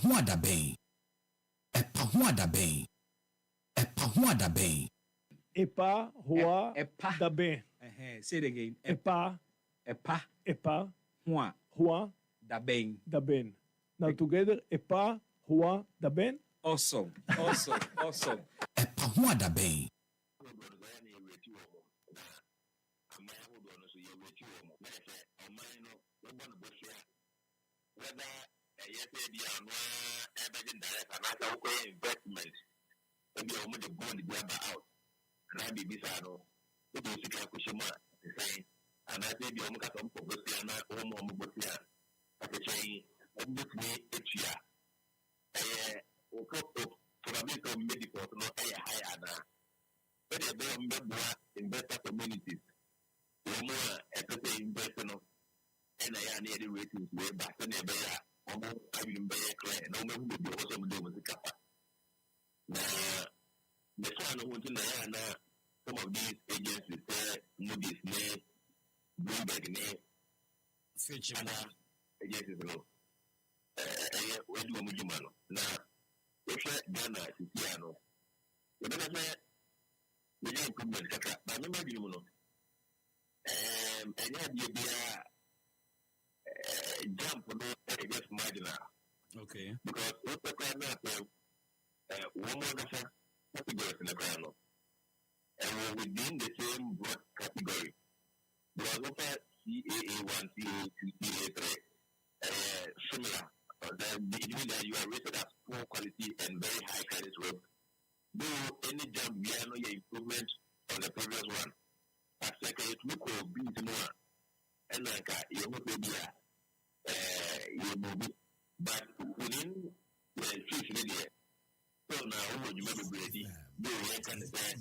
EpaHoaDaben. EpaHoaDaben. EpaHoaDaben. EpaHoaDaben. Say it again. Epa. Daben. Now together, EpaHoaDaben. Awesome. EpaHoaDaben. Investment. Maybe I'm going to go on the grab out. And I be Bisano. It was a Kakushima design. And I say the Omaka from Pobosiana, Omo Mobosia. At the chain, and with me each year. For a bit of medical, no high Anna. But a very member investor communities. More at the same investment. And I am near the ratings way back in the Bay. Almost I will be a client. No one will be also doing the kappa. Now, the son of Diana, some of these agencies say Moody's name, Bloomberg name, Fitch agencies. Where do you want? Now, if Ghana is piano, the better say the young improvement, but remember you know. And yeah, jump for no just marginal. Okay. Because what's the crowd now? One more categories in the crowd. And we're within the same broad category. Because over CAA1, CAA2, CAA3, similar. It means that you are rated as poor quality and very high credit risk. Though any jump, we are no improvement on the previous one. As second, it look or be more. And like you will be but within the fish media, so now you may be ready. You can say,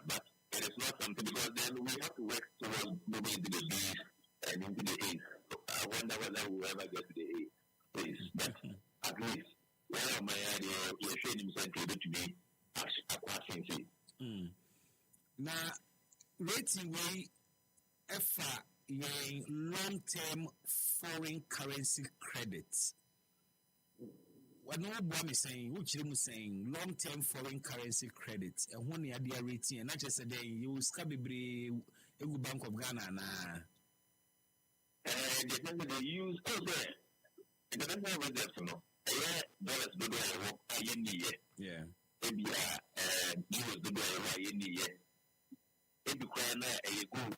but it is not something because then we have to work towards moving into the B's and into the A's. So I wonder whether we'll ever get to the A's. But at least, where my idea, you're showing himself to be a question. Now, rating way EFA long-term foreign currency credits. What no one is saying, which you saying long-term foreign currency credits, and when you are the rating, and not just a day, you will scabby a Bank of Ghana. They use also it doesn't have reserves, no. Dollars do yeah. Maybe euros do it require a good.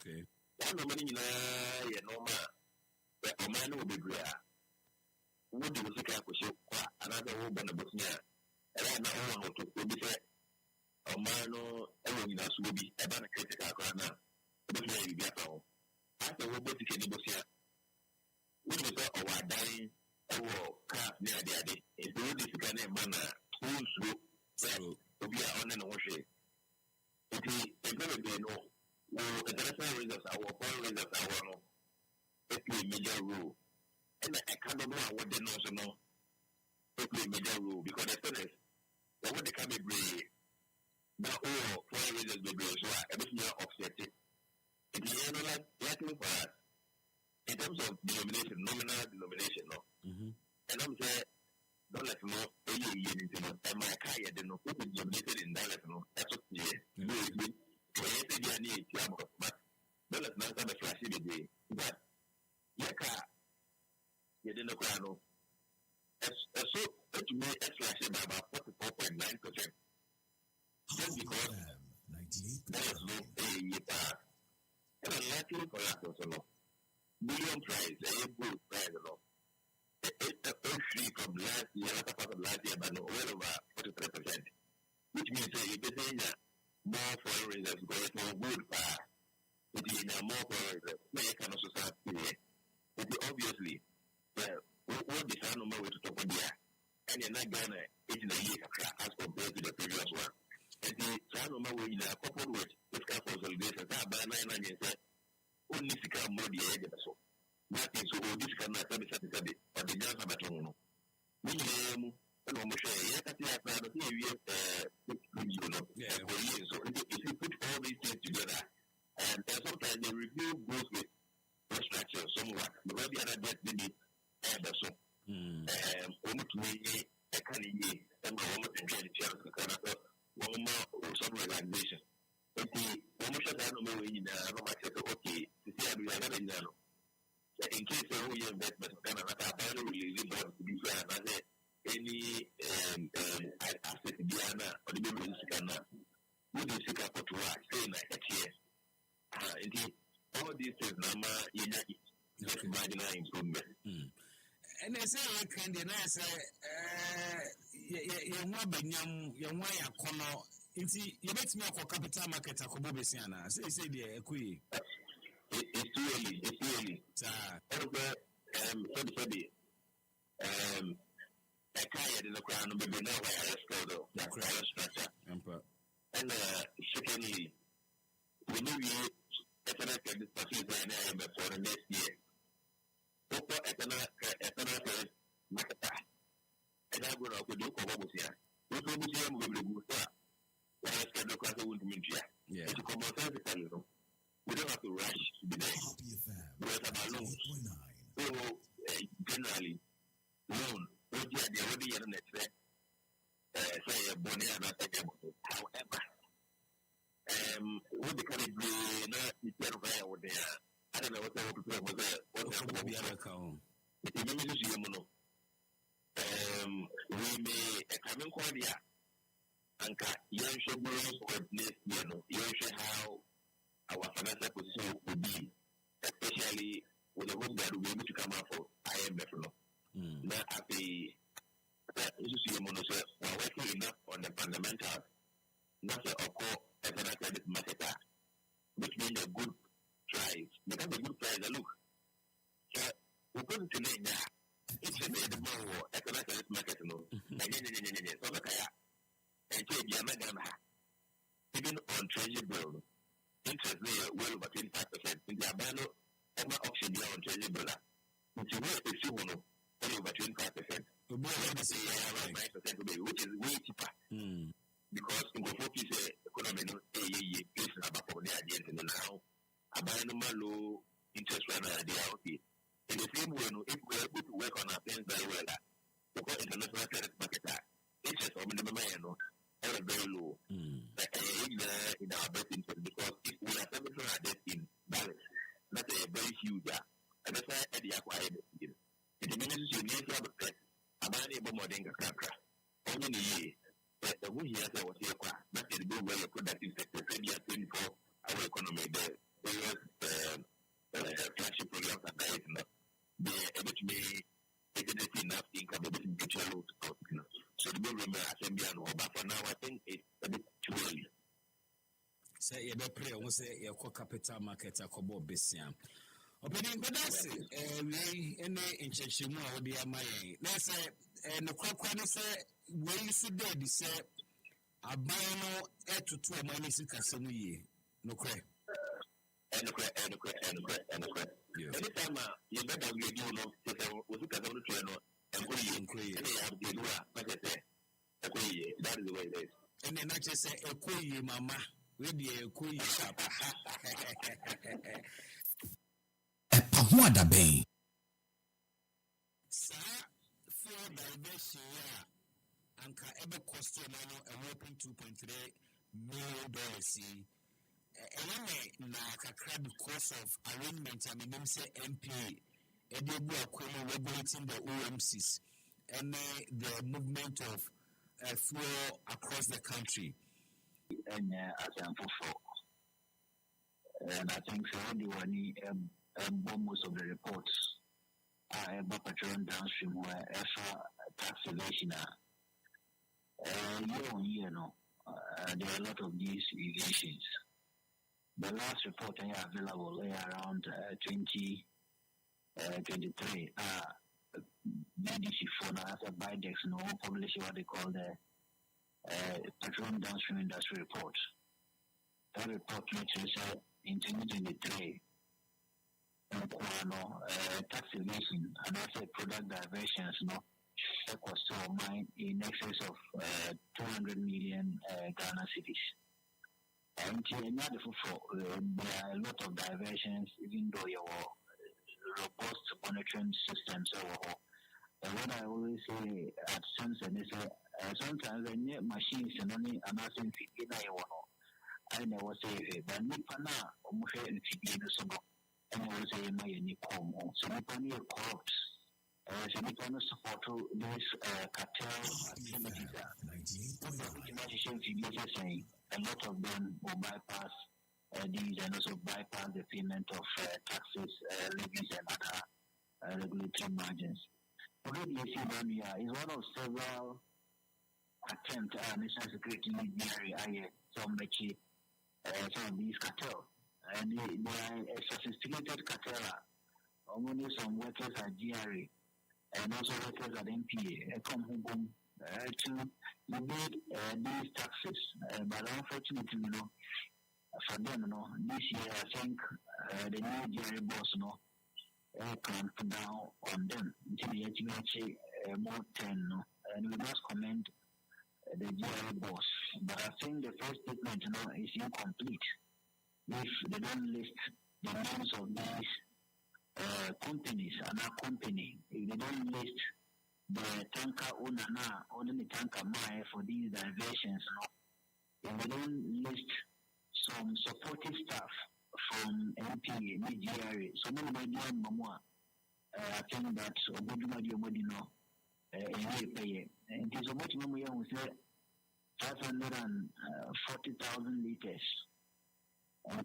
Okay. One of many normal, but a man will be rare. What do you think I could show another woman about here? And I know how to be fair. A man, everyone else will be a bad critical corner. But maybe be at all. After robotic anniversary, we will say, oh, I dying, oh, car near the day. If you this kind of manner, who's so we are on and wash. It is a no. International results, our foreign results, our it play major role. And I can't know what they know, so no. It play major role because the thing is, what they can be brave. Now, foreign results be brave, so everything is offset. It is likely for us in terms of denomination, nominal denomination, no. And I'm saying, don't let me know, and my car, you know, put it denominated in dollars, no. That's what you do. Created your need, but don't let not have a flashy day. But Yaka, you didn't know. So, to me, it's flashy by about 44.9%. Just because there is no pay, and unlikely for us also, no. Billion price, a good price, no. It's a free from last year, latter part of last year, but no, well over 43%. Which means you're saying that more foreign reserves going for good power. It is more foreign reserves. They can also start here. It is obviously, what the sound number way to talk about there. And you're not Ghana, it's in a year as compared to the previous one. And the sound number way in a couple of words, this kind of consolidation, that by 9 and you say, only to come more the edge of the soul. Nothing so this cannot be satisfied, but the young have a tongue. We and I'm sure so if you put all these things together, and sometimes the review goes with restructure somewhat because the other debt maybe so almost me a kind of year and almost a kind of chance to kind of one more some relaxation. But the almost I don't know in okay, to see how we are in now. In case of your investment, then I don't really to be fair, and any asset Diana or the business can we do seek out to work, say like a chair. Indeed, all these things, Nama, just marginal improvement. And I say, I can deny, say, you're not being young, why a corner. It's you make me a capital market, a Cobobesiana. Say, dear, it's too early, it's too early. Sorry. I can't in the crown, but now I have to the crown structure. And secondly, we knew you as an actor for the next year. Opo etana market. And I will do Cobosia. We will be able to go there. Why I said the class won't meet you. It's a common sense. We don't have to rush to be there. We're about loans. So, generally, loan, what the idea, what the internet say a bonnet and not take a however, what the kind of not the over there. I don't know what I want to say was the other account. If you use Yamono, we may a common quadia and young should show how our financial position would be, especially with the hope that we'll be able to come out for IMF. Now, at the we're working enough on the fundamentals, not a core economic credit marketer, which means a good price. Because a good price, look, so we're going to lay now. It's a bit more economic credit market, no. So, and say, even on treasury bill, interest there well over 25%. In the Abano, every auction there on treasury bill, which is where it's over 25%. Which is way cheaper. Because in the 40s, economy no place about for the agent and now a binomial low interest rate idea. Okay. In the same way, if we are able to work on our things very well, because international credit market interest or minimum are very low. In our best interest, because if we are servicing our debt in balance, that's a very huge. And that's why the acquired it. It means you need to have a credit. I'm unable more than a cracker. Only in a year, the way he has a here, that is good, well, productive sector, 24-hour economy, the various flagship programs are there. They're able to be enough income, able to get your load out. So the government assembly and all, but for now, I think it's a bit too early. Say, you better pray, say, your capital market, a couple of Bismark. Opening, but that's it. We in Cheshire, dear my. Let's say, and the Quackwana say, when you see dead, say, a bino air to 2 minus in Casamie. No crack. And the crack. Anytime you better do no, was it a little channel and that is the way it is. And then I just say, a quay, mamma, with the quay shop. EpaHoaDaben. Sir, for diversion, Anka ever cost you a whopping $2.3 million. And I because of arrangement, I mean, say MPA, and they were regulating the OMCs and the movement of fuel across the country. And as I'm for, and I think so, most of the reports are about petroleum downstream where tax evasion. Year on year, there are a lot of these evasions. The last report I have available around 2023. BDC4 now has a BIDEX publish what they call the petroleum downstream industry report. That report mentions in 2023 tax evasion and also product diversions cost to mine in excess of 200 million Ghana cedis. And there are a lot of diversions, even though robust monitoring systems. And what I always say at Simpson is sometimes when machines and only announcing I never say but Nipana Mushe and Fidina Sobo and I will say my Nipomo. So Nipani corrupt. So Nipana support this cartel activities. Saying a lot of them will bypass these and also bypass the payment of taxes, levies, and other regulatory margins. Already, you see, Bamia is one of several attempts at national security area some of these cartel. And they are a sophisticated cartel. Only some workers at GRA and also workers at MPA come home to evade these taxes. But unfortunately, for them, this year I think the new GRA boss, clamped down on them until the actually more 10, and we must commend the GRA boss. But I think the first statement, is incomplete if they don't list the names of these companies and our company. If they don't list the tanker owner now, or the tanker buyer for these diversions, if they don't list some supportive staff from MP, GRA, so many media Mamma, I think that Obudumadi pay. And it is a much more young, 540,000 liters. And a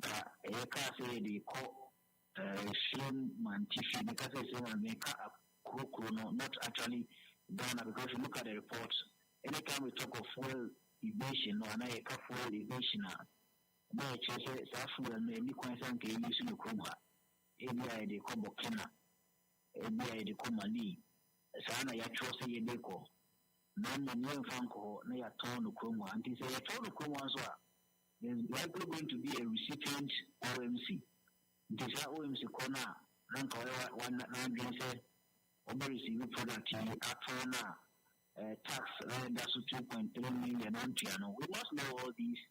car say the slim mantifi because I say I make a not actually done because you look at the reports. Anytime we talk of fuel evasion or a fuel evasion, no, it's a and any concern can use in the Kruma. ABI the Kobokina, ABI the Komali, Sana Yatrosi Yedeko, non Franco, Naya Tono Kruma, and he say a Tono Kruma. There's likely going to be a recipient OMC. This is OMC corner, rank one say, over receiving product, Atona, tax, that's 2.3 million on piano. We must know all these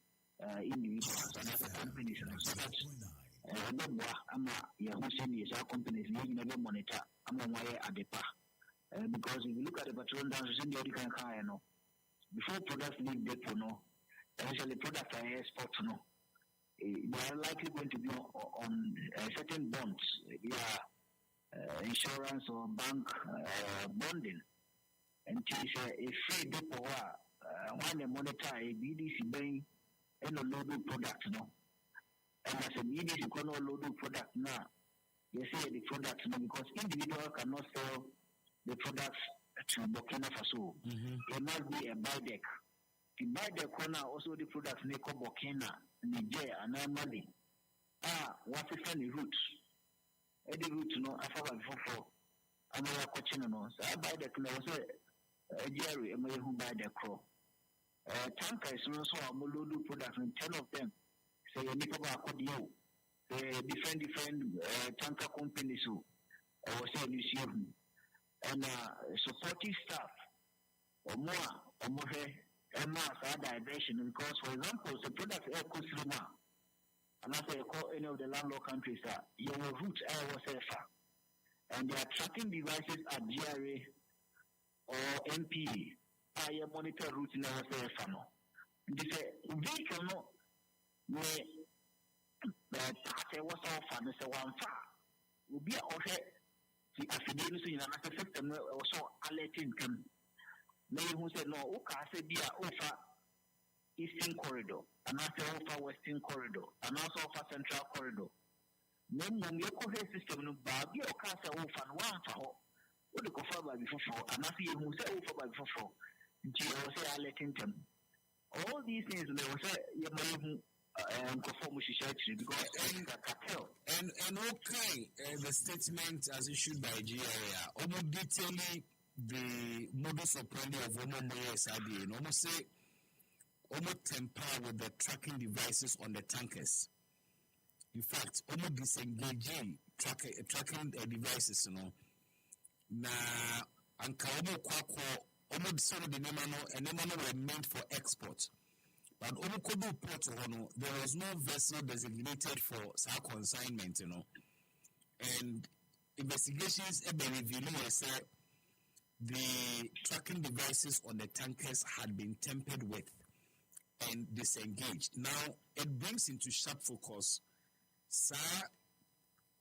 individuals and other companies and so that. I'm Yahoo our companies never monitor. I'm on wire at the par. Because if you look at the patron dance, you can before products leave depot, especially products are export, they are likely going to be on certain bonds, insurance or bank bonding. And it's a free depot when they monitor a BDC buying and a loaded product, And as a BDC can load product now, they say the product because individual cannot sell the products to Burkina Faso. It must be a buyback. The buyback corner also the products make up Burkina, Niger, and Mali. What is the route? Any route, I thought before. I'm not watching, so I buy the clothes. Jerry, and who buy the crow. Tankers also are Molodu products, and 10 of them say Nicoba Codio, different tanker companies who say museum and supportive staff or more diversion because, for example, the products air Kuslima, and as I call any of the landlocked countries, your route air was safer, and they are tracking devices at GRA or MP. I monitor route in our safer. This vehicle where the was all fun, so one far will be okay. The affidavit in another system also alerting them. Many who said no, okay, I said, dear, offer Eastern Corridor, and also offer Western Corridor, and also offer Central Corridor. No, your coherent system, no, Babi or Casa offer one for what the cover by before, and I see who say offer by before. Say alerting them. All these things they will say, you may conform because the cartel. And okay, the statement as issued by GRA, almost detailing the modus operandi of SIB, and almost say, almost temper with the tracking devices on the tankers. In fact, almost disengaging tracking devices, na anka almost some of the Nemano were meant for export. But Omukodu port, there was no vessel designated for consignment, And investigations have been revealing that the tracking devices on the tankers had been tampered with and disengaged. Now, it brings into sharp focus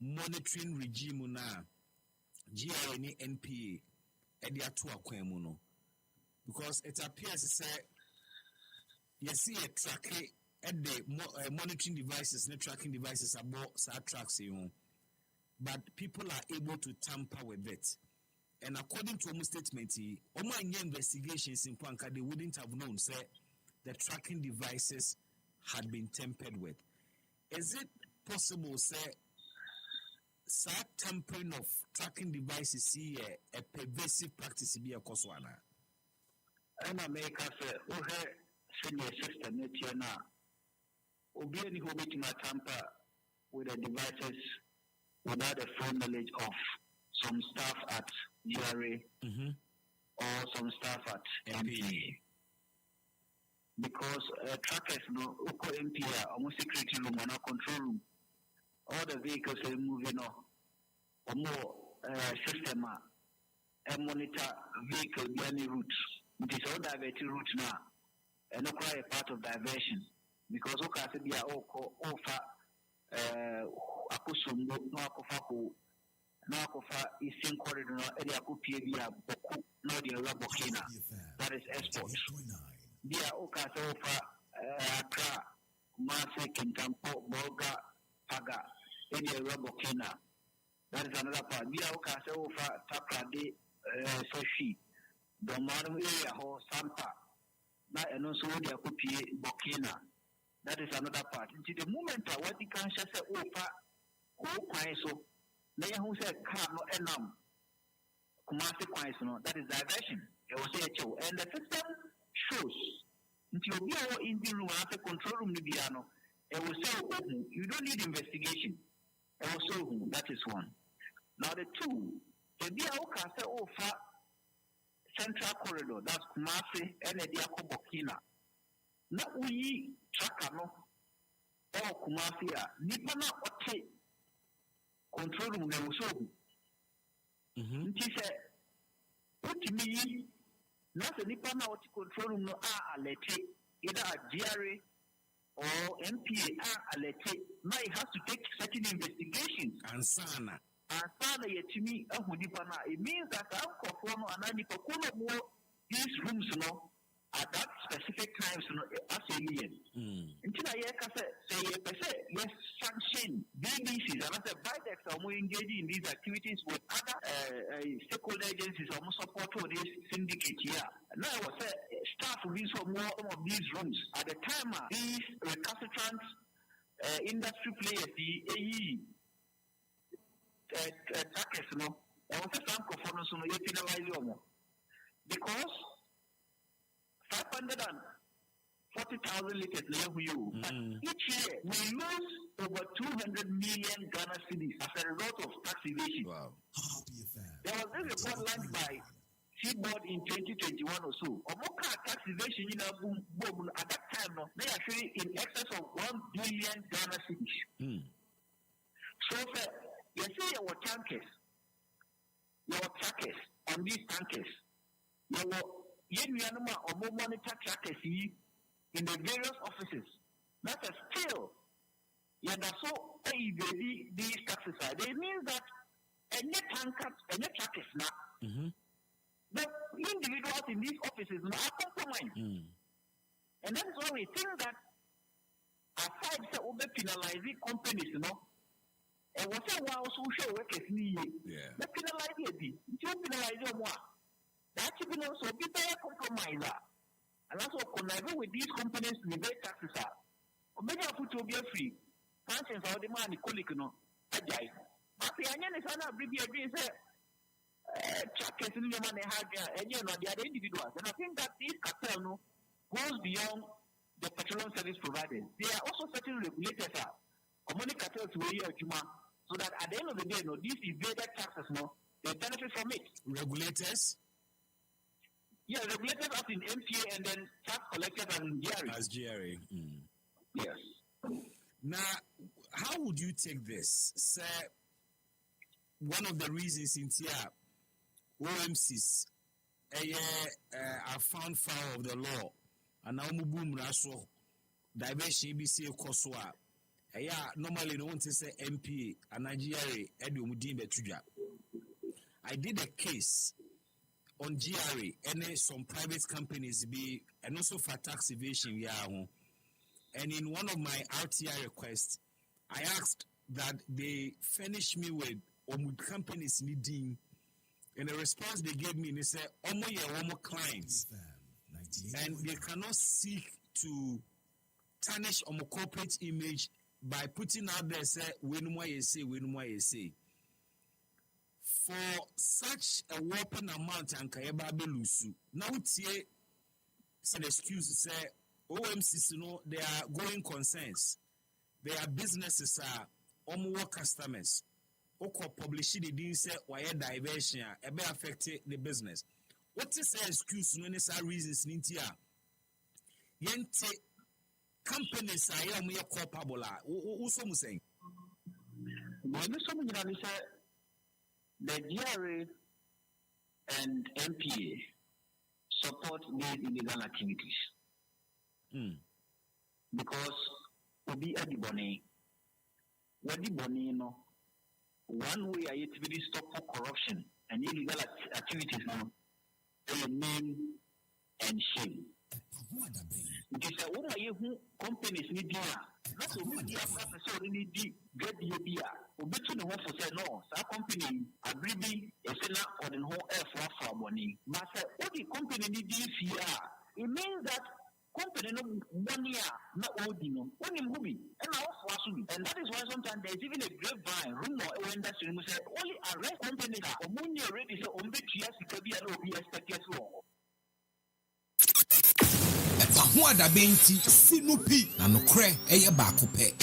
monitoring regime na GRA and NPA ediato akwemu no, because it appears you see a tracking at the monitoring devices, net tracking devices about tracks, but people are able to tamper with it. And according to Omo statement, Omo investigations in Panka, they wouldn't have known say the tracking devices had been tampered with. Is it possible, say, tampering of tracking devices see a pervasive practice be a coswana? And America said, senior system, Netiana, Obiani who meet my tamper with the devices without the full knowledge of some staff at GRA or some staff at MPA. Because trackers, no, MPA, almost security room or control room, all the vehicles are moving on, or more system and monitor vehicle any route. It is all diverted route now, and not quite a part of diversion. Because okay, I said, yeah, akusum no akofa na akofa eastern corridor no area akopie bia boku no the Rabokina. That is export. Bia okay, so ofa Accra, Kumasi, Kintampo, Bolga, Paga, area Rabokina. That is another part. Bia okay, so ofa Takrade, Soshi, Domanu area ho Sampa. Na and also the akopie Bokina. That is another part. Until the moment what you can say ofa so who said car no enam Kumasi no, that is diversion. It was a and the system shows until we are in the room after control room Nibiano, it will say you don't need investigation. It will say that is one. Now the two, the Biaoka say ofa central corridor, that's Kumasi and the Diako Bokina. Not we tracker no or Kumasi Nipana Ote control room they will show. He said, what to me, not a Nipana Ote control room no alert either a GRA or MPA alert. Now it has to take certain investigations. And Sana Yetimi Ahudipana. It means that Uncle Fono and Anipokuno more these rooms no. At that specific times, as a million. Until I say, yes, sanction BBCs, and as a bytex are more engaging in these activities with other stakeholder agencies, almost support for this syndicate here. Now, I was staff will be some more of these rooms. At the time, these recalcitrant industry players, the AE, trackers, I was a sample for us on penalize because 540,000 liters each year we lose over 200 million Ghana cedis as a result of tax evasion. Wow. There was this report launched by Seaboard in 2021 or so. Omoka tax evasion boom at that time they are actually in excess of 1 billion Ghana cedis. So you see your tankers, your trackers on these tankers, or monitor trackers in the various offices. That is still, so these taxes are. They mean that any trackers now, the individuals in these offices are compromised. And that is why we think that aside from penalizing companies, and what I was social workers need, they penalize it. You penalize them. That should be also be a compromiser. And also connive with these companies to evade taxes. Or maybe I put to be free. Sanctions are the money, Colicano, Ajay. But the onion is an abbreviation, trackers in the money had, and the other individuals. And I think that this cartel goes beyond the petroleum service providers. There are also certain regulators, or money cartels way or Juma, so that at the end of the day, these evaded taxes, they benefit from it. Regulators? Yeah, regulators as in MPA and then tax collectors as in GRA. As GRA. Yes. Now, how would you take this? Say, one of the reasons in here OMCs are found foul of the law and now boom raso diversion be say koswa normally no want to say MPA and Nigeria edumudin betuja. I did a case on GRA and some private companies be and also for tax evasion and in one of my RTI requests I asked that they furnish me with companies needing. And the response they gave me, they said, almost clients. And they cannot seek to tarnish our corporate image by putting out there, say, when more you say. For such a whopping amount, and Kayaba Belusu, now it's an excuse to say, OMCs, they are going concerns. Their businesses are almost customers. Oko publishing the deal say why diversion ebe affect the business. What is the excuse no necessary reasons nintia? Yente companies are here more culpable. Who some saying? Well, some say the GRA and MPA support these illegal activities. Because we be at the bonnet. What the bonnet, one way I to really stop for corruption and illegal activities now, they name and shame. Because what are you companies need here? Not only the professor need get the idea. We bet you the one for say no, so company agree a seller or the whole air for money. But what the company need here, it means that company no 1 year not holding only movie and that is why sometimes there's even a grapevine rumor when that you say only arrest companies or money already so on the years to be an OBS EpaHoaDaben ti sinupi na nokre eye baako pe.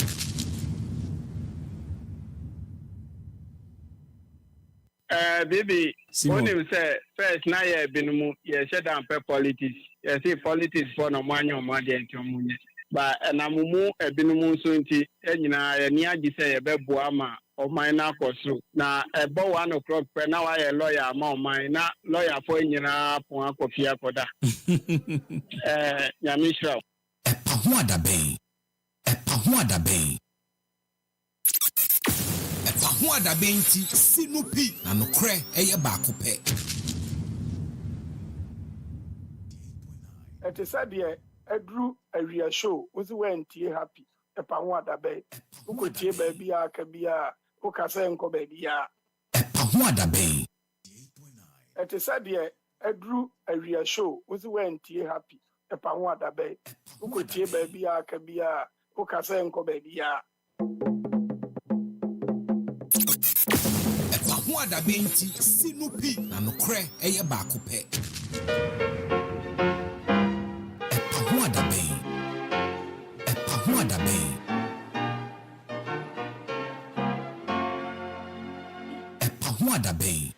Baby, when you say first na ye binumu ye shut down pe politics. Ye say politics for no manyo made ntomunye. Ba na mumu ebinumu so nti enyina ye ni agi say ye beboa ma oman na akoso na ebo 1 o'clock pe na wa ye lawyer ma oman na lawyer for enyina pon akofia koda. Nyamishra. EpaHoaDaben. EpaHoaDaben. EpaHoaDaben ti sinupi na nokre eye baako pe. It is said here, a drew a real show with when tea happy. EpaHoaDaben. Who could tea baby a cabia, who can say uncle baby. EpaHoaDaben. It is said here, a drew a real show with when tea happy. EpaHoaDaben. Who could tea baby a cabia, who can say uncle baby. EpaHoaDaben ti sinupi na nokre eye baako pe. EpaHoaDaben. EpaHoaDaben. EpaHoaDaben.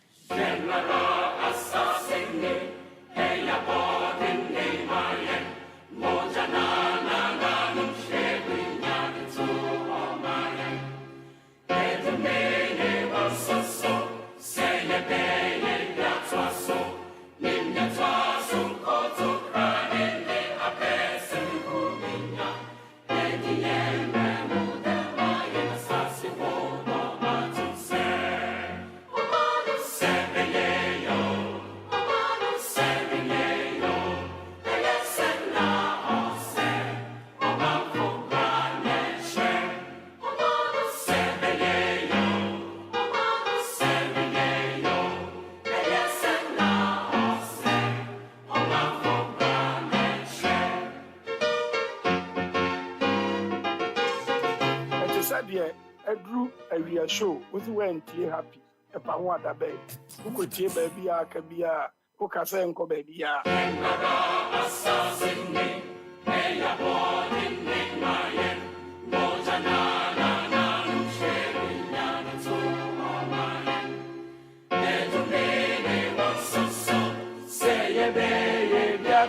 A drew a real show with when tea happy. EpaHoaDaben. Who could tea baby a cabia, who can say uncle baby.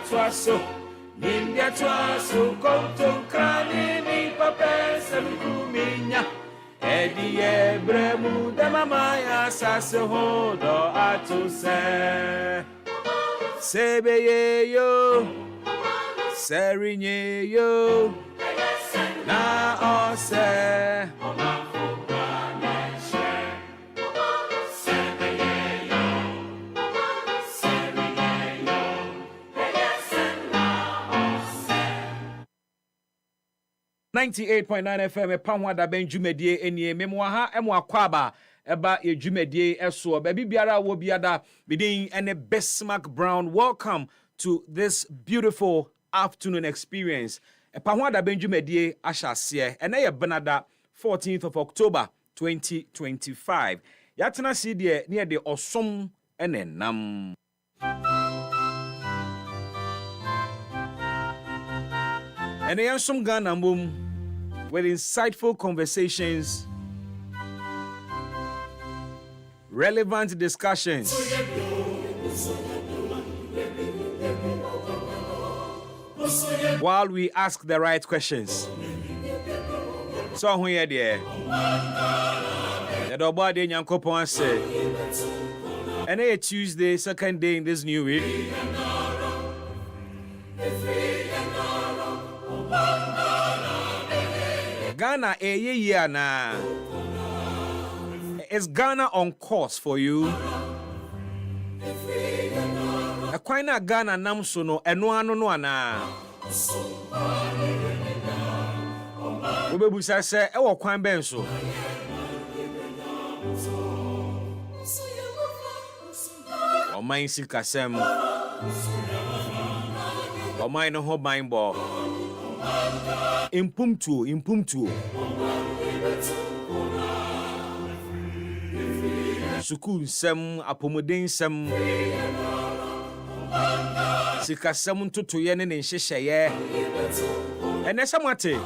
Twaso, Nindia Twaso, Konto Krani, Papa, Samukuminya, Ediye bremu de mamaya sase hodo atuse. Sebeye yo, serinye yo, na ose. .9 FM EpaHoaDaben dwumadie enie memwa emwa eba ye dwumadie eso baby biara wo biada bidin ene Bismark Brown. Welcome to this beautiful afternoon experience. EpaHoaDaben dwumadie ahyase ene ye benada 14th of October 2025. Yatena si de ne de osom ene nam. Ene yansom Ghana mbom with insightful conversations, relevant discussions, while we ask the right questions. So who here there? The double day Nyankopon said, and a Tuesday, second day in this new week. Ghana year na. Is Ghana on course for you? A quina Ghana namso no eno ano no ana. Obebusa se e wo kwan ben so. Oman sikasem. Oman no ho ban bo. Impumtu. Sukuu sem apomoden sem. Sikasem ntotoye ne nhyehyeye. Enesamate.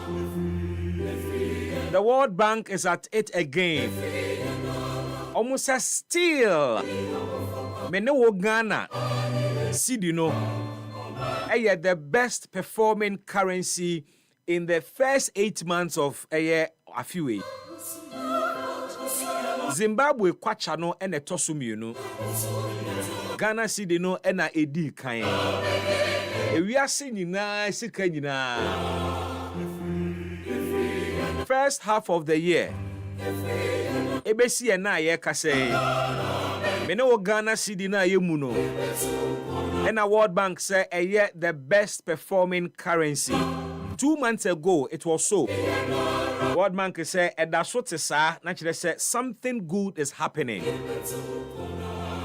The World Bank is at it again. Almost still. Mene wo Ghana. Cedi no. The best performing currency in the first 8 months of a year a few weeks. Zimbabwe kwacha no ene tosumienu. Ghana cedi no ena edi kan. Ewiase nyina sika nyina. First half of the year. Ebesi na ye kase. Mene wo Ghana cedi na ye mu no. And a World Bank said the best performing currency. 2 months ago, it was so. World Bank said, naturally said something good is happening.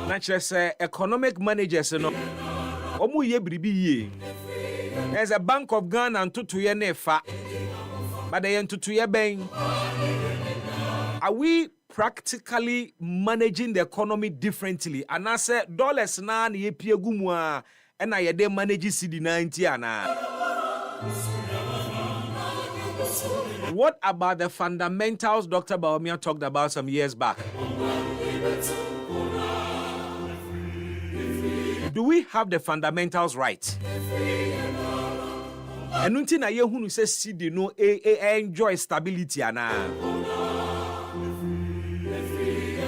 Naturally said economic managers, there's a Bank of Ghana and tutuye nefa, but they tutuye bang. Are we practically managing the economy differently? And I said dollars na ye piegumwa and I de manage CD90 ana. What about the fundamentals Dr. Baumia talked about some years back? Do we have the fundamentals right? And until na ye hunu say CD no enjoy stability ana.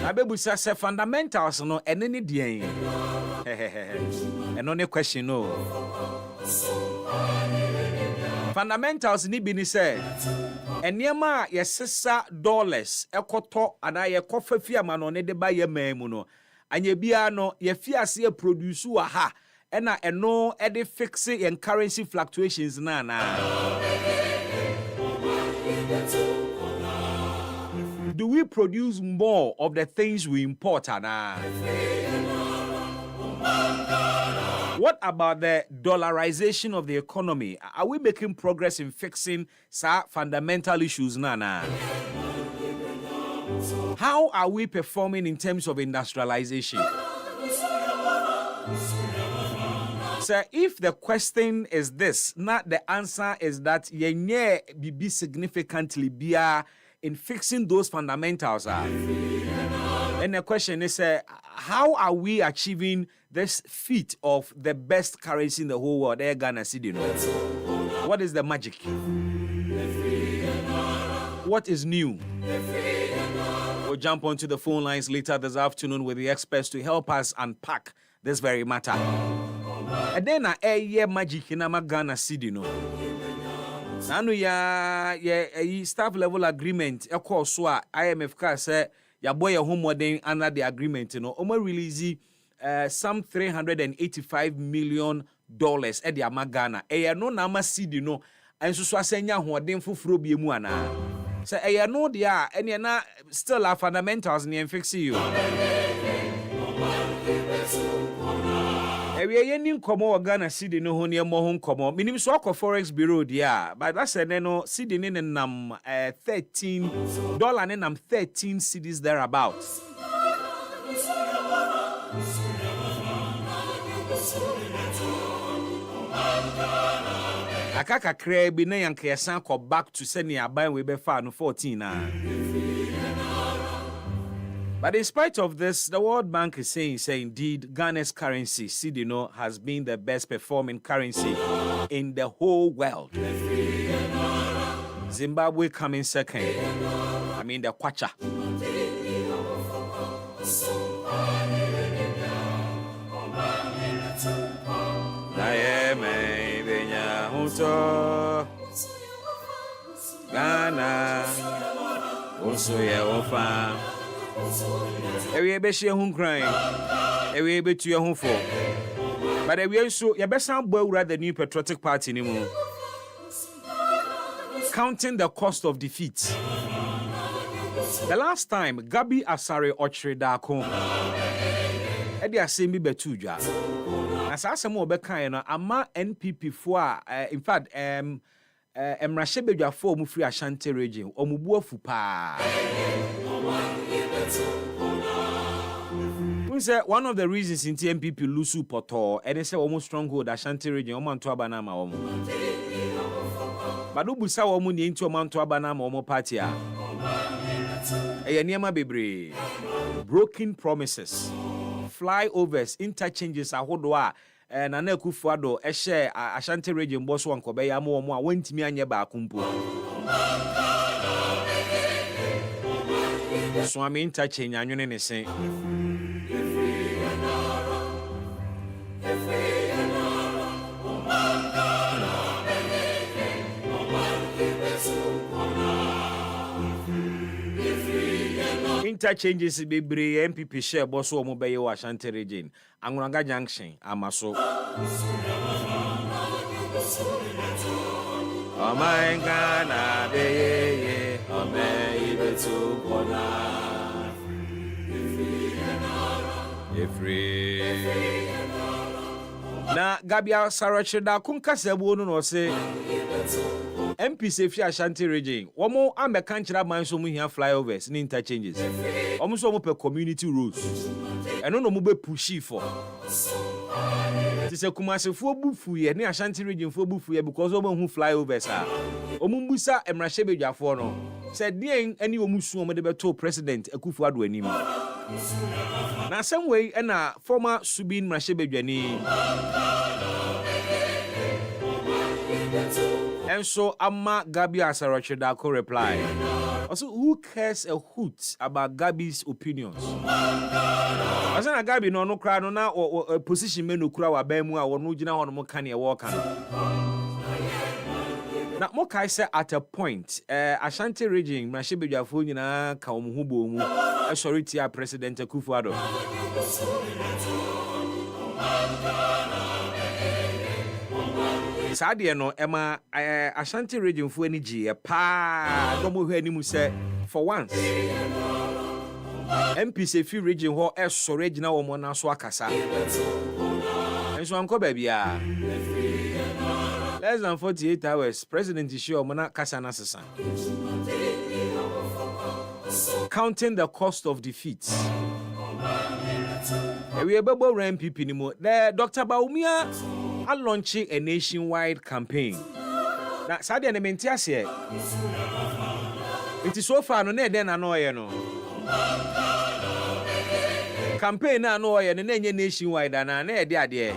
Abebusa say fundamentals no eneni dien. And only question no. Fundamentals ni bi ni say eniema yesesa dollars ekoto ana ye kofa fiama no ne de ba ye mamu no. Anye bia no ye fiase e produce wa ha ena eno e de fix and currency fluctuations na. Do we produce more of the things we import? What about the dollarization of the economy? Are we making progress in fixing fundamental issues? How are we performing in terms of industrialization? So if the question is this, not the answer is that yenye be significantly bia in fixing those fundamentals. And the question is, how are we achieving this feat of the best currency in the whole world? Ghana cedi. What is the magic? what is new? We'll jump onto the phone lines later this afternoon with the experts to help us unpack this very matter. And then a year magic in Ghana City, no. Nanu ya staff level agreement. Of course, IMF ka say ya boy your home modern under the agreement, you know. Omo release some $385 million at the Ghana. No nama City, no. And so asenya hoden foforo bi mu ana. Say no dia ene na still our fundamentals ne fix you. We yen nkomo Ghana City no ho ne mo ho nkomo. Minim so akọ forex bureau dia, but that said no City ne nam $13 ne nam 13 cedis thereabouts. Akaka krebi na yanka yasan ko back to send ya buy we be far no 14 na. But in spite of this, the World Bank is saying indeed Ghana's currency, cedi, has been the best performing currency in the whole world. Zimbabwe coming second. I mean the kwacha. Ghana also ya ofa ewe be share hun crying ewe be to your hun for but ewe so ya be san bo awura the New Patriotic Party ni mu counting the cost of defeat. The last time Gabi Asare Ochreda ko e dey asem bi betu dwa asase mo be kan no ama NPP fo in fact Emrashe bedwafo mu free Ashanti region omubu afu pa. We say one of the reasons in MPP lose poto and they say almost stronghold Ashanti region omanto abana ma omo. Badu busa omo ni into omanto abana ma omo party a. Eye niema bebre. Broken promises. Flyovers, interchanges ahodo a Nana Kufuado share Ashanti region boss one kobe ya mo a wentimi anye ba akumpo. So I mean interchange anwene ne sen. Interchanges bebre MPP share boss wo mo be ye Ashanti region Angunanga junction amaso oh my Ghana be ibetu kona free na Gabia Sarachida kunkasebo no say MP Sefi Ashanti region. Womo ambe kanchira man so mu hia flyovers ni interchanges. Omo so mo pe community roads. Eno no mo be pushi for. Tise kumasefo bufu ye ni Ashanti region fo bufu ye because omo hu flyovers a. Omo mbusa Emrashe bedwafo no. Said dien ani omo su omo de beto president Akufo-Addo anim. Na some way na former Subin Emrashe bedwani. And so Amma Gabi Asarachida ko reply. Also, who cares a hoot about Gabi's opinions? Asa na Gabi no kra no na position me no kra wa ba mu a wono gina hono mo kan e wo kan. Na mo kai say at a point Ashanti region Emrashe bedwafo nyina ka wo ho bo mu e sorry tia President Akufo-Addo. Sadia no Emma Ashanti region fu ani gi pa no mo hwe ani mu say for once MP Sefi region ho so regional wo mo na so akasa enso anko ba bia less than 48 hours president is sure mo na kasa na sesa counting the cost of defeat we ebebo MPP ni mo Dr. Baumia are launching a nationwide campaign. Now, Sadia ne mentias here. It is so far no ne den anoye no. Campaign na anoye ne nye nationwide na e de ade.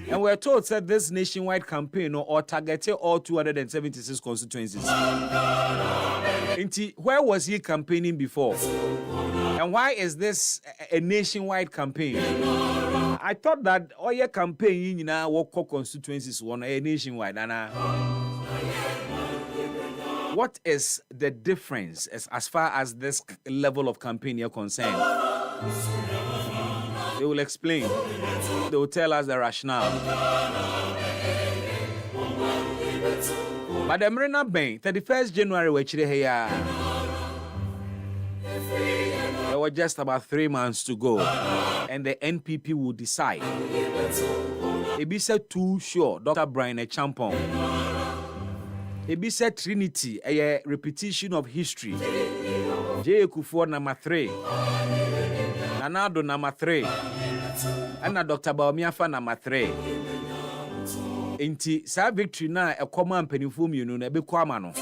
And we're told that this nationwide campaign or targeted all 276 constituencies. Where was he campaigning before? And why is this a nationwide campaign? I thought that all your campaign in our constituencies were a nationwide. And what is the difference as far as this level of campaign you're concerned? They will explain. They will tell us the rationale. But the Marina Bank, 31st January, which there were just about 3 months to go, and the NPP will decide. It be said too sure, Dr. Brian a Champon. It be said Trinity, a repetition of history. J. Kufuor number 3. Nanado number 3. And Dr. Baomiafa number 3. Inti sa victory na a common penifum you know, be kwamano.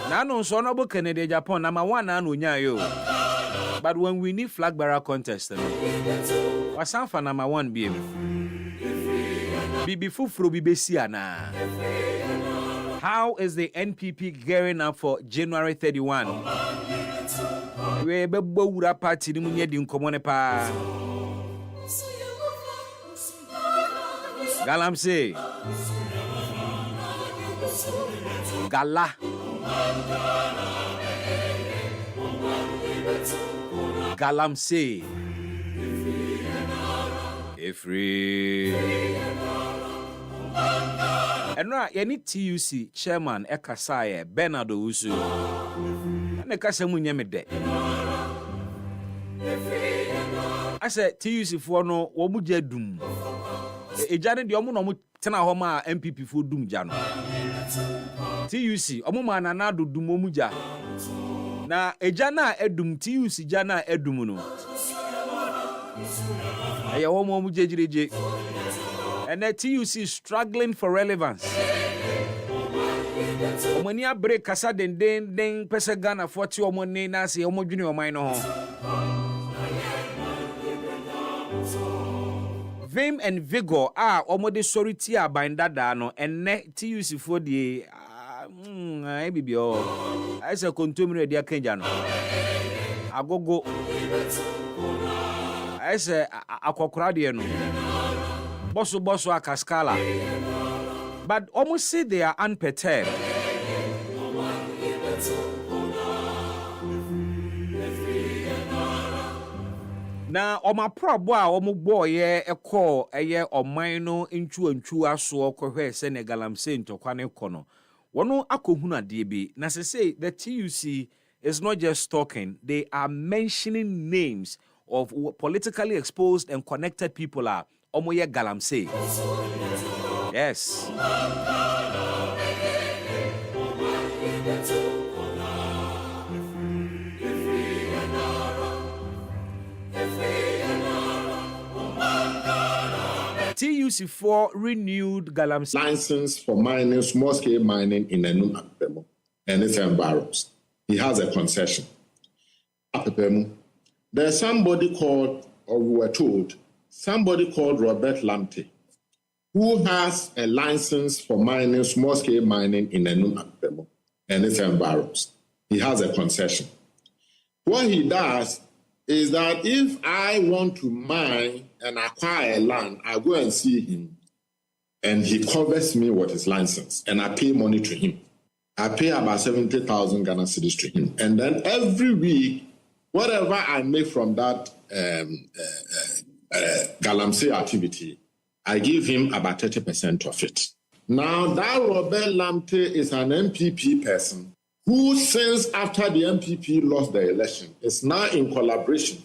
Nano so no Canada Japan number 1 anu yo. But when we need flag bearer contest, wasanfa number 1 be. Bibi fufro bibi siana. How is the NPP gearing up for January 31? We be bowura party ni munye di nkomone pa. Galamsey. Gala. Galamsey. Free. And right, any TUC chairman Ekasaye Bernard Usu. And the Kasamunya Mede. I said TUC for no Womuja Doom. A Janet Yomuno Tena Homa MPP for Doom Jano. TUC, Omuma Nanado Dumomuja. Na Ejana Edum TUC Jana Edumuno. And the TUC is struggling for relevance. Omania break kasa den pesa Ghana 40 omone na se omo junior mine no. Vim and vigor omo de sorry tia bandada no enne TUC for the ai bibio. I say kontomire dia kenja no. Agogo I say akokora de no. Bosso akaskala. But almost say they are unperturbed. Now, my probo omo boy a call a year or minor into aso kohwe Senegalam Saint or Kwane Kono. Wano akohuna DB. Na say the TUC is not just talking, they are mentioning names of politically exposed and connected people are Omoye Galamsey. Yes. TUC4 renewed Galamsey license for mining, small-scale mining in Enum Apepemu and its environs. He has a concession. Apepemu. There's somebody called, or we were told, somebody called Robert Lamte, who has a license for mining, small-scale mining in Enum Apepemu and its environs. He has a concession. What he does is that if I want to mine and acquire land, I go and see him, and he covers me with his license, and I pay money to him. I pay about 70,000 Ghana cedis to him. And then every week, whatever I make from that Galamsey activity, I give him about 30% of it. Now, that Robert Lamte is an MPP person who, since after the MPP lost the election, is now in collaboration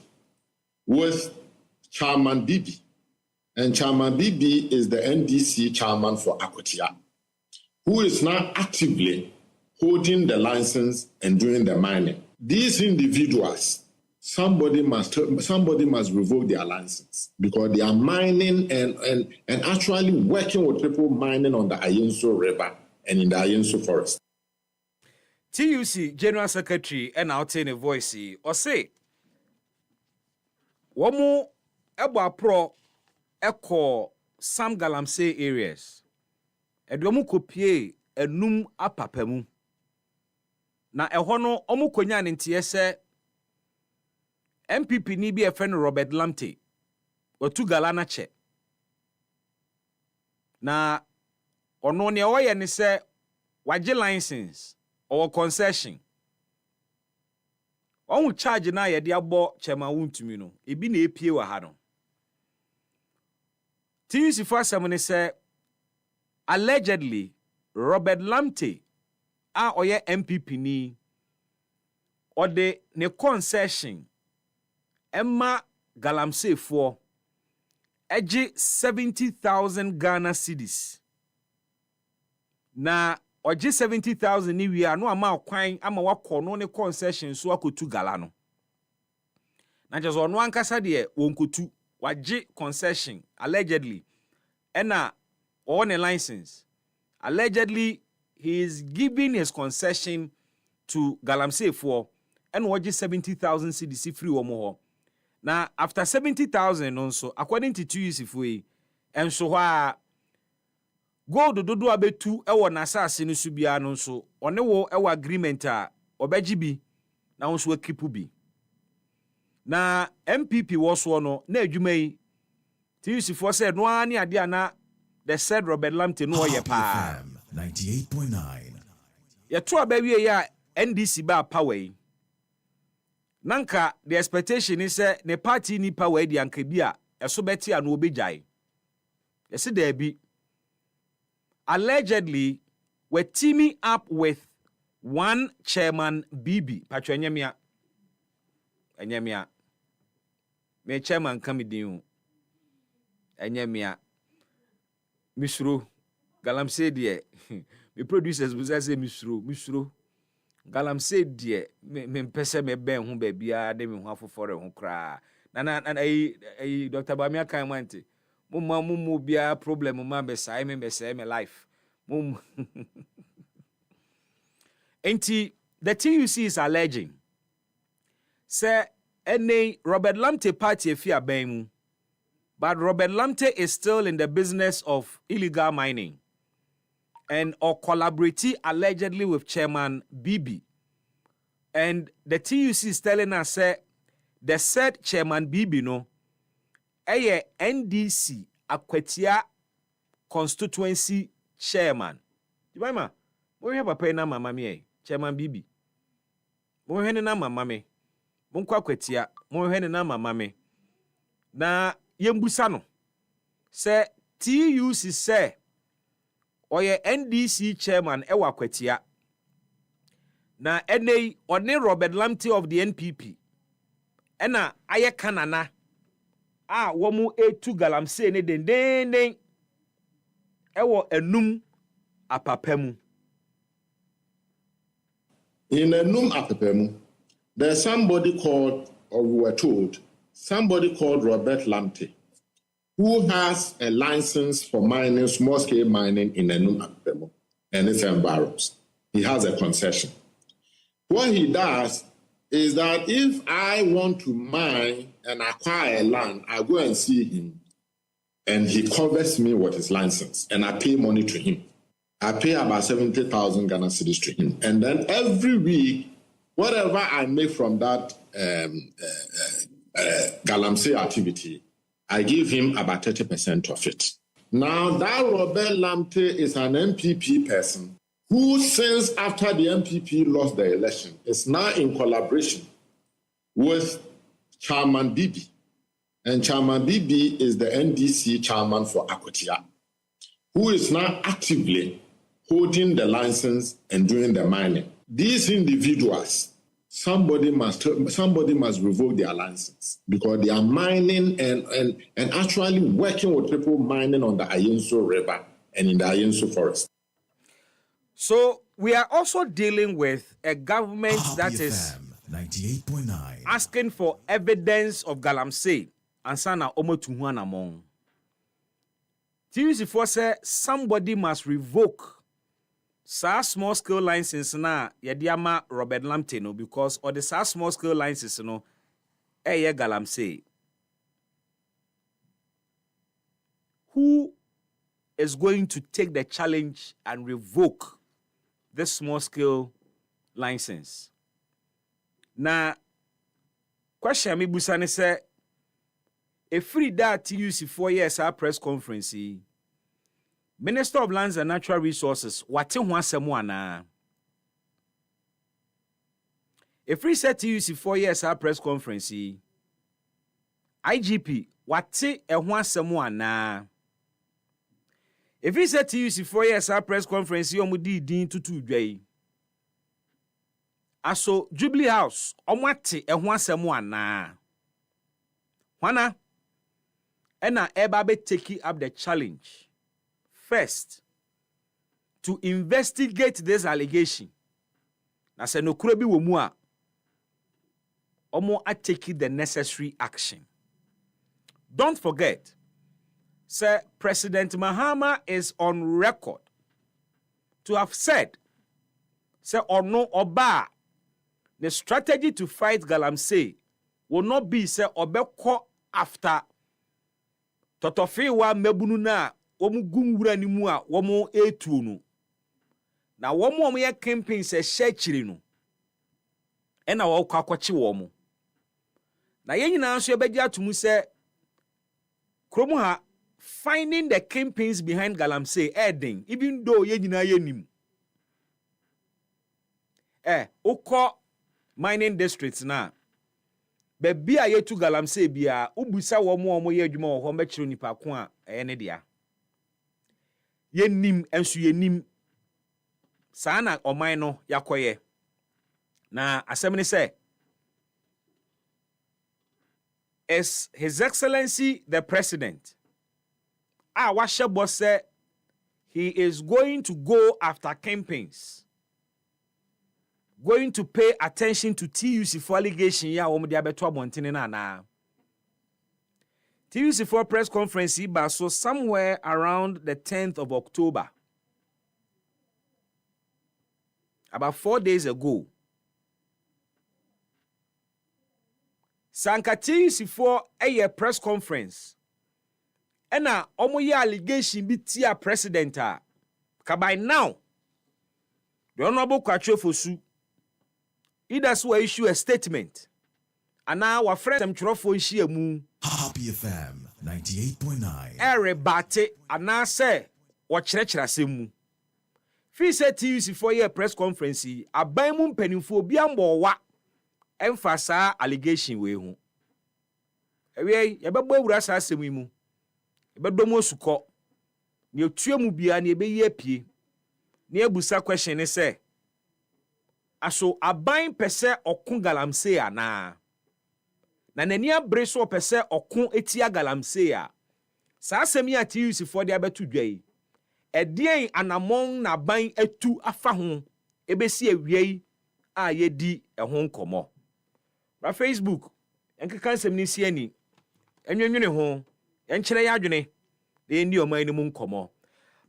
with Chairman Bibi. And Chairman Bibi is the NDC chairman for Akotia, who is now actively holding the license and doing the mining. These individuals, somebody must revoke their license because they are mining and actually working with people mining on the Ayenso River and in the Ayenso Forest. TUC General Secretary and out in a voice or say Womu Eba Pro ɛkɔ some galamsey areas ɛde ɔmo kopie enum apapamu na ɛhɔ no ɔmo konya ne nteɛ sɛ MPP ni bi ɛfɛ no Robert Lamte watu gala na kyɛ na ɔno ne ɔyɛ ne sɛ wagye license ɔwɔ concession ɔmo charge na yɛde abɔ kyɛma wontumi no ebi na epie wɔ ha no TUC for asɛm ne sɛ allegedly Robert Lamte a ɔyɛ MPP ni ɔde ne concession Emma Galamsey for ɛgye 70,000 Ghana cedis na ɔgye 70,000 ni wi ano ama kwan ama wakɔ no ne concession so akotu gala no na kyerɛ sɛ ɔno ankasa deɛ wɔnkotu wagye concession allegedly ɛna ɔwɔ ne license allegedly he is giving his concession to Galamsey for and wɔgye 70,000 cedis free wɔn hɔ na after 70,000 no nso according to TUC for yi enso hɔ a gold dodo abetu ɛwɔ n'asase no so bia no nso ɔne wo ɛwɔ agreement a ɔbɛgye bi na nso akipu bi na MPP wɔ so no na adwuma yi TUC for said no ani ade ana the said Robert Lamte no ɔyɛ pa 98.9 yɛto abawie ya NDC ba power yi nanka the expectation is say ne party ni power di anka bi a eso beti a no obegyae yesi there be allegedly were teaming up with one chairman BB patro enyemia me chairman kamidin enyemia misro Galamsey de me producers was say misro Galamsey de me pese me ben ho ba bia de me ho afofore ho kra na Dr. Bamia kan mante mo bia problem ma be sai me life mum enti the TUC is alleging say any Robert Lamte party afia ban mu but Robert Lamte is still in the business of illegal mining and or collaborating allegedly with Chairman BB. And the TUC is telling us the said Chairman BB no NDC Akwetia constituency chairman. Jibama, mo hwe papa na mama me Chairman BB. Mo hwe ne na mama me. Mo nkwa Akwetia, mo hwe ne na mama me. Na yembusa no se TUC say oye NDC chairman ewa Akwetia na enei one Robert Lamte of the NPP ena aye kanana a womu etu Galamsey ne dendenden ewo enum apapemu. In enum apapemu there's somebody called, or we were told, somebody called Robert Lamte, who has a license for mining, small-scale mining in Enum Apapemu and its environs. He has a concession. What he does is that if I want to mine and acquire land, I go and see him, and he covers me with his license, and I pay money to him. I pay about 70,000 Ghana cedis to him. And then every week, whatever I make from that Galamsey activity, I give him about 30% of it. Now, that Robert Lamte is an MPP person who, since after the MPP lost the election, is now in collaboration with Chairman BB. And Chairman BB is the NDC chairman for Akwetia, who is now actively holding the license and doing the mining. These individuals, somebody must revoke their license because they are mining and actually working with people mining on the Ayenso River and in the Ayenso Forest. So we are also dealing with a government that is 98.9 asking for evidence of Galamsey and sana omotuhuana mong. TUC for say somebody must revoke sa small scale license na yediama Robert Lamte no because or the sa small scale license no Galamsey. who is going to take the challenge and revoke this small-scale license. Now, question me busane say, a free that TUC 4 years our press conference, Minister of Lands and Natural Resources, what in one semwana? A free set TUC 4 years our press conference, IGP, what a one semwana? If he said TUC 4 years our press conference, you mudi din tutu dway. Aso Jubilee House, omwate e ho asem ana. Hwana ena eba be taking up the challenge first to investigate this allegation. Na se no kuro bi wo mu a omo a take the necessary action. Don't forget, Sir President Mahama is on record to have said, Sir Ono Oba, the strategy to fight Galamsey will not be Sir Obeko after Totofewa Mebunu na womu gumwura ni mu a womu etu no. Na womu ye campaign se shechiri no. Ena wo kwa kwachi womu. Na ye nyina nso ebegya atumu se kromu ha finding the campaigns behind Galamsey Eden, even though ye nyina ye nim. Oko mining districts na. Bebi a ye tu Galamsey bia, ubusa womo ye adwuma wo ho mbekiro nipa ko a ne dia. Ye nim enso ye nim. Saa na oman no yakoye. Na asem ni say, is His Excellency the President Washabo said he is going to go after campaigns, going to pay attention to TUC for allegation ya womu dia beto abontene na. TUC for press conference iba so somewhere around the 10th of October. About 4 days ago. Sanka TUC for a press conference. Ena omo ye allegation bi tia president a ka by now the honorable Kwatro Fosu either so issue a statement and now our friend them trofo nhia mu Happy FM 98.9 everybody and say wo kyerɛkyerɛ asɛm mu fi say TUC for year press conference aban mu mpanimfo bi ambo wa emfa saa allegation we hu ewe ye bɛbɔ awura saa asɛm yi mu bedomo suko ne otuemu bia ne ebeyi apie ne abusa question ne se aso aban pese okun Galamsey ana na nani abre so pese okun etia Galamsey a saa asemi a TUC for de abetu dwai edien anamon na ban etu afa ho ebesi awiei a yedi ho nkomo ba Facebook enkeka nsem ni si ani enwenwene ho enkyere ya adwene de ndi oman ni mu nkomo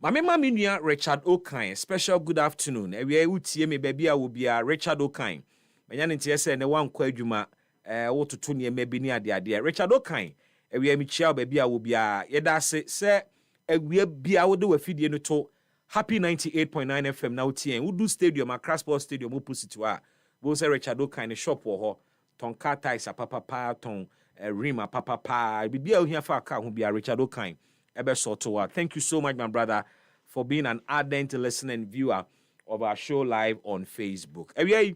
mama mi nua Richard Okan special good afternoon ewie utie me baabi a wo bia Richard Okan manya ne tie se ne wankɔ adwuma wototo ne mabi ni ade Richard Okan ewie mi chia baabi a wo bia yeda se ewie bia wo de wafidie no to Happy 98.9 FM na utie Udu Stadium Accra Sports Stadium opposite wa wo se Richard Okan ne shop wo ho ton car tires papa ton Rima papa bibia ohia fa aka ho bia Richard Okan ebe soto. Thank you so much my brother for being an ardent listening viewer of our show live on Facebook. Ewie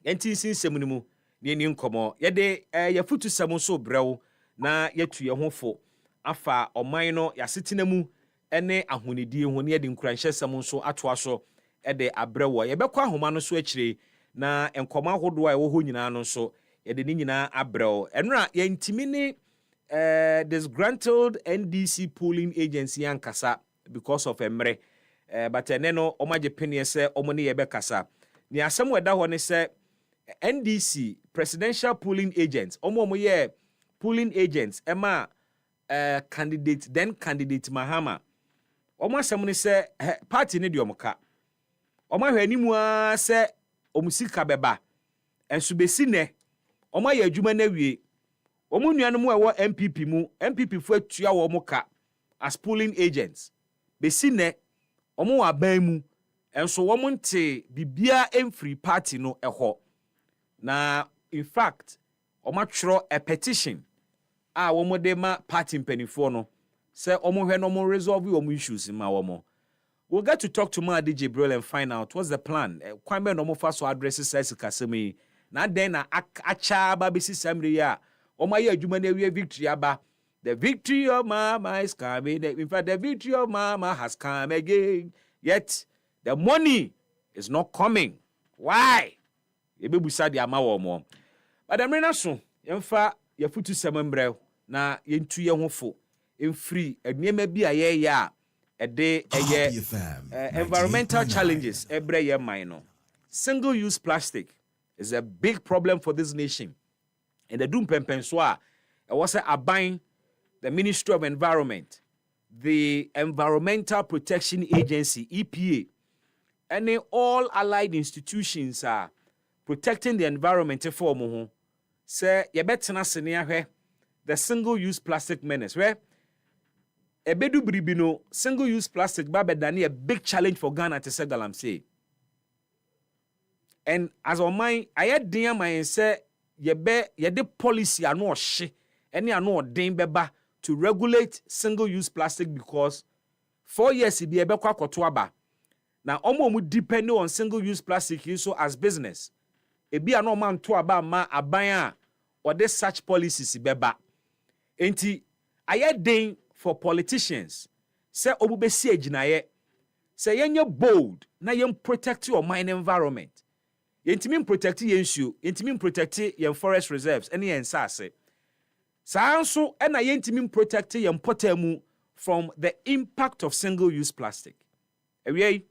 enti sinsem ni mu ne ni nkomo ye de yafutu sem so brew na yatu ye ho fo afa oman no yasetena mu ene ahonedie ho ne de nkuranhye sem so atoa so de abrewo ye bekọ ahoma no so akire na enkomo ahodo a ewo ho nyina no so ye de ni nyina abrew enra ye ntimi ni disgruntled NDC polling agency ankasa because of emre but eneno omaje penie se omone ye bekasa ni asem weda ho ne se NDC presidential polling agents omo ye polling agents ema candidate Mahama omo asem ne se party ne de omoka omo hwanimu a se omusika beba enso besi ne omo ye adwuma na wie omu nuanom ewo MPP mu MPP fu atua wo moka as polling agents. Besi ne omo wa ban mu enso wo nte bibia emfree party no eho. Na in fact, omo twro a petition a womo de ma party mpanifo no say omo hwe no mo resolve omo issues ma womo. We'll get to talk to Ma DJ Brill and find out what's the plan. Kwame no mo fa so address says kasemi. Na den na acha ba bisi samri ya. Omo ye adwuma na wie victory aba. The victory of Mama is coming. In fact, the victory of Mama has come again. Yet the money is not coming. Why? Ebe busa di ama wo mo. But the mrena so, yemfa ye futu semembrɛ na yentu ye ho fo. Emfree aduema bi aye ya ede environmental challenges ebre ye man no. Single use plastic is a big problem for this nation. And the doom pempenso a was aban the Ministry of Environment, the Environmental Protection Agency EPA, and all allied institutions are protecting the environment for mo. Say ye betena senia the single use plastic menace where ebedu bribino single use plastic babedani a big challenge for Ghana to say galamsey. And as on mine I had dear my say ye de policy ano hye any ano den beba to regulate single use plastic because 4 years e be ebekwa akoto aba. Na omo mu depend on single use plastic so as business. E be ano man to aba ma aban a or this such policies beba. Enti aye den for politicians say obubesi aginaye say yenye bold na yen protect your mine environment. Yentimi protect yensuo, yentimi protect yen forest reserves any yen sase. Sa anso na yentimi protect yen potamu from the impact of single use plastic. Ewie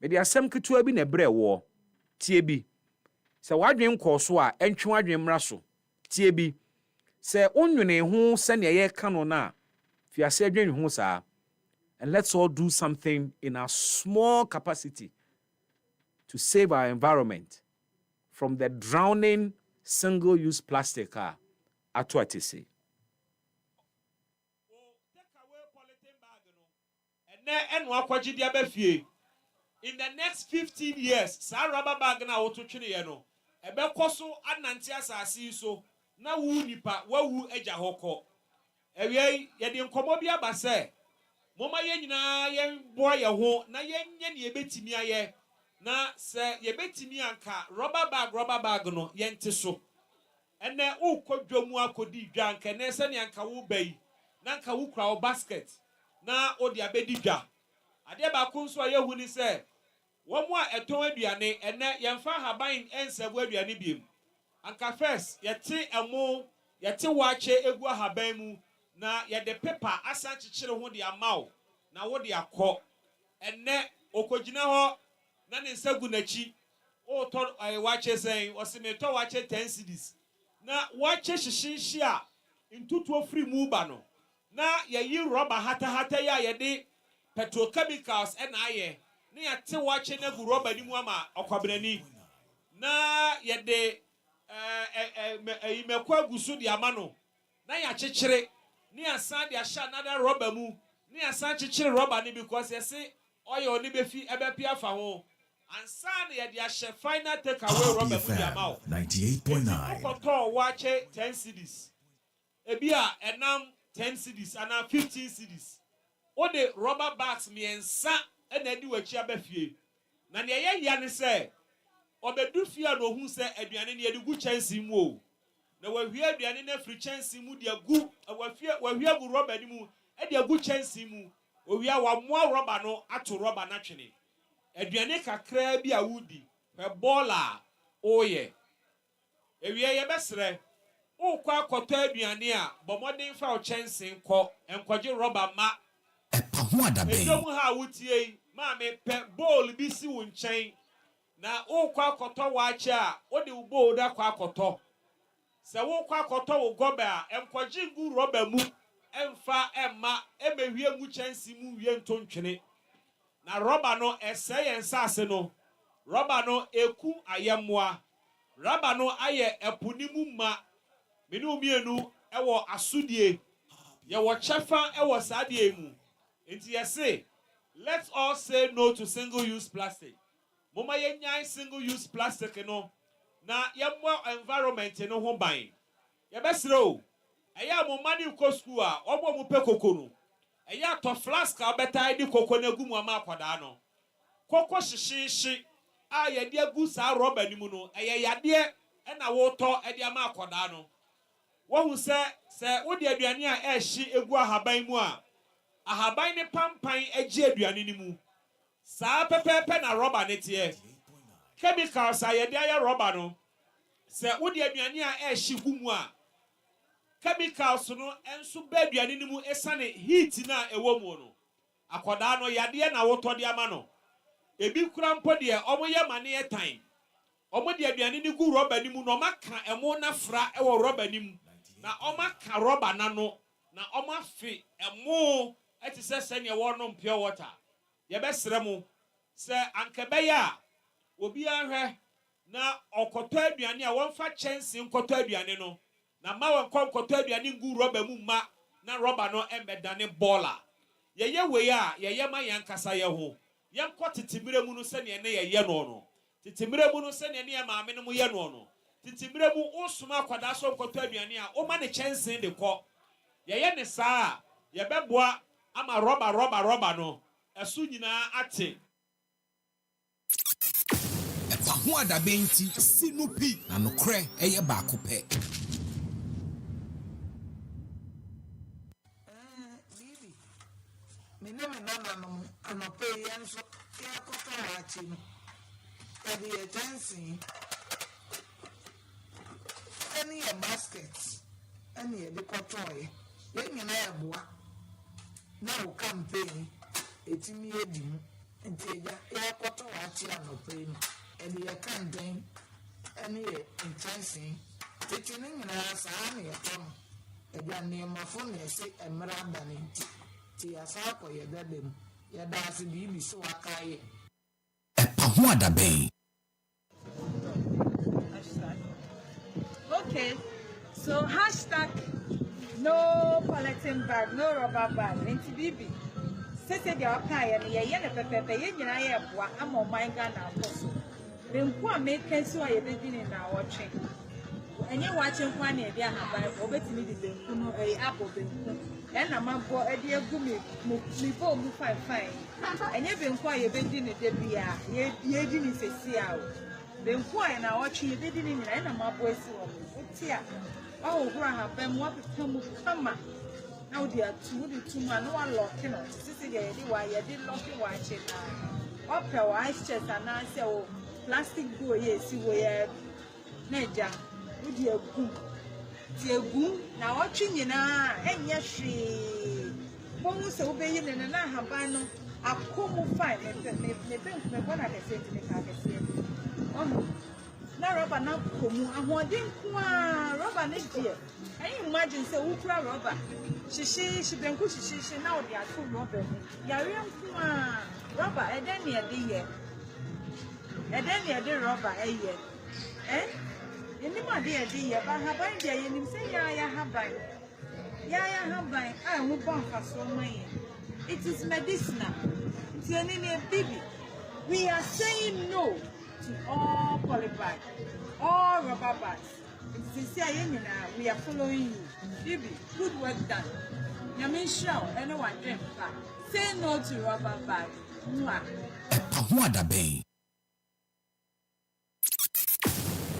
me de asem ketua bi na bre wo tie bi. Se wadwen koso a entwe wadwen mra so tie bi. Se onwene ho se ne ye ka no na fi ase adwen ho sa. And let's all do something in our small capacity to save our environment from the drowning single-use plastic at what you say. In the next 15 years, sa rubber bag na woto twene ye no. Ebe koso anante asase so na wu nipa wa wu eja hokọ. Ewie ye de nkomo bi aba se. Moma ye nyina ye boa ye ho na ye nye ne ebetimi aye. Na se ye betimi anka rubber bag no ye nte so. Ene ukodwomu akodi dwa anka ne se ne anka wo bai. Na anka wo kra wo basket. Na odi abedi dwa. Ade ba ko nso aye hu ni se womu a eton aduane ene yemfa haban ensabu aduane biem. Anka first yete emo yete wache egu haban mu na yede paper asan chichire ho de amaw na wo de akọ ene okogina ho na ne nsagu nachi o to wache sen osimeto wache 10 cedis na wache hihihie a ntutu free mu ba no na yayi rubber hata ya yede petrochemicals ena aye na yate wache na gu rubber ni mu ama okwabenani na yede imekwa gusu di amano na ya chichire ni asan de asha another rubber mu ni asan chichire rubber ni because yesi oil ni befi ebepi afa ho ansan ye de ashe final take away rubber mu di amao 98.9 koto wache 10 cedis ebi a enam 10 cedis ana 15 cedis o de rubber bags miensa ena di wachi abafie na ne ye ya ne se obedu fia no hu se aduane ne yedigu chansi mu o na wahwie aduane na free chansi mu de agu wahwie agu rubber ni mu e de agu chansi mu owia wa moa rubber no ato rubber na twene aduane kakra bi awudi pe bola oye ewie ye besre o kwa akoto aduane a bomodin fa o chansi nko enkoje rubber ma EpaHoaDaben edomu ha wutie ma me pe bowl bi si wo nchen na ukwa akoto wache a odi ubo oda kwa akoto se ukwa akoto wo gobe a enkwaji gu roba mu emfa emma emehwie ngu chansi mu wie ntontwene na roba no ese yensase no roba no eku ayemmoa roba no aye epuni mu ma menu mienu ewo asudie yɛwɔ kyɛfa ɛwɔ saa deɛ mu nti yɛse let's all say no to single use plastic moma yɛnyae single use plastic no na yɛmmɔ environment no ho ban yɛbɛsrɛ o ɛyɛ a mo ma ne kɔ school a ɔbɔ mo pɛ koko no ɛyɛ atɔ flask a wobɛtaa de koko no agu mu ama akwadaa no koko hyehyeehye a yɛde agu saa rɔba no mu no ɛyɛ yadeɛ ɛna wotɔ ɛde ama akwadaa no wohu sɛ wode aduane a ɛhye egu ahaban mu a ahaban ne pampan agye aduane no mu saa pɛpɛɛpɛ na rɔba ne teɛ chemicals a yɛde ayɛ rɔba no sɛ wode aduane a ɛhye gu mu a chemicals no enso ba aduane no mu esane heat na ɛwɔ mu no akwadaa no yadeɛ na wotɔ de ama no ebi kura mpo de ɔmoyɛ ma ne time ɔmo de aduane no gu rɔba no mu na ɔmaka ɛmo na fra ɛwɔ rɔba no mu na ɔmaka rɔba na no na ɔmafe ɛmo ɛte sɛ sɛnea wɔnom pure water yɛbɛsrɛ mu sɛ ankɛbɛyɛ a obi ahwɛ na ɔkɔtɔ aduane a wɔmfa kyɛnse nkɔtɔ aduane no na ma wɔnkɔ nkɔtɔ aduane ngu rɔba mu ma na rɔba no ɛmbɛdane bɔɔla yɛyɛ wei a yɛyɛ ma yɛnkasa yɛ ho yɛnkɔ tetemire mu no sɛnea ne yɛyɛ no no tetemire mu no sɛnea ne yɛ maame no mu yɛ no no tetemire mu wosoma akwadaa so nkɔtɔ aduane a woma ne kyɛnse de kɔ yɛyɛ ne saa a yɛbɛboa ama rɔba no ɛso nyinaa ate EpaHoaDaben nti si no pi na nokorɛ ɛyɛ baako pɛ. Bibi, me ne me nana no anɔpɛ yi nso yɛakɔtɔ waakye no ɛde yɛ kyɛnsee ɛne yɛ basket ɛne yɛde kɔtɔɔeɛ yɛn nyinaa yɛboa na wo campaign ɛtumi yɛdi mu nti ɛgya yɛakɔtɔ waakye anɔpɛ yi no ɛde yɛ campaign ɛne yɛ nkyɛnsee tete ne nyinaa saa ne yɛtɔ no ɛgya nneɛmafo ne ɛse mmerɛ aba ne nti nti yɛasa akɔ yɛdada mu yɛda ase biribi so wakaeɛ EpaHoaDaben. Okay, so hashtag no collecting bag, no rubber bag. Nti bibi. Sese dia wakaeɛ no yɛyɛ ne pɛpɛpɛ yɛn nyinaa yɛ boa ama ɔman Ghana akɔ so. Benku a meka so a yɛbɛdi ne na wɔtwe. Enye wache nkwa na edi ahaban obetimi di benku no abo benku na mabọ edi egu mi bo mu fine enye benku a yebedi ne de bia ye di ni sesi a benku a na wɔtwe yebedi ne nyina na mabọ esi wo oti a o hura ahaban mu apeka mu kama na odi atu di tuma no wa lock no sisi de yedi wa yedi lock wache na opɛ wa chest na se o plastic go ye si wo ye na ja udi egum ti egum na wɔtwe nyinaa enye hwee bomu se obeyi ne na haban no akomu fine ne benku me bona de senti ne ka kese oh na rubber na komu ahoɔden ko a rubber ne die ayi imagine say ukura rubber shishi benku shishi na odi ato rubber yare nko a rubber eden ne de rubber eye Anybody a day, but haban day, and say, ya haban. I will bump for so many. It is medicinal. It's a baby. We are saying no to all polybag, all rubber bags. It's we are following you. Baby, good work done. Yamin show anyone drink back. Say no to rubber bag. EpaHoaDaben.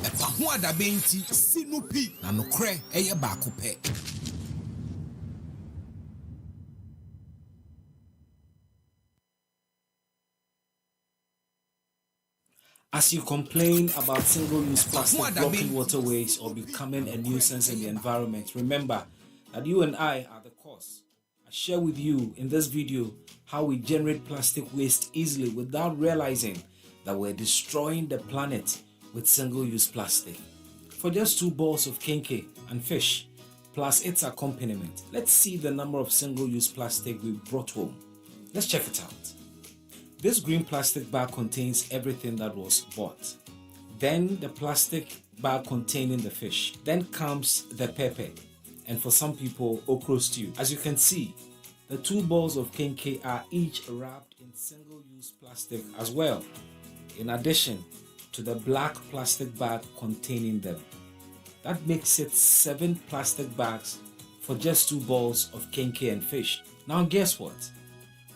EpaHoaDaben nti si no pi na nokorɛ ɛyɛ baako pɛ. As you complain about single-use plastic blocking waterways or becoming a nuisance in the environment, remember that you and I are the cause. I share with you in this video how we generate plastic waste easily without realizing that we're destroying the planet with single-use plastic. For just 2 balls of kenke and fish, plus its accompaniment, let's see the number of single-use plastic we brought home. Let's check it out. This green plastic bag contains everything that was bought. Then the plastic bag containing the fish. Then comes the pepper. and for some people, okra stew. As you can see, the 2 balls of kenkey are each wrapped in single-use plastic as well, in addition to the black plastic bag containing them. That makes it 7 plastic bags for just 2 balls of kenkey and fish. Now guess what?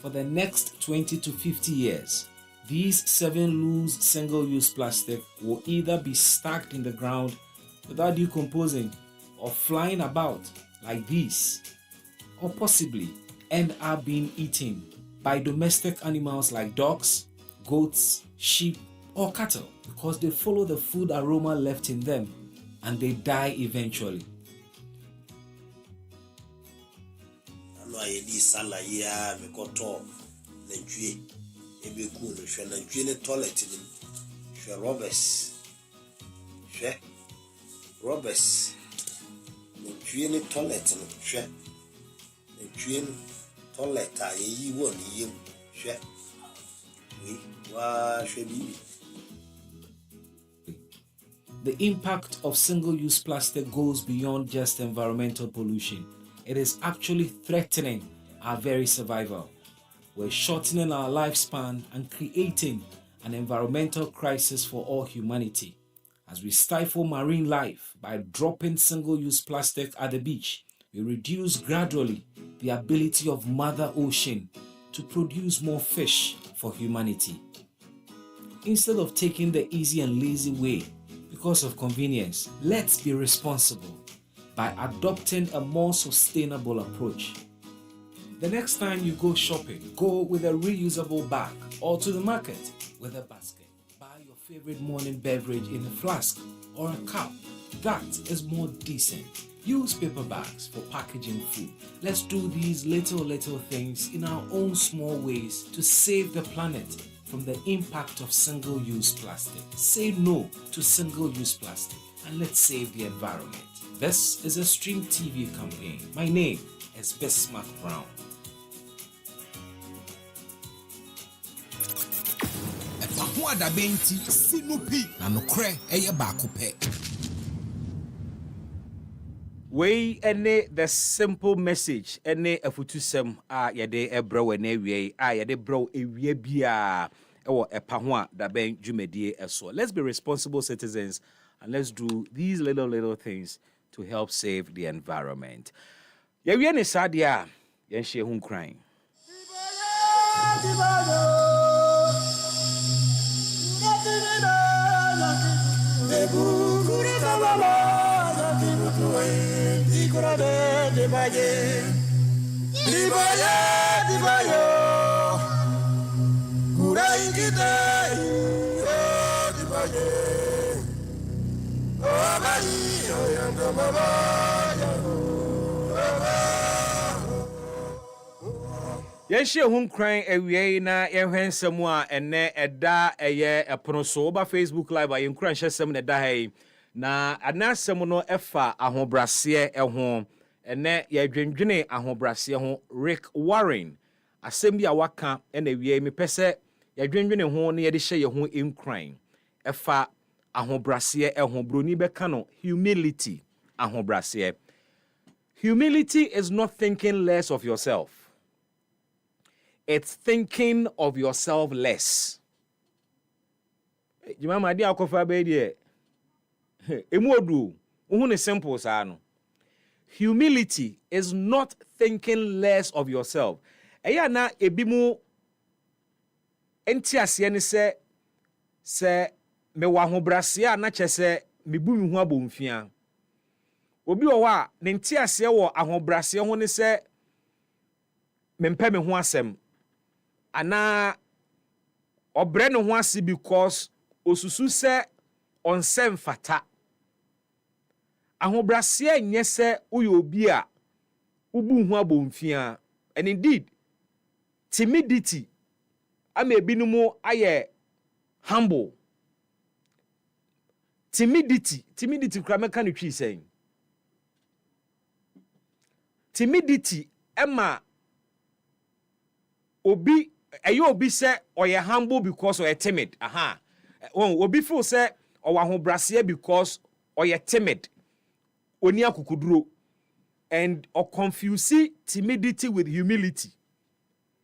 For the next 20 to 50 years, these 7 loose single-use plastic will either be stacked in the ground without decomposing or flying about like these, or possibly end up being eaten by domestic animals like dogs, goats, sheep, or cattle because they follow the food aroma left in them and they die eventually. The impact of single-use plastic goes beyond just environmental pollution. It is actually threatening our very survival. We're shortening our lifespan and creating an environmental crisis for all humanity. As we stifle marine life by dropping single-use plastic at the beach, we reduce gradually the ability of Mother Ocean to produce more fish for humanity. Instead of taking the easy and lazy way because of convenience, let's be responsible by adopting a more sustainable approach. The next time you go shopping, go with a reusable bag or to the market with a basket. Buy your favorite morning beverage in a flask or a cup. That is more decent. Use paper bags for packaging food. Let's do these little things in our own small ways to save the planet from the impact of single-use plastic. Say no to single-use plastic and let's save the environment. This is a Stream TV campaign. My name is Bismark Brown. EpaHoaDaben ti sinupi na nokre eye baako pe. Wei ene the simple message ene afutusem a yede ebro we na wie a yede bro ewie bia ewo EpaHoaDaben dwumadie eso. Let's be responsible citizens and let's do these little things to help save the environment. Yewie ne sadia yen hye hu nkran. Yehye hu nkran awie na yehwensem a ene eda eye epono so ba Facebook live a yenkran hyesem na da hai na anasem no efa ahobrase eho ene yedwendwene ahobrase ho Rick Warren asem bi a waka ena awie me pese yedwendwene ho na yede hye ye ho nkran efa ahobrase eho broni beka no humility ahobrase. Humility is not thinking less of yourself. It's thinking of yourself less. You mama dia akofa be die. Emodu, uhun is simple sa no. Humility is not thinking less of yourself. Eya na ebimu enti ase ne se me wa hobrase a na chese mebu mi hu abomfia. Obi wo a ne enti ase wo ahobrase ho ne se mempe me ho asem. Ana obre no ho ase because osusu se onsem fata. Ahobrase nye se uyo obi a ubu hu abomfia. And indeed, timidity ama ebinumu aye humble. Timidity kura meka no twi sen. Timidity ema obi obi say oye humble because oye timid. Aha. Obi feel say owa hobrase because oye timid. Oni akukuduro. and or confuse timidity with humility.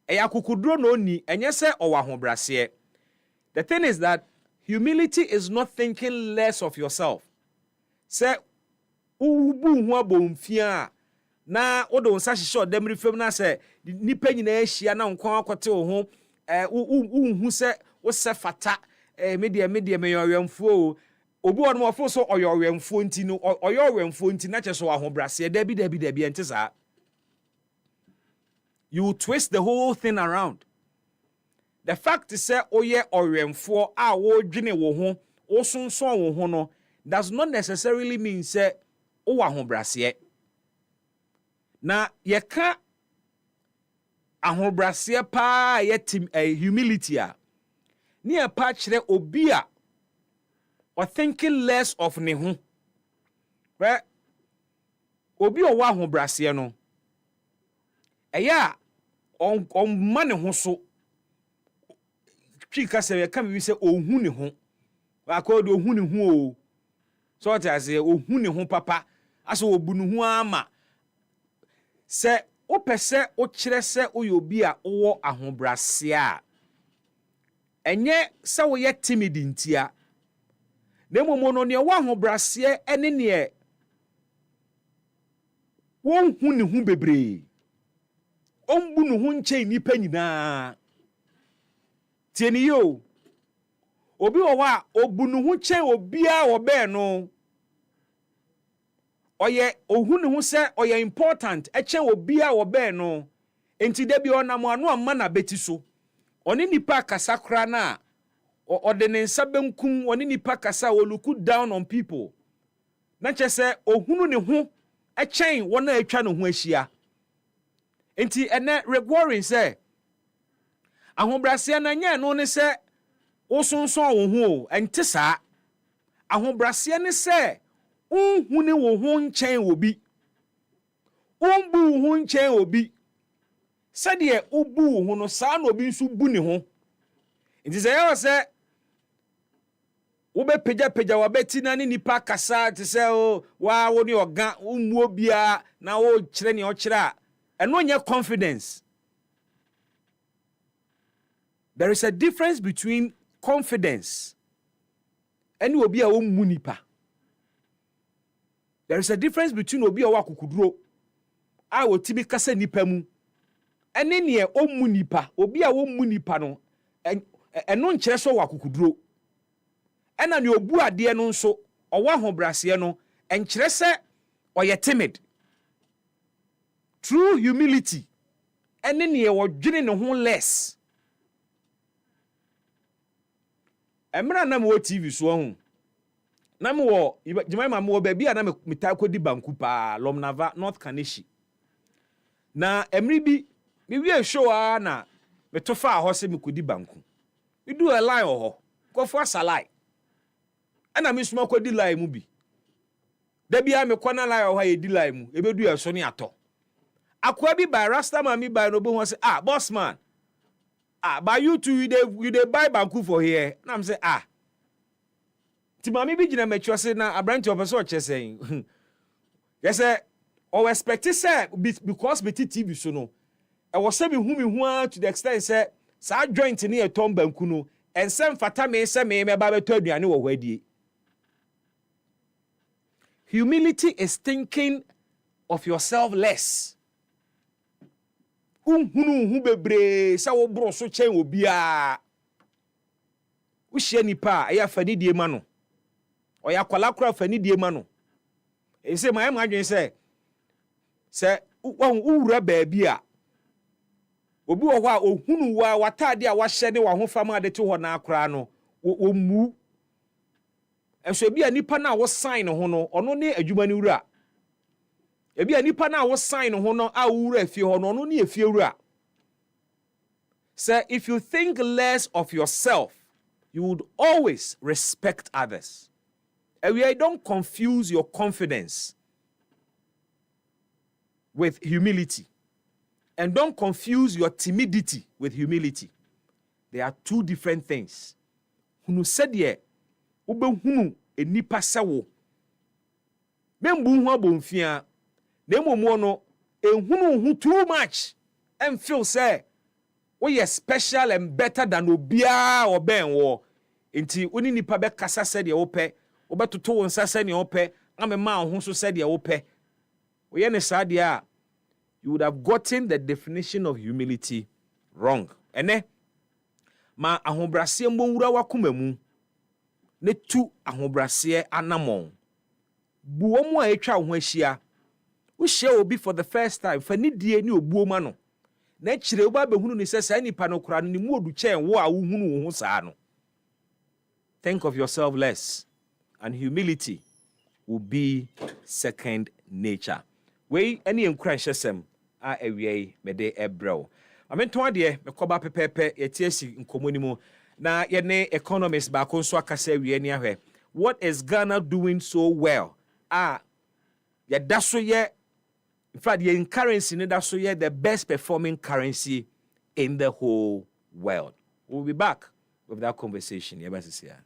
Eya kukudro no ni enye se owa ahobrase. The thing is that humility is not thinking less of yourself. Say ubu hu abomfia na odo nsa hihye odamri fam na se nipa nyina ahia na nkon akote wo ho hu se wo se fata media me yowemfo obi won mo fo so oyowemfo nti no oyowemfo nti na che so ahobrase dabi ente sa. You twist the whole thing around. The fact is say oye oyemfo a wo dwene wo ho wo sonson wo ho no does not necessarily mean say o ahobrase. Na yeka ahobrase pa yetim humility a ni e pa kire obi a or thinking less of ne ho. Right? Obi o wa ahobrase no eya on mane ho so twika se ye kam wi se ohun ne ho wa ko do ohun ne ho o so ta se ohun ne ho papa aso obu ne ho ama se o pese o kire se o yobi a wo ahobrase a enye se wo ye timid ntia na momo no ne wo ahobrase ene ne won hu ne hu bebre ombu ne hu nche nipa nyina tieni yo obi wo wa obu ne hu nche obi a wo be no oye ohu ne hu se oye important eche obi a wo be no enti da bi onam anu amma na beti so oni nipa kasa kra na ode ne nsa benkum oni nipa kasa wo look down on people na che se ohunu ne hu echen wona atwa ne hu ahia enti ene rewarding se ahobrase na nya no ne se osonson wo hu enti sa ahobrase ne se unhu ne wo hu nchen obi umbu hu nchen obi sade ubu hu no sa na obi nsu bu ne ho enti se yo se wo be peja wa beti na ni nipa kasa te se o wa wo ni oga umuo bia na wo kire ni o kire a eno nya confidence. There is a difference between confidence and obi a wo mu nipa. There is a difference between obi a wa kokuduro a wo tibi kasa nipa mu ene ne o mu nipa obi a wo mu nipa no eno nkire so wa kokuduro ena ne obu ade no nso owa hobrase no enkire se oye timid. True humility ene ne wo dwene ne ho less. Emra na mo TV so ho na mo wo jimai mo ba bia na meta kodi banku pa Lomnava North Kanishi na emri bi me wie show a na me to fa ho se me kodi banku we do a line ho go for salai ana me suma kodi line mu bi da bia me kwana line ho ye di line mu ebedu e so ne ato akwa bi by rasta man mi by no bo ho say boss man by you too you dey buy banku for here na am say ti mami bi gina mecho say na abranti opeso chesen yes o expect say because beti TV so no e was say me hu to the extent say sa joint ni e tom banku no ensem fata me say me ba beto aduane wo hwadie. Humility is thinking of yourself less. Hu bebre sa wo bro so chen obi a wo hye nipa ya fani die ma no o ya kwala kura fani die ma no e se ma adwen se wura baabi a obi wo ho a ohunu wa watade a wahye ne wa ho fama de te ho na akura no wo mu enso bi a nipa na wo sign ho no ono ne adwuma ni wura ebi anipa na wo sign ho no a wura afie ho no no ne afie wura. Say if you think less of yourself, you would always respect others. And we don't confuse your confidence with humility. And don't confuse your timidity with humility. They are two different things. Hunu sedie ube hunu enipa sewo. Membu hu abomfia Demo mono ehunu too much and feel say we are special and better than obia or ben wo. Inti uni nipa be kasa said ye ope, obetuto wonsa said ye ope, amema ho so said ye ope. We ne sadia, you would have gotten the definition of humility wrong. Ene ma ahobrase mbonwura wakomam ne tu ahobrase anamon. Buo mu a etwa ho ahia. Wo share obi for the first time, fa nidie ni obuo ma no. Na chire oba behunu ni sesa nipa no kora no ni mu odu chen wo a wo hunu wo ho saa no. Think of yourself less, and humility will be second nature. We any encourage a ewie me de ebrel. Amento ade me koba pepepe yetiesi nkomoni mu na ye ne economists ba ko so akasa wie ni ahwe. What is Ghana doing so well? Ye daso ye, in fact ye currency ne daso ye the best performing currency in the whole world. We'll be back with that conversation. Yebasisia.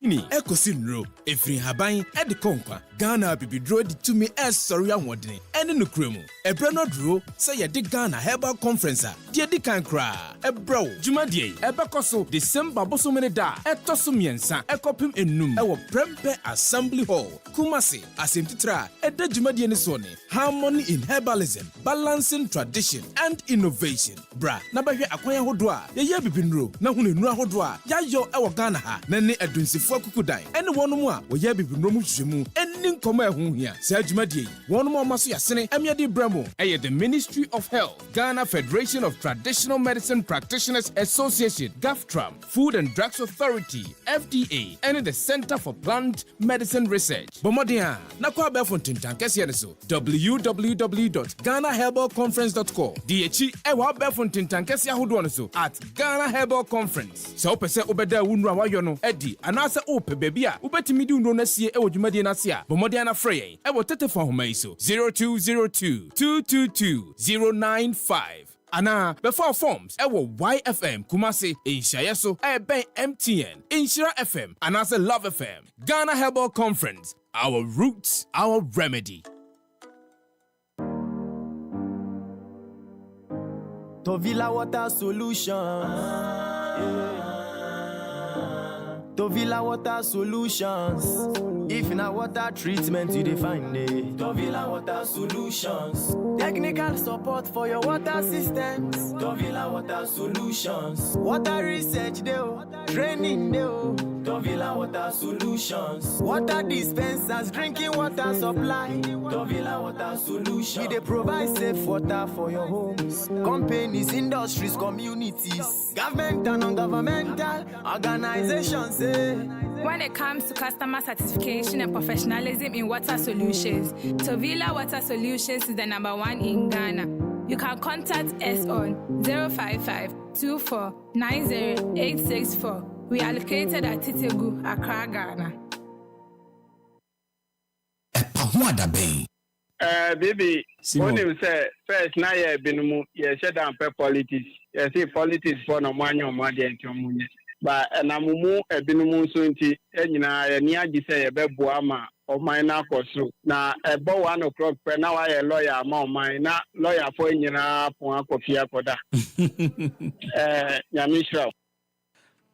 Ini ekosi nro efiri haban edi konkwa Ghana bibidro di tumi sorry anwodene ene nukremu ebre no dro say ye di Ghana Herbal Conference die di kan kra ebro jumadie ebekoso December bosomene da etoso miensa ekopim enum ewo Prempe Assembly Hall Kumasi asemtitra eda jumadie ne so ne harmony in herbalism, balancing tradition and innovation bra na bahwe akwanya hodo a ye bibinro na hunu enu ahodo a yayo ewo Ghana ha na ne adunsi Kudan and one more we have been no mushmu and Ninkoma who here Sajmadi one more Masu Yasene Amiadi Bremo the Ministry of Health Ghana Federation of Traditional Medicine Practitioners Association GAFTRAM Food and Drugs Authority FDA and the Center for Plant Medicine Research Bomodia Nakwa Befontin Tankesianeso www.ghanaherbalconference.com DHE Ewa Befontin Tankesia Huduaneso at Ghana Herbal Conference so pese obeda wunra wayono Eddie anasa ope baby a ubetimi di uno na sie ewo dwumade na se a bomode na frey ewo tetefon homa iso 0202-222-095 ana before forms ewo YFM Kumasi inshaye so ben MTN Inshira FM anasa Love FM Ghana Herbal Conference, our roots, our remedy. Tovilla Water Solutions. Tovilla Water Solutions. If in a water treatment you define it. Tovilla Water Solutions. Technical support for your water systems. Tovilla Water Solutions. Water research deo. Training deo. Tovilla Water Solutions. Water dispensers, drinking water supply. Tovilla Water Solutions. We provide safe water for your homes. Companies, industries, communities. Government and non-governmental organizations. When it comes to customer satisfaction and professionalism in water solutions, Tovilla Water Solutions is the #1 in Ghana. You can contact us on 055-2490-864. We are located at Titegu, Accra, Ghana. EpaHoaDaben. Baby, when you say first, now you have been shut down politics. You see politics for no money or money and your money. But namumu ebinumu so nti enyina ye ni agi say ye bebo ama oman na akoso na ebo 1 o'clock pe na wa ye lawyer ama oman na lawyer for enyina pon akofia koda nyamishra.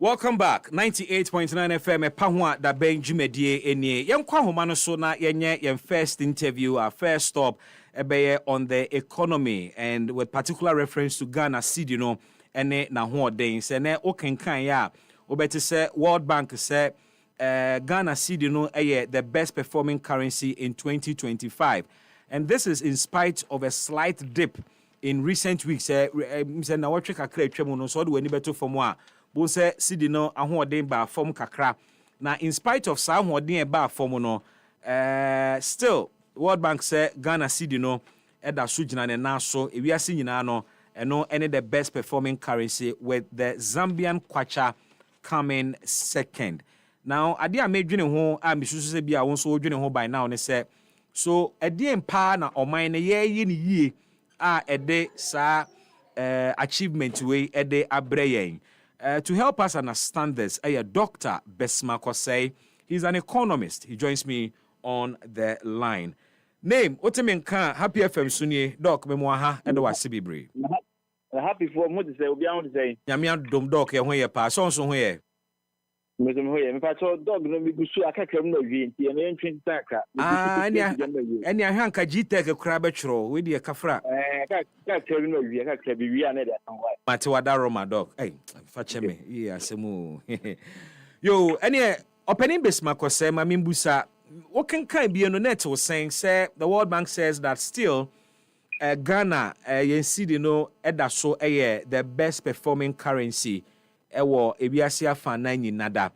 Welcome back. 98.9 FM EpaHoaDaben Jumedie enie. Yenkwa homa no so na yenye yen first interview, our first stop ebe on the economy and with particular reference to Ghana seed, you know. Ene na ho den se ne okenkan ya obeti se World Bank se Ghana cedi no the best performing currency in 2025, and this is in spite of a slight dip in recent weeks. Se na watwe kakra atwam no so de wani beto fom a bo se cedi no ho den ba fom kakra na in spite of sa ho den ba fom no still World Bank se Ghana cedi no eda so gina ne na so ewiase nyina no any the best performing currency, with the Zambian kwacha coming second. Now, I did make dreaming home. I'm sure be I won't so dreaming home by now. And say so. A day in partner or mine a year a day sa achievement way a day abraying. To help us understand this, Dr. Bismark say he's an economist. He joins me on the line. Name, Otemenka, Happy FM Sunye, Doc, Memoaha, Edwa Sibibre. Happy for what to say, we are to say. Yamia Dom Doc, and where you pass on somewhere. Madam Hoy, if I saw dog, no, we go so I can't come no V and entry Taka. And your hanka G take a crabetro with your cafra. I can't tell no V, I can't be another. Matiwadaro, my dog. Hey, fetch me. Yeah, Semu. Yo, any opening Bismark or say, Mammy Busa, what can be on the net was saying, say, the World Bank says that still. Ghana, you see, so the best performing currency. Ebiasia fan 9 nada.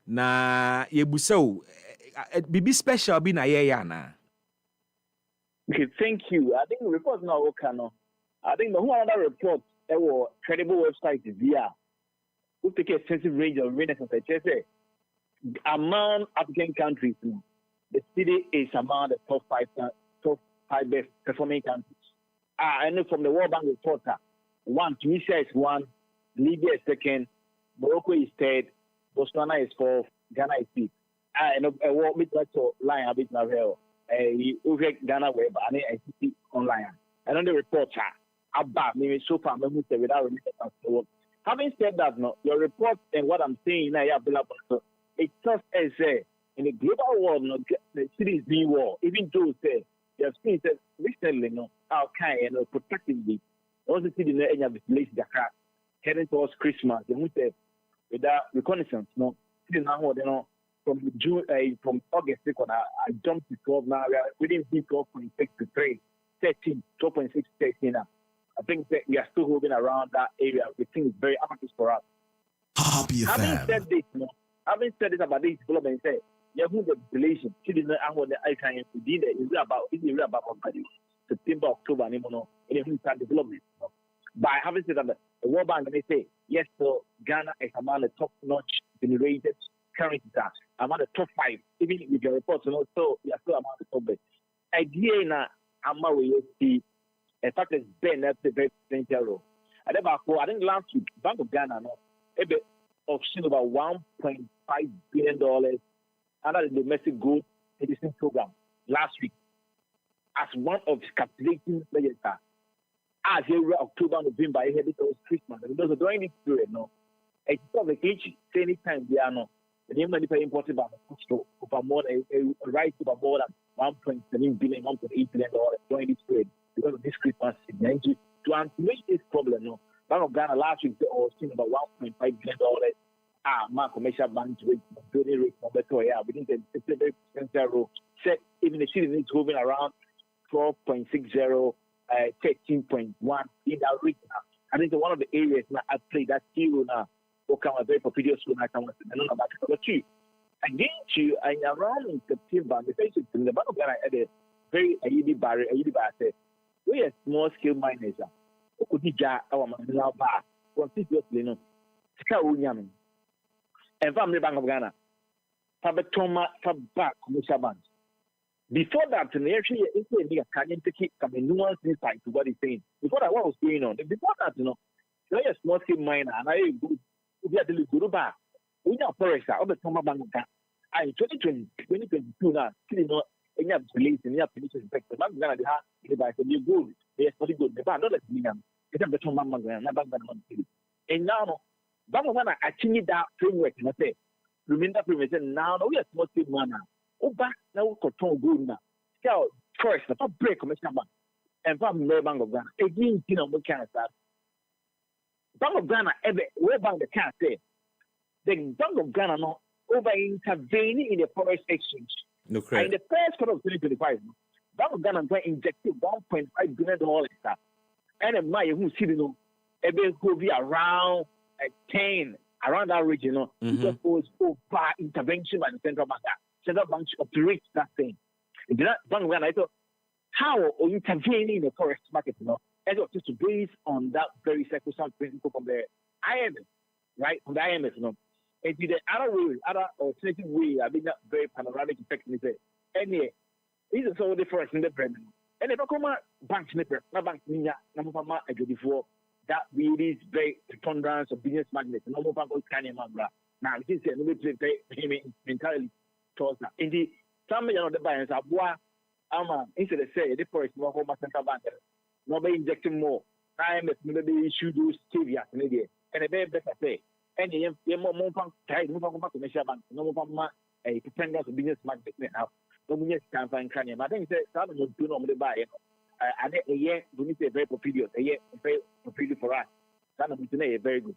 Na yebuso bibi special be na yana. Okay, thank you. I think the report now okay no. I think the whole other report credible website is here. We take a extensive range of readers and say among African countries, the city is among the top five best performing countries. I know from the World Bank report, one, Tunisia is one, Libya is second, Morocco is third, Botswana is fourth, Ghana is fifth. I know a war with that line a bit now here. Ghana web and I see online. I know the reports are about maybe so far maybe without releasing. Having said that, no, your report and what I'm saying now available. So it just as in the global world, no, the city is being war. Even though say they have seen that recently, no, our kind and protecting the also see the area of the place Dakar heading towards Christmas. They must say without reconnaissance, no, still now you know from June from August I jumped to 12 now. We are within 12.6 to 3, 13, 12.6 to 13 now. I think that we are still hovering around that area. We think it's very advantageous for us. Having said this, no, having said this about this development, say you have the population. She didn't know the I can did it about September, October, and even start development. No? By having said that, the World Bank they say yes, so Ghana is among the top-notch generated currencies among the top 5. Even with your reports, you know, so we are still among the top. Idea na ama we see. In fact, it's been that's the very essential role. I think last week, Bank of Ghana, no, auctioned about $1.5 billion under the domestic goods purchasing program last week as one of its captivating measures. As October, November, I heard it was Christmas. And those during this period, no, it's not vacation. Say anytime they are no, the name of the imported by the over more than a right over more than $1.7 billion, $1.8 billion during this period. Because of this Christmas season. To anticipate this problem, no, Bank of Ghana last week was seeing about $1.5 billion. Commercial bank rate, building rate, within the very essential role. Set even the city is moving around 12.60, 13.1 in that region. I think one of the areas now I play that zero now, become a very popular school. I can about number 2. Against you, and around in September, the Bank of Ghana had a very barrier. We are small scale miners. Our Manila bar, continuously, no. Skawunyam. And family Bank of Ghana. Fabetoma, Fabak, commercial banks. Before that, actually, it's a Canadian ticket, nuance insight to what he's saying. Before that, what was going on? Before that, you know, you're a small scale miner, and I are the Guruba. We are forest, of the Toma Bank of Ghana. In 2022 now, still not. In your police, in your police inspector, Bank of Ghana, they have a new good. They are very good. They are not like Milliam. They have the Tom Bank of Ghana, and now, Bank of Ghana actually that framework, and I say, remember, now we are small scale miner. Oh, back now, control good now. So, first, the top break commercial bank, and from the Bank of Ghana, again, you know, we can't start. Bank of Ghana, where Bank the can't say, the Bank of Ghana, no, over intervening in the forex exchange. No in the first quarter of 2025, Bank of Ghana injected $1.5 billion. And a man who see no, will be around 10 around that region, because it was over intervention by the central bank. Central bank operates that thing. Bank of Ghana, I thought, how or intervening in the forex market, you know, as of just based on that very sacrosanct principle from the IMF, right? From the IMF, you know. And the other way, other alternative way, I mean, that very panoramic effect is that any is so different in the brand. And if I come bank snipper, not bank niya, number before that really is very preponderance of business magnets. No more bank can remember. Now, it is a very entirely towards that. In the some of the buyers are instead of say the forest more home central bank, no be injecting more. IMF maybe issue those stevia Canadian, and a very better say. And you more tied, move on back to Measure Bank, no more a dependence of business market now. No more can find cranium. I think that some would do normally buy. And a year, we need a very period, a year, very period for us. Some of today very good.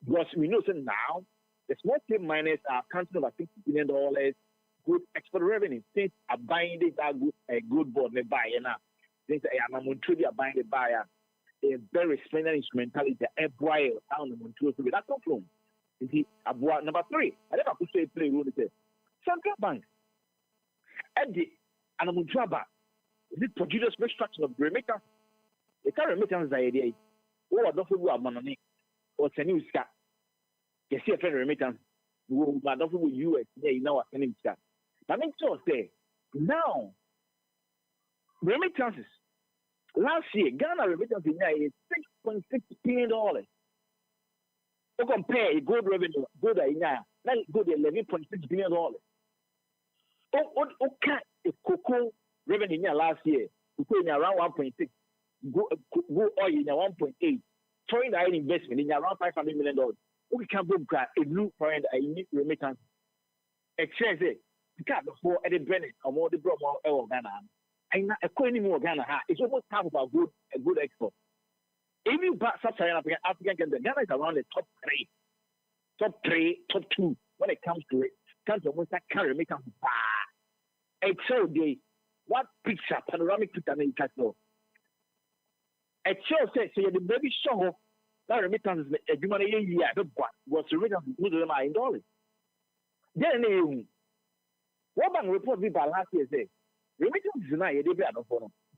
Because we know that now, the small scale miners are counting over $50 billion good export revenue. Since are buying this a good board, they buy now. Since I'm truly buying the buyer, a very splendid instrumentality, a boy down the Montreux. That's not from. Number 3, I never could say play role. Central Bank. At the Anamuntraba, this produces restructuring of remittance. The current remittance idea. Oh, I don't know what money or sending scat. You see a federal remittance. We don't know US. Yeah, you know what sending scat. That makes sense. Say now remittances. Last year, Ghana remittance in there is $6.6 billion. You compare gold revenue, gold in there, now go to $11.6 billion. Okay, cocoa revenue in there last year, we put in around 1.6. Go oil in 1.8. Foreign direct investment in around $500 million. We can book a new foreign remittance. Exchange it. Because before Eddie Bennett or more the Bromo or Ghana. And a coin more Ghana, it's almost half of a good export. If you back sub-Saharan African countries, Ghana is around the top 2 when it comes to it. Comes to almost that carry remittance. Excel day, what picture, panoramic picture in Castle. Excel says, so the baby show that remittance a human year was remittance in dollars. Then, what bank report we by last year say, remittance is not a debate of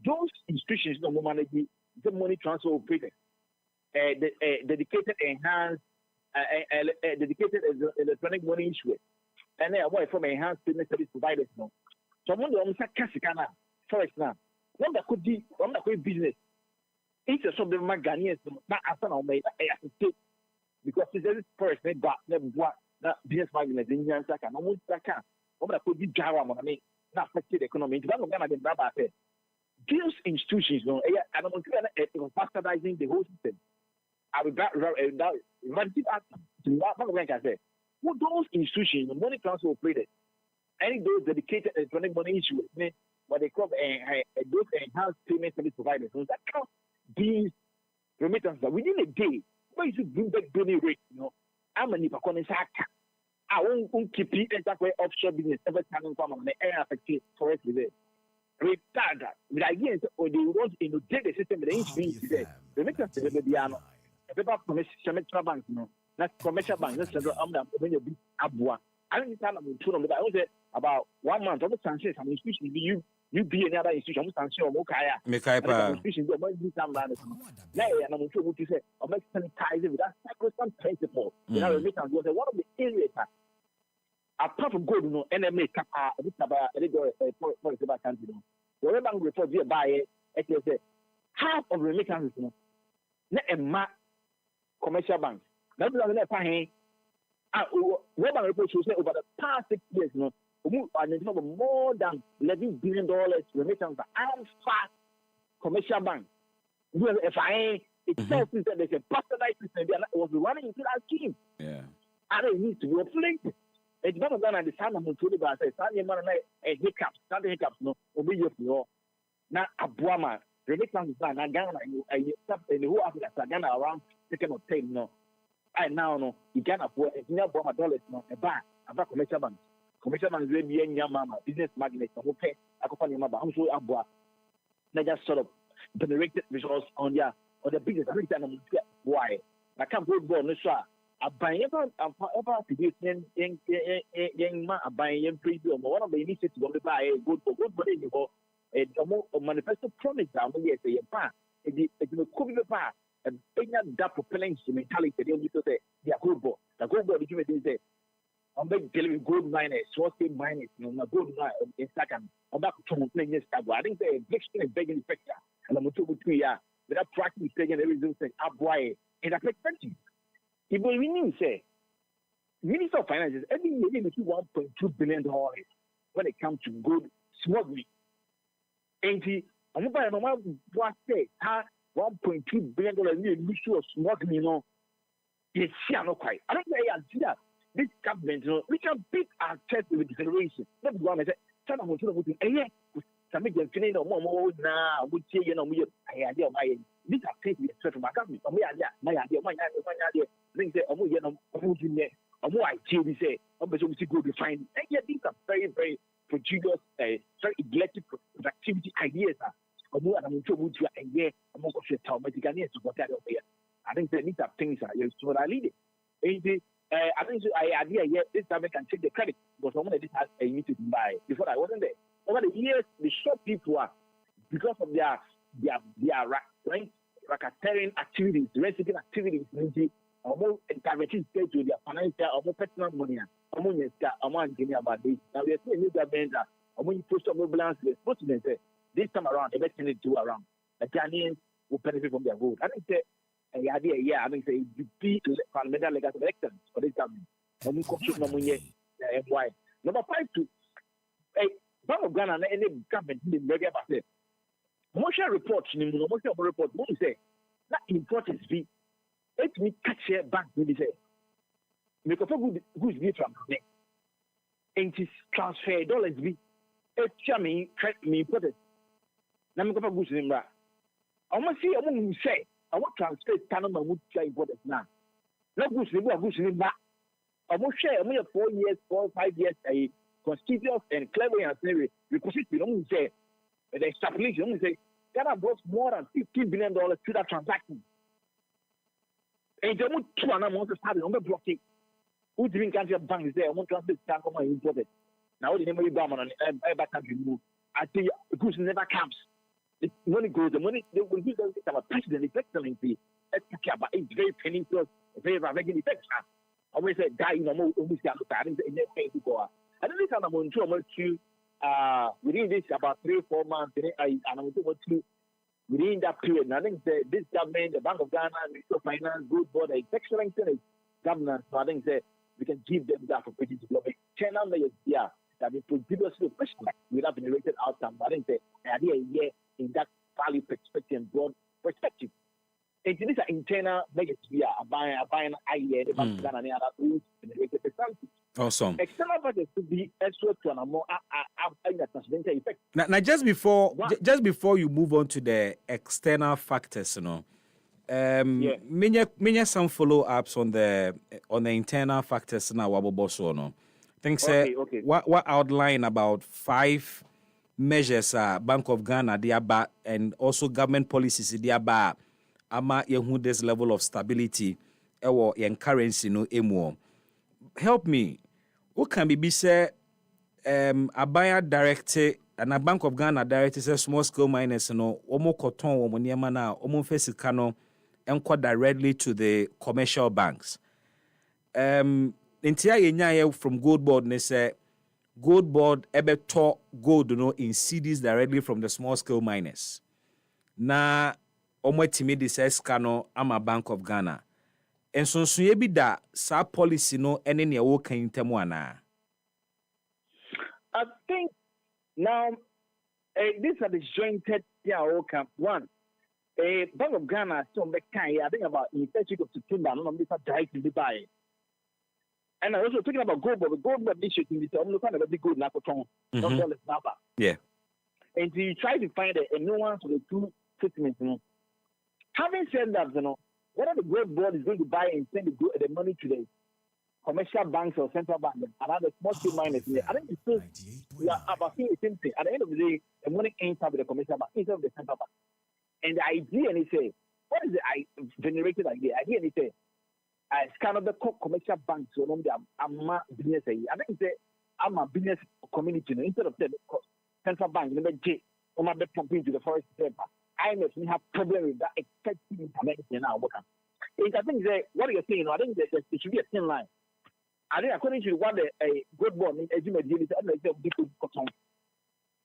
those institutions no more manage the money transfer operator, dedicated enhanced, dedicated electronic money issuer, and they are from enhanced payment service providers. No, someone who almost Cassicana, first now, one that could be business. It's a sort of Ghanaians, not as an made a state because it's a first made back, never what that business magnet in Yan Saka, no more Saka. What could be Java, I mean, not affected the economy. That's what I'm going to say. Those institutions, I don't want to bastardizing the whole system. I will run it out to what I say. What those institutions, the money transfer operated, any those dedicated electronic money issuers, what they call those enhanced payment service providers, that counts these remittances within a day. Why you should bring back daily rate? I'm a Nipa Konisaka. I won't keep it exactly offshore business ever coming from the air affected forest with it. Retard that. With ideas or they want to inundate the system with the inch today. Remittances will be a paper commercial bank, that's commercial bank, that's central when you be Abua. I don't understand I was about 1 month of the sanctions and institution you be another institution, I'm sure Mokaya. Mekaipa. Institutions that might be some man. Now, I'm sure what you say, or make sanitize it with that sacrosanct principle. You know, remittance was one of the areas apart from gold, NMA, this about for the country. The bank report here by it, half of remittances, not a commercial banks. That's what I'm saying. What bank report should say over the past 6 years, more than $11 billion remittance and fast commercial bank. FIA itself is that there's a bastardized system that was running into that scheme. Yeah. And it needs to be replaced. It's not going to understand I'm to the bus. It's not a hiccups, not the hiccups, no, obey your now Abuama, remittance is not Ghana, and the whole Africa, Ghana around second or 10, no. I now know you can't afford a $1 dollars, no, a bar, about commercial banks. Commercial banks will be a mama, business magnets, and okay, I can find your mother. I'm sure Abua. They just sort of generated results on the business. I think I'm why. I can't go board, no, sir. I buy ever to be young man, I buy young preview, one of the initiatives to buy a good money before a manifesto promise. I'm going to say, it's a cool bar. And that propelling mentality, they need to say, they are good board. The good board, you may say, I'm dealing with gold miners, source miners, gold in second. I'm back to playing this taboo. I think the next is begging the picture. And I'm going to 2 years without practicing taking everything up why in a perspective. If we need to say, Minister of Finance every year they $1.2 billion when it comes to gold smuggling. Enti, I'm buying no one what say, $1.2 billion new issue of smuggling, you know. Yes, no quite. I don't say this government, you know, we can beat our chest with declaration. That's one I said, China was going to be some of them feeling no more now, would say, you know, I idea of my this are taking the threat from my government. My idea, my idea. Things that you know, who's in there, or more idea we say, obviously we go to find. And yet these are very, very prodigious, very electric productivity ideas. Or more than to would you and yeah, among of your town, but you can hear to what that over here. I think that these are things that you're so I lead it. I think I idea yet this government can take the credit because someone that this has a need to buy before I wasn't there. Over the years, the short people are because of their racketeering activities, racketeering activities, almost directing state to their financial or more personal money. Among getting about this. Now we are seeing new government that when you push up balance, this time around, the best thing to do around the Ghanaians will benefit from their vote. I think that the idea, I think say you be fundamental legacy of excellence for this government. Number 5 to Bank of Ghana and any government in the media about it. Motion reports, motion report, what you say? That importance be. Let me catch your bank, maybe say. Make a good be from there. And it is transfer dollars be. It's me important. Now, I'm going to go I want to see, I want to say, I want to transfer Tanama would say important now. Not good to back. I want to share, I'm 4 years, 4 or 5 years, a conspicuous and clever and theory because we don't say the extrapolation only say Ghana brought more than $15 billion to that transaction. And they want to want to start on the blocking. Who didn't country banks there? I want to transfer Tanama imported. Now the name of the on every country move. I think the goods never comes. The money goes, the money they will use our president excellency. It's very painful, very ravaging effects. I always say die in a more almost I think in that phase to go. I don't think I'm going to within this about 3 or 4 months, and I'm going to within that period. And I think this government, the Bank of Ghana, Ministry of Finance, Good Board, is excellent governance. So I think we can give them that opportunity to develop. China may that we previously question we have generated outcome. I think the idea here in that value perspective and broad perspective. And these are internal measures we are buying idea the Bank of Ghana and other tools generated something. Awesome. External budget to be extra to an more transcendental effect. Now, just before you move on to the external factors, you know, many some follow ups on the internal factors now. I think what outline about 5 measures Bank of Ghana they are and also government policies they are ama yehu this level of stability ewo yen currency no emu. Help me. What can be said Abaya directed and a Bank of Ghana directed says small scale miners no omo cotton omo niema na omo fesika no enko directly to the commercial banks. Intia yenya from Gold Board ne say Gold Board ebe to gold no in CDs directly from the small scale miners. Na omo timi this escano ama Bank of Ghana. And so ye bi da sa policy no ene ne wo kan temu ana. I think now these are the jointed camp. One, Bank of Ghana still make I think about in the first week of September, no this are directly to buy. And I also talking about gold, but the gold issue in this I'm looking at the gold na koton, not dollars number. Yeah. And he try to find a nuance of the two statements, you know. Having said that, you know, whether the Gold Board is going to buy and send the money to the commercial banks or central banks and other small scale miners, I think it's still we are about the same thing. At the end of the day, the money ends up with the commercial bank instead of the central bank. And the idea, and he say, what is the generated idea? Idea, and he say, it's kind of the commercial banks, so I'm a business. I think I'm a business community, you know, instead of the central bank, number J, I'm a bit pumping to the forest paper. I may have problem with that expecting intervention now. I think what you're saying, I think there should be a thin line. I think according to what a good board as you may deal with,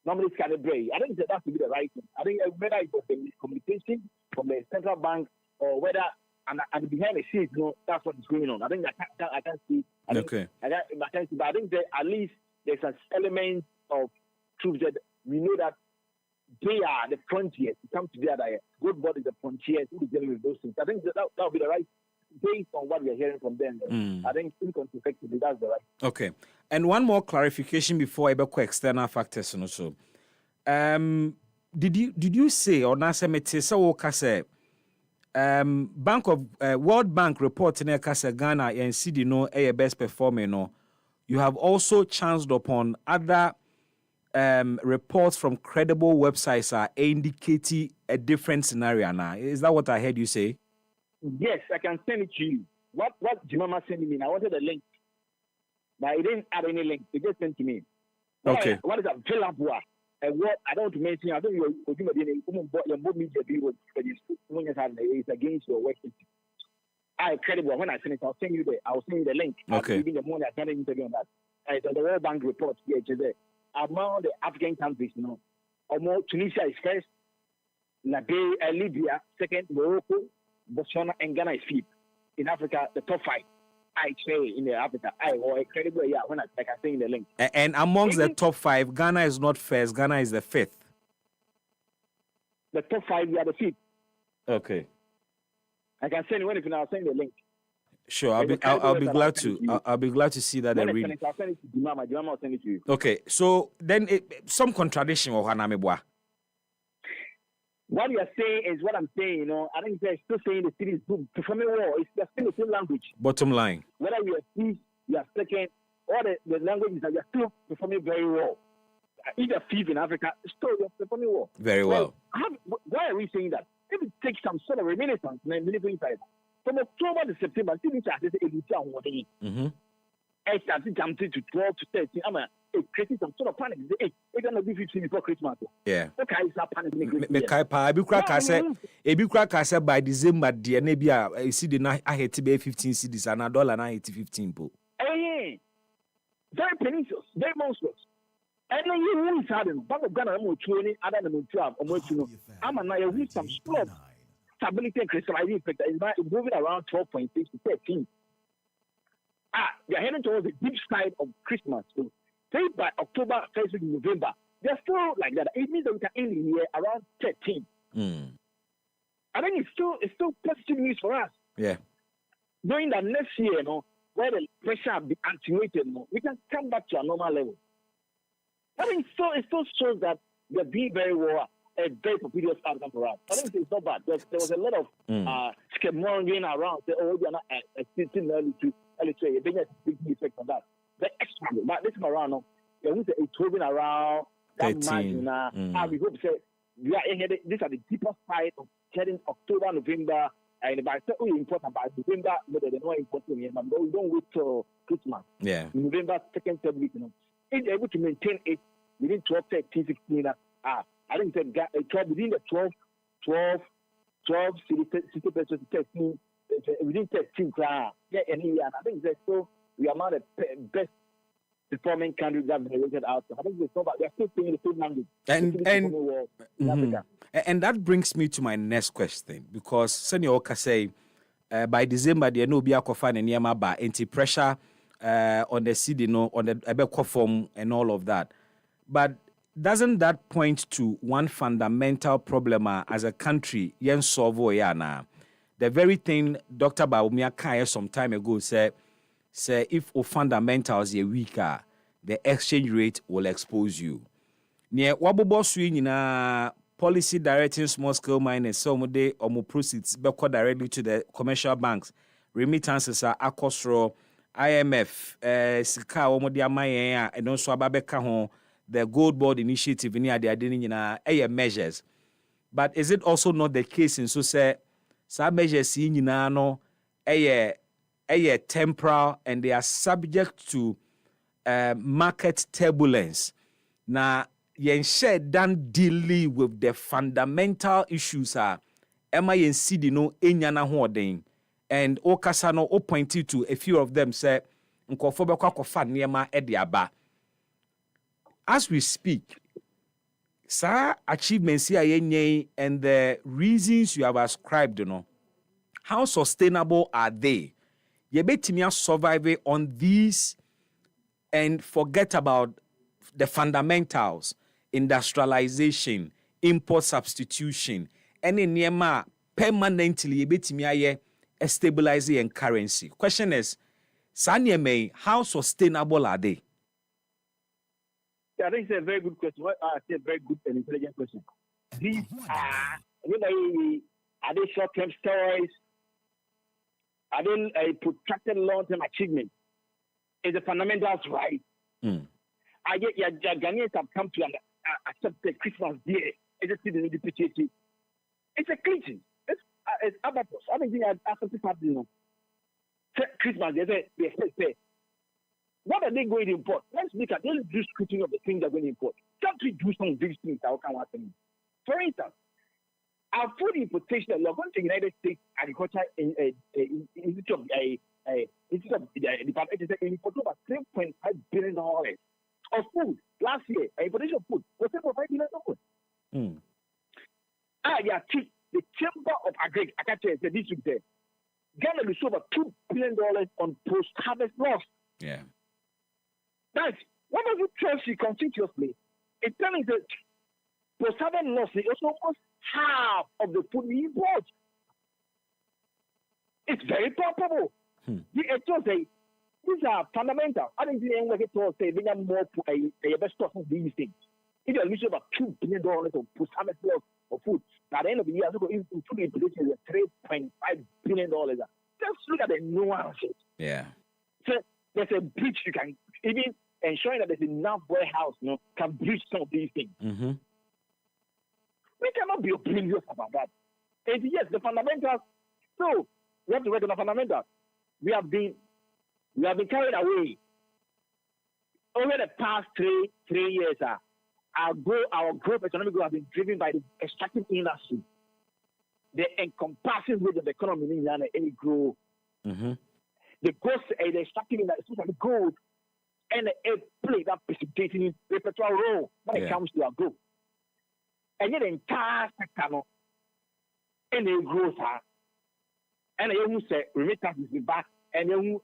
normally it's kind of brave. I think that should be the right thing. I think whether it's the communication from the central bank or whether and behind the scenes, you know, that's what is going on. I think I can see. I can see, but I think that at least there's an element of truth that we know that they are the frontiers. To come together, good board is the frontiers who is dealing with those things. I think that will be the right, based on what we are hearing from them. I think incontrovertibly, that's the right. Okay. And one more clarification before I go external factors also. Did you say or not say Bank of World Bank report in Ghana and CD no best performing no? You have also chanced upon other reports from credible websites are indicating a different scenario now. Is that what I heard you say? Yes, I can send it to you. What Jimama sent me? I wanted a link, but I didn't add any link. They just sent to me. Okay. What is available? And what I don't want to mention, I don't know your media is against your work. I credible when I send it. I'll send you the link. Okay. Even the morning I sent an interview on that. The World Bank report here today. Among the African countries, Tunisia is first, Libya second, Morocco, Botswana, and Ghana is fifth. In Africa, the top 5. I say in Africa, credible, when I can say in the link. And amongst the top 5, Ghana is not first, Ghana is the 5th. The top 5, we are the 5th. Okay. I can send you when I'll send the link. Sure, I'll be glad to. I'll be glad to see that. When I send it, I'll send it to Jimama. Jimama will send it to you. Okay, so then some contradiction or Hanamebwa. What you are saying is what I'm saying. I think they're still saying the city is good, performing well. It's still the same language. Bottom line. Whether you are fifth, you are second, all the languages that you are still performing very well. If you are fifth in Africa, still you are performing well. Very well. Why are we saying that? If it takes some sort of reminiscence, from October to September, I started jumping to 12 to 13. I'm creating some sort of panic. We're going to be 15 before Christmas. Yeah. Okay, it's a panic. Ebi by December, the Nebia, see the night I had to be 15 cities and $1.15 po. Very pernicious, very monstrous. And then you won't have them. Bank of Ghana, I'm 20, other than 12, I'm a some sort of stability and crystallizing effect is moving around 12.6 to 13. They're heading towards the deep side of Christmas. So, say by October, 1st week, November, they're still like that. It means that we can end the year around 13. I think it's still positive news for us. Yeah. Knowing that next year, where the pressure will be attenuated, we can come back to a normal level. I think it still shows that they're being very well, a very propitious outcome for us. I think it's not bad. There was a lot of scaremongering around. Say, oh, you're not sitting early to say, big effect on that. But this time around, it's moving around that margin. We hope say we are headed. These are the deeper side of heading October, November, and by important by November, they're not important. But we don't wait till Christmas. Yeah. November, second, third week. If they're able to maintain it within 12, 13, 16, I think within the 12, 13, within 13, any year. I think they're still, we are not the best performing countries that have been rated out. I think they're still saying the same language. And that brings me to my next question, because Senior Oka say by December, there no be a coffin and Yamaba anti pressure on the CD, on the Ebeko form and all of that. But doesn't that point to one fundamental problem as a country? Yen solvo yana. The very thing Dr. Baumia Kaya some time ago said if our fundamentals are weaker, the exchange rate will expose you. Near Wabobo Swing policy directing small scale miners, some day or more proceeds back directly to the commercial banks. Remittances are Akosro, IMF, Sika, Omodia Maya, and also Ababeka home. The Gold Board initiative in the adeni measures. But is it also not the case in so say some measures in no temporal and they are subject to market turbulence? Now yen share done dealing with the fundamental issues are MINC no enyana hoden and Okasano o pointed to a few of them say nkofo bekwa kofa niema ediaba. As we speak, sir, achievements here and the reasons you have ascribed, how sustainable are they? You better survive on these and forget about the fundamentals, industrialization, import substitution any nneɛma permanently ebetimi ayɛ stabilize your currency. Question is, Sanyeme, how sustainable are they? Yeah, I think it's a very good question. It's a very good and intelligent question. These are they short-term stories? Are they a protracted long-term achievement? Is the fundamentals right? I get Ghanaians have come to accept the Christmas Day. It's a cliche. It's abatos. I don't think I accept it. Christmas, they say, what are they going to import? Let's look at, let's do scrutiny of the things they're going to import. Can't we do some of these things that can happen? For instance, our food importation, you're going to the United States Agriculture Institute of the Department, they import over $3.5 billion of food. Last year, importation of food was $3.5 billion. The Chamber of Agriculture, I can't tell you, this week there, Ghana will over $2 billion on post-harvest loss. Yeah. That's what does it trust you continuously? It tells me that post-harvest loss is also almost half of the food we import. It's very palpable. It just say these are fundamental. I don't think anyone can say they are more a best of these things. If you're losing about $2 billion of post-harvest loss of food, at the end of the year, food importation is $3.5 billion. Just look at the nuances. Yeah. So there's a bridge you can even ensuring that there's enough warehouse, can bridge some of these things. We cannot be oblivious about that. And yes, the fundamentals. So we have to work on the fundamentals. We have been carried away over the past three years. Our growth, economic growth, has been driven by the extractive industry. The encompassing rate of the economy in Ghana, any growth. The growth, the extractive industry, especially gold, and the play that precipitating repertoire role when it comes to our growth. And yet the entire sector, and the growth, and you say remittances is back, and you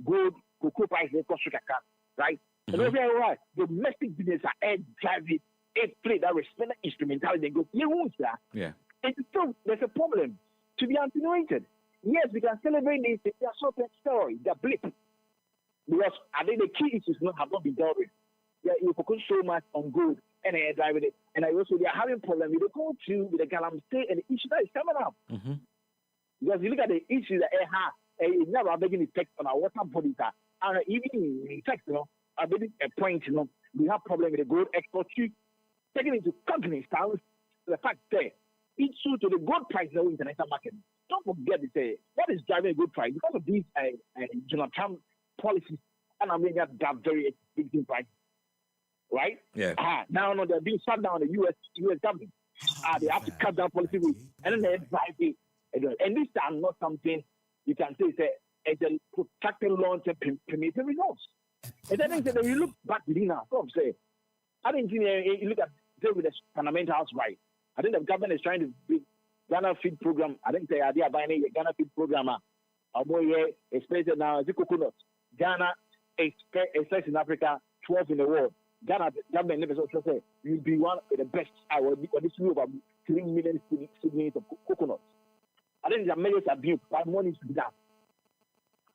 gold, cocoa price, they cost right? And over here, right, domestic business are driving a play that respect instrumentality. They go, yeah. And so there's a problem to be attenuated. Yes, we can celebrate this. They are short-term story. They're blip. Because I think the key issues have not been dealt with. Yeah, you focus so much on gold and they drive with it. And also they are having problems with the gold too, with the Galamsey and the issue that is coming up. Because you look at the issue that they have, it never making effect on our water bodies. And even in fact, at a point, we have problem with the gold export too. Taking into cognizance the fact that issue to the gold price in the international market. Don't forget to say what is driving a good price because of these Donald Trump policies, and I mean that very big price, right? Yeah. Now they're being shut down the U.S. government. They have to cut down policy rules, and then they drive it. And these are not something you can say it's a protracted long-term permissive results. And then when you look back within our say, I think you look at with the fundamentals right. I think the government is trying to bring Ghana feed program. I think they are buying a Ghana feed program. Especially now, the coconut. Ghana expects in Africa 12 in the world. Ghana government never also say you'll be one of the best. I will be this year about 3 million seedlings of coconuts. I think the measures are built by money to be done.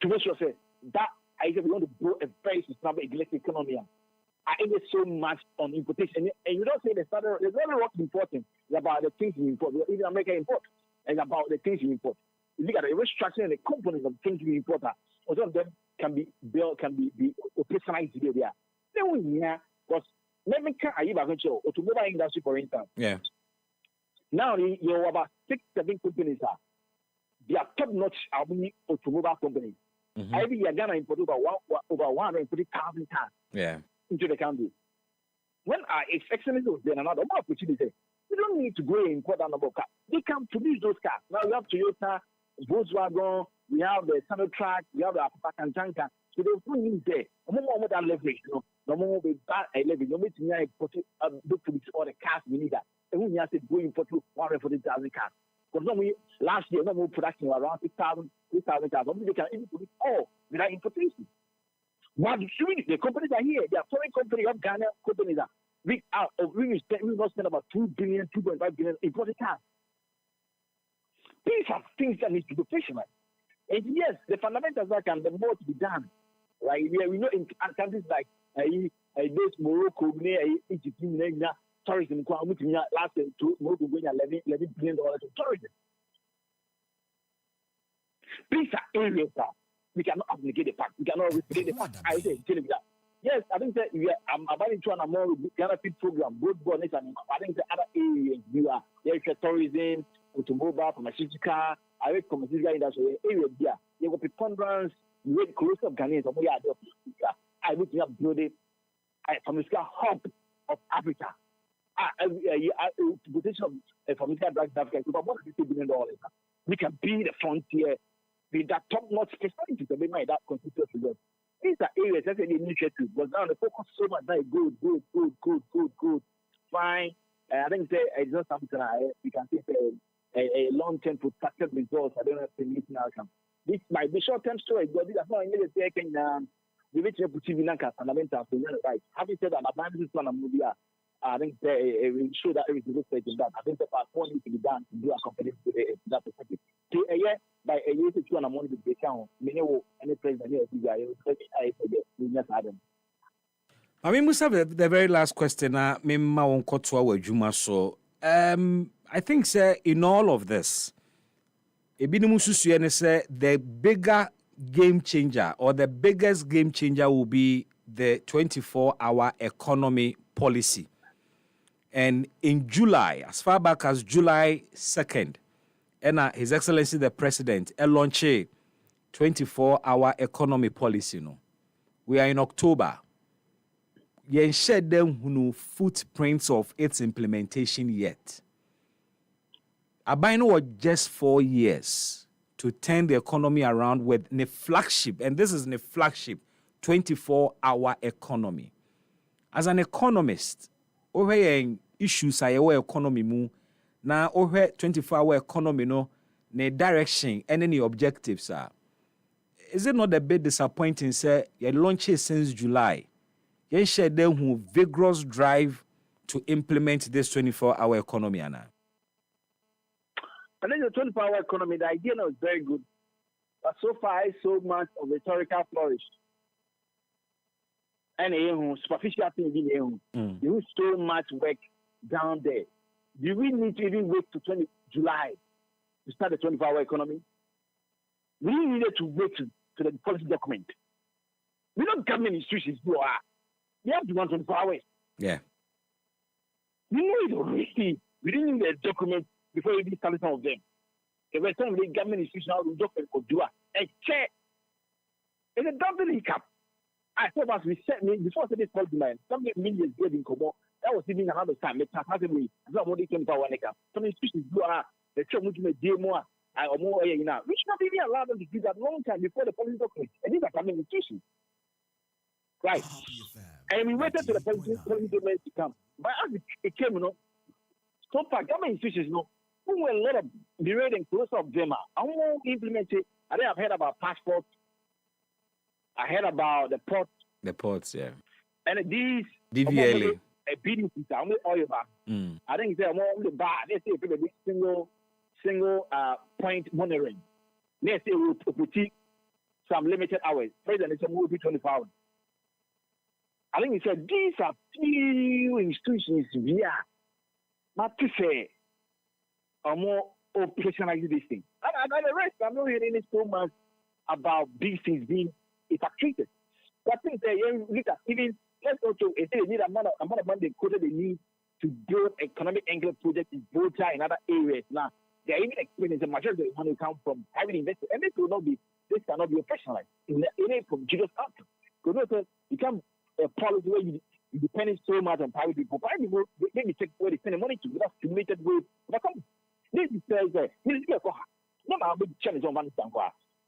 To make sure say that I think we want to grow a very sustainable economy. I think there's so much on importation. And you don't say there's not what's important. It's about the things you import. Even America import. It's about the things you import. You look at the restructuring and the components of things you import. Some of them can be built, can be operationalized there. Because let me can automobile industry, for instance. Yeah. Now you have about 6-7 companies. They are top-notch automobile companies. Every year, Ghana import over 140,000 cars. Yeah. Into the country. When our excellence was there, another opportunity, we don't need to go and import that number of cars. They can produce those cars. Now we have Toyota, Volkswagen, we have the Sinotrack, we have the Apakantanka. So they put in there. No more that leverage, no more with that leverage. No more to import all the cars we need that. And when you have to go import 140,000 cars. Because last year, no more production was around 6,000 cars. They can even produce all without importation. But the companies are here. They are foreign companies, Ghana companies. we will not spend about 2 billion, 2.5 billion imported cars. These are things that need to be professional. And yes, the fundamentals that can the more to be done. Right? We know in countries like those Morocco, Egypt, tourism, last year, Morocco going $11 billion in tourism. These are areas that we cannot abnegate the fact. We cannot replicate the fact. I say, yes, I think that I'm about to run a more benefit program, both bonus and I think the other areas there's tourism, automobile, pharmaceutical, I read pharmaceutical industry areas there. There will be preponderance, with close of Ghanaians, I would have built a pharmaceutical hub of Africa. Position of a pharmaceutical drug in Africa is about $150 billion. We can be the frontier with that top-notch facility to make that constitute result. These are areas that they need to, but now the focus so much now good, fine. I think it's not something we can say a long-term protracted result. I don't know if the meeting outcome. This might be short-term story, but these are not only the second. The way to put TV fundamentals to right. Having said that, this plan of media, I think they will show that everything looks like that. I think the part needs to be done to do a company to that perspective. So a year by a year to 2 and a month to break down. Any president here I mean, Musa, the very last question. I think, sir, in all of this, the bigger game changer or the biggest game changer will be the 24-hour economy policy. And in July, as far back as July 2nd, His Excellency the President launched a 24-hour economy policy. No? We are in October. You shed them no footprints of its implementation yet. Abino was just 4 years to turn the economy around with the flagship, and this is the flagship 24-hour economy. As an economist, over issues are your economy mu na over 24-hour economy no ne direction and any objectives are. Is it not a bit disappointing, sir? You launched it since July. You share them who vigorous drive to implement this 24-hour economy, Anna. I think the 24-hour economy, the idea now is very good. But so far, so much of rhetorical flourish. And superficial things in you so much work down there. Do we need to even wait to July to start the 24-hour economy? We needed to wait to the policy document. We don't government institutions do they have to run 24 hours. Yeah. We need already. We didn't need a document before we started some of them. The were some of the government institutions how to document could do a check. It's a double hiccup. I thought as we said before I said this policy man, some millions gave in Kobo. That was even another time. It's not me. It's not more than 24 hours. Some institutions do the church which may do more or more now. We should not even allow them to do that long time before the policy document. And these are government institutions. Right. And we waited for the policy document to come. But as it came, so far, government institutions, who were a lot of myriad and close of them I won't implement it. I think I've heard about passports. I heard about the ports. The ports, yeah. And these DVLA. BDC, I'm with oil back. I think they're more on the bar. They say single point monitoring. They say we'll put some limited hours. President said we'll be 24 hours. I think he said these are few institutions here. Not to say are more operationalizing this thing. And the rest, I'm not hearing any so much about these things being effectuated. But I think look at even let's also they need amount of money they quoted they need to build economic angle projects in Volta and other areas. Now they're even explaining the majority of the money come from private investors, and this cannot be operationalized in from Jesus outcome. Because you can't a policy where you depend so much on private people. Private people they check where they spend the money to without stimulated with. This is no matter the challenge on one stand.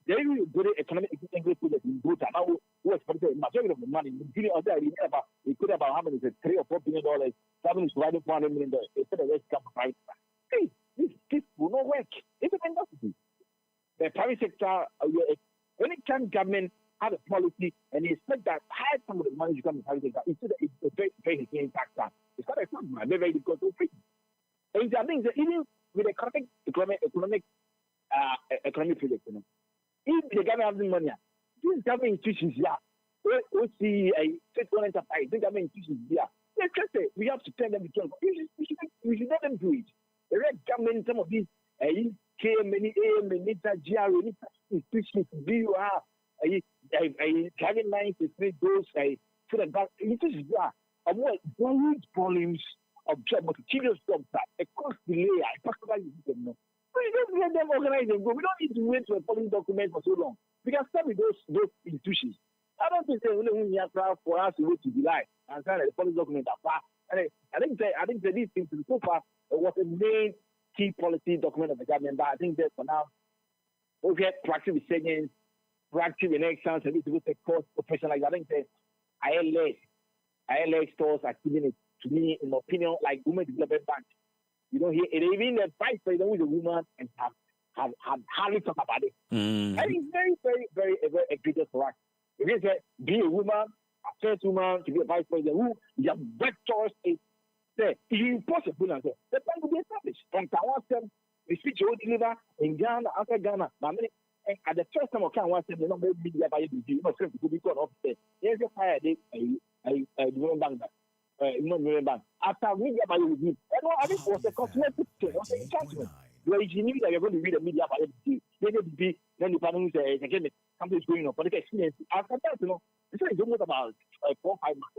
They will do the economic angle project in Volta. Now who expected the majority of the money including other it could about how many is it $3 or $4 billion. Government is providing $400 million. Instead of rest come private. Hey, this will not work. It's a fantasy. The private sector, anytime government have a policy and they expect that high some of the money to come to private sector, it's a very, very high factor. very, very difficult to fix. And I think that even with economic project, you know, if the government has the money, these government institutions here, we see a state-owned enterprise, the government institutions here. Let's just say we have to tell them to turn. We should let them do it. The red government, some of these many GRA institutions, BUR, having lines to treat those so that institutions here are more huge volumes of job, material jobs across the layer. We don't let them organize and go. We don't need to wait for a policy document for so long. We can start with those institutions. I don't think they only for us to wait to July and sign the policy document after. And I think that these things so far was a main key policy document of the government. But I think that for now, we get proactive resurgence, proactive elections, and this is a course professionalized. I think that ILS stores are giving it to me, in my opinion, like Women Development Bank. You don't hear it, even the vice president who is a woman and have hardly talked about it. I think it's very, very, very, very egregious for us. It is be a woman, a first woman to be a vice president who your vectors is there. It's impossible. The plan will be established. From Taiwan, the speech you will deliver in Ghana, after Ghana. At the first time of Taiwan, the number of media by the not going to be gone off there. There's a fire a woman bank. After media by the I think was a cosmetic thing, was a judgment. Where you knew that you're going to read the media by the then the panel says again something's going on. But the experience after that, you know, it's almost about 4 or 5 months.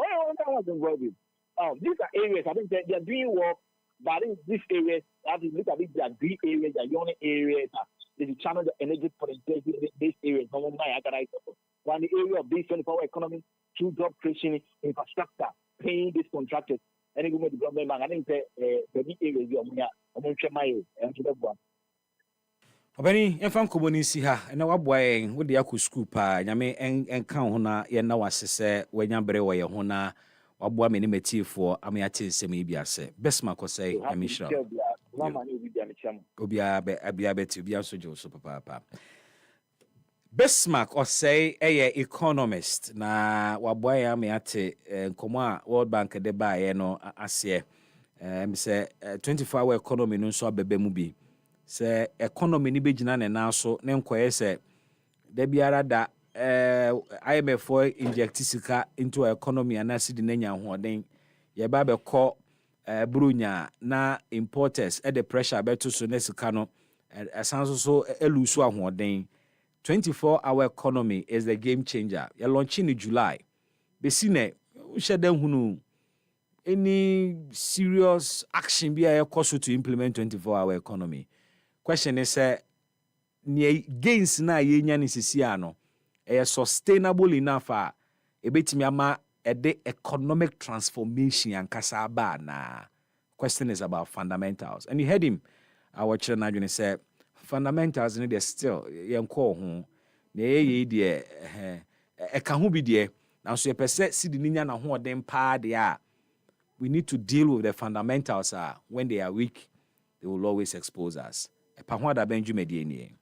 These are areas I think they are doing work, but in these areas, I think look at it, they are green areas, they are young areas, they channel the energy for these areas. One the area of this 24-hour economy, through job creation, infrastructure, paying these contractors. Any government development bank, I think the big areas you are Obani emfa nkomo ni si ha na waboa yen wo de akọ school pa nyame enka ho na ye na wasese wanya bere wo ye ho na waboa me ne matiefo am ya tensem yi biase Bismark say amishra obia beti obia so jo so papa Bismark say economist na waboa ya me ate nkomo a World Bank de ba ye no ase me say 24-hour economy no so abebe mu bi se economy ni begina ne na so ne nkoye se da biara da IMF inject sika into economy and acid nanya hoden ye ba be ko brunya na importers at the pressure beto so ne sika no asanso so elusu ahoden 24-hour economy is the game changer. You launch in July. Besine usheden hunu any serious action be a cost to implement 24-hour economy. Question is near gains na ye nya ni sisi ano sustainable enough ebetimi ama the economic transformation and kasaba na. Question is about fundamentals. And you heard him our children when he said fundamentals in there still yenko ho na ye de ka ho bi de na so ye pese sidi nya na ho den pa de a we need to deal with the fundamentals when they are weak they will always expose us. EpaHoaDaben jumedie ni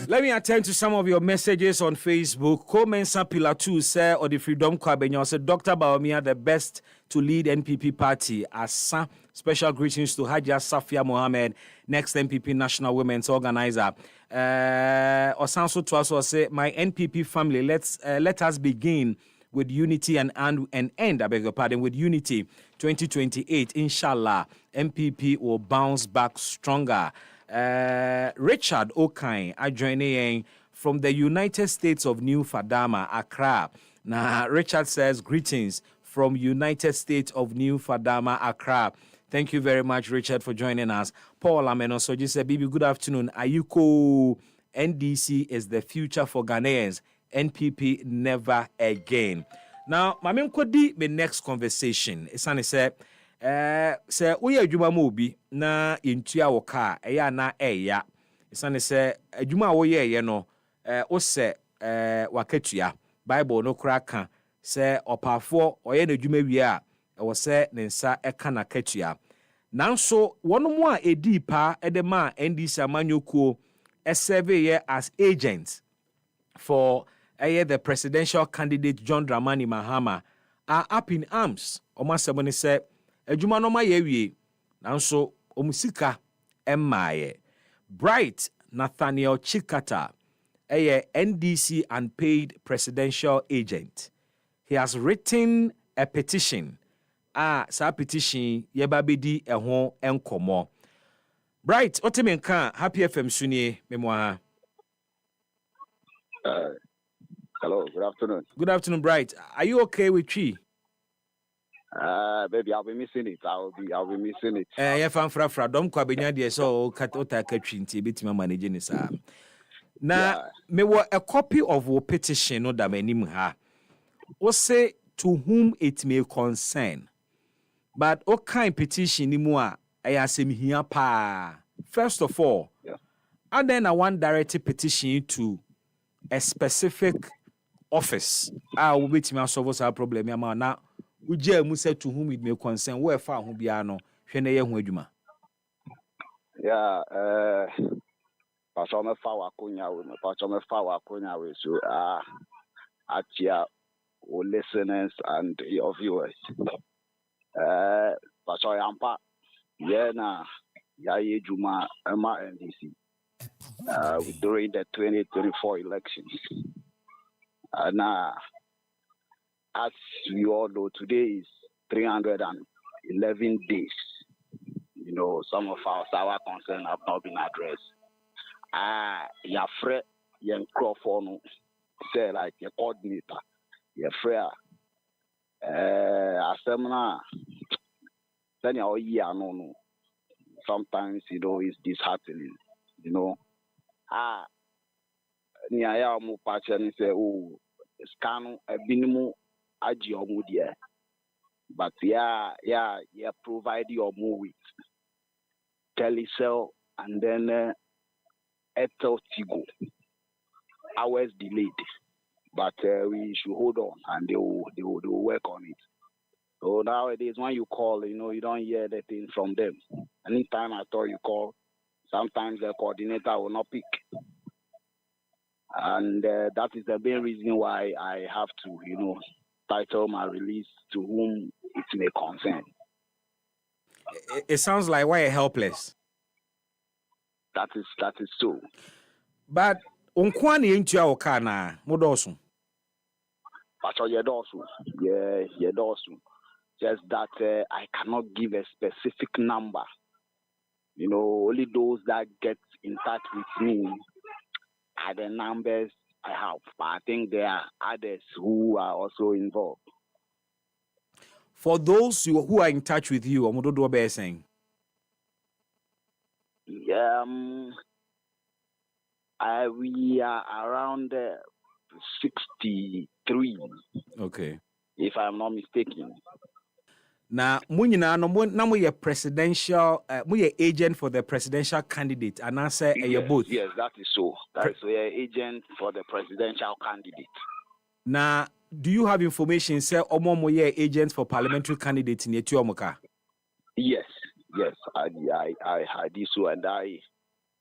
Let me attend to some of your messages on Facebook. Comensa Pillar 2 say or the Freedom Kwabenyo said Dr. Bawumia the best to lead NPP party. Asa special greetings to Haja Safia Mohammed, next NPP National Women's Organizer. Osanso Twaso say my NPP family, let us begin with unity and end, I beg your pardon, with unity 2028. Inshallah, MPP will bounce back stronger. Richard Okain adjoining from the United States of New Fadama, Accra. Now, Richard says, greetings from United States of New Fadama, Accra. Thank you very much, Richard, for joining us. Paul Ameno, so just said, Bibi, good afternoon. Ayuko, NDC is the future for Ghanaians. NPP never again. Now, Mamin Kodi, the next conversation. It's only said, say, we are Juma Mobi, na intua woka, eya na eya. It's only say, Juma woye, you know, ose, waketua, Bible no kraka, say, opafo, oye ne Juma wia, was say, Nensa ekana ketua. Now, so one more a deeper edema NDC Amanyoko, a surveyor as agents for the presidential candidate John Dramani Mahama are up in arms. Omasaboni said, Ejuma no ma yewie. Nanso omusika emmaye. Bright Nathaniel Chikata, a NDC unpaid presidential agent. He has written a petition. Sa petition yebabedi eho enkomo. Bright, otemenka Happy FM sunye memoa. Hello, good afternoon. Good afternoon, Bright. Are you okay with Chi? Baby, I'll be missing it. I'll be missing it. Yeah, fan fra. Don't kwa benya de so ota katwi nti betima manage ni sa. Na me wa a copy of your petition no da manim ha. O say to whom it may concern. But o kind petition ni mu a ayasem hia pa. First of all, and then I want direct petition to a specific office. We bet me solve our problem ya na uje mu say to whom it may concern. Where far ho bia no hwe na ye ho adwuma. Yeah, pasome fa wakonya we, pasome fa wakonya we, so atia our listeners and your viewers. Paso yampa ye na ya ye juma ema NDC during the 2024 elections. As we all know, today is 311 days. You know, some of our concerns have not been addressed. Your friend, your microphone, say like your coordinator, your friend, assembly, then your year, no. Sometimes, you know, it's disheartening, you know. Niaya mu pacha ni say, oh, scan a binimu aji omu dia. But yeah, provide your move with telecell and then Etel Tigo. Hours delayed, but we should hold on and they will work on it. So nowadays, when you call, you know, you don't hear anything from them. Anytime I thought you call, sometimes the coordinator will not pick. And that is the main reason why I have to, you know, title my release to whom it may concern. It sounds like why helpless. That is so. But unkwani intua okana modosu. Pacho yedosu. Yeah, yedosu. Just that I cannot give a specific number. You know, only those that get in touch with me are the numbers I have. But I think there are others who are also involved. For those who are in touch with you, Omododo be saying? We are around 63. Okay. If I'm not mistaken. Now, munyina no mo ye presidential, mo ye agent for the presidential candidate, and I say yes, both. Yes, that is so. That is so. You're agent for the presidential candidate. Now, do you have information? Say, mo ye agent for parliamentary candidate in Etiomoka? Yes, I did so, and I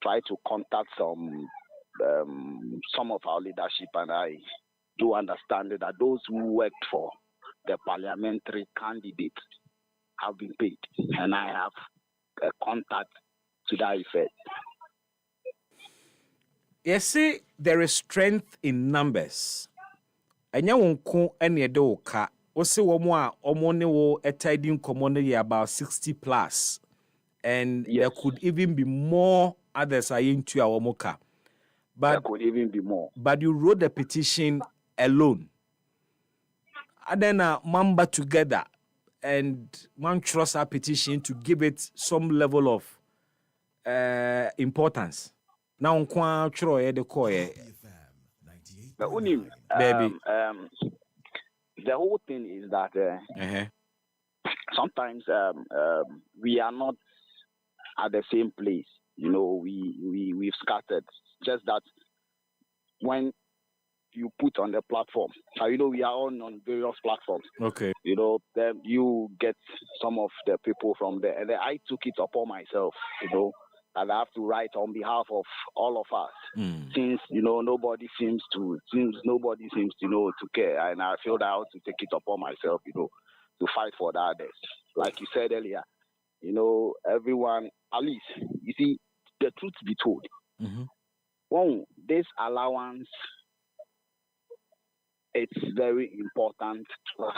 try to contact some of our leadership, and I do understand that those who worked for the parliamentary candidate have been paid, and I have a contact to that effect. You see, there is strength in numbers. Enya wonko ene de oka. Ose womo a omo ne wo etiding common about 60 plus, and there could even be more others are into our moka. But there could even be more. But you wrote the petition alone. and then member together and one trust our petition to give it some level of importance. Now, Nkwa Troy the Koye. But Unim, Baby. The whole thing is that sometimes we are not at the same place. You know, we've scattered. Just that when you put on the platform, you know, we are on various platforms. Okay. You know, then you get some of the people from there, and then I took it upon myself. You know, and I have to write on behalf of all of us. Since you know nobody seems to to care, and I feel that I have to take it upon myself. You know, to fight for the others. Like you said earlier, you know, everyone, at least, you see, the truth be told. One, this allowance, it's very important to us.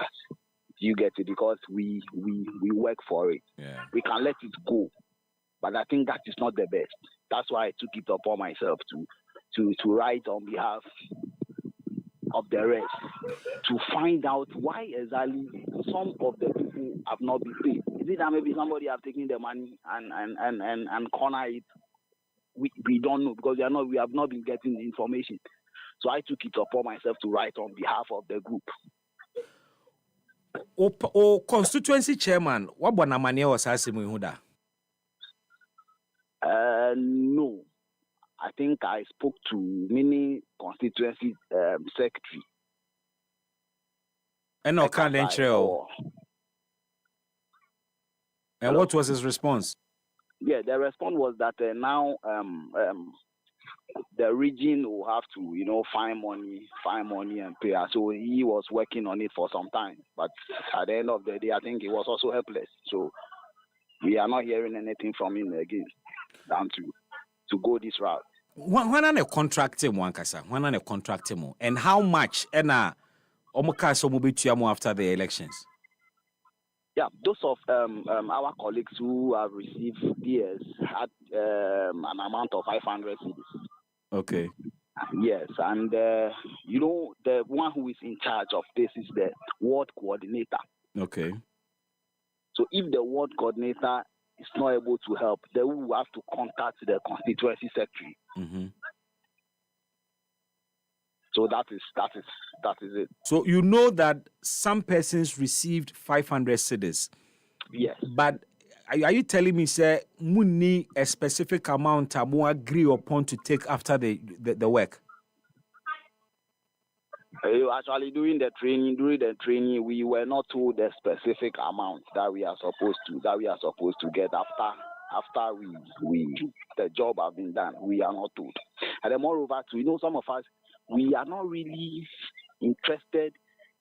You get it, because we work for it. Yeah. We can let it go, but I think that is not the best. That's why I took it upon myself to write on behalf of the rest, to find out why exactly some of the people have not been paid. Is it that maybe somebody have taken the money and corner it? We don't know, because we have not been getting the information. So I took it upon myself to write on behalf of the group. O constituency chairman, what bonamania was asking me huda? No. I think I spoke to many constituency secretary. And no can't trail. And what was his response? Yeah, the response was that now the region will have to, you know, find money and pay. So he was working on it for some time. But at the end of the day, I think he was also helpless. So we are not hearing anything from him again, down to go this route. When are they contracting one kasa? When are they contracting? And how much? And omuka will be after the elections. Yeah, those of our colleagues who have received DS had an amount of 500 cedis. Okay. Yes, and you know, the one who is in charge of this is the ward coordinator. Okay. So if the ward coordinator is not able to help, then we will have to contact the constituency secretary. So that is it. So you know that some persons received 500 cedis. Yes. But are you telling me, sir, we need a specific amount to more agree upon to take after the work? Actually, during the training, we were not told the specific amount that we are supposed to get after the job has been done. We are not told. And then moreover, you know, some of us, we are not really interested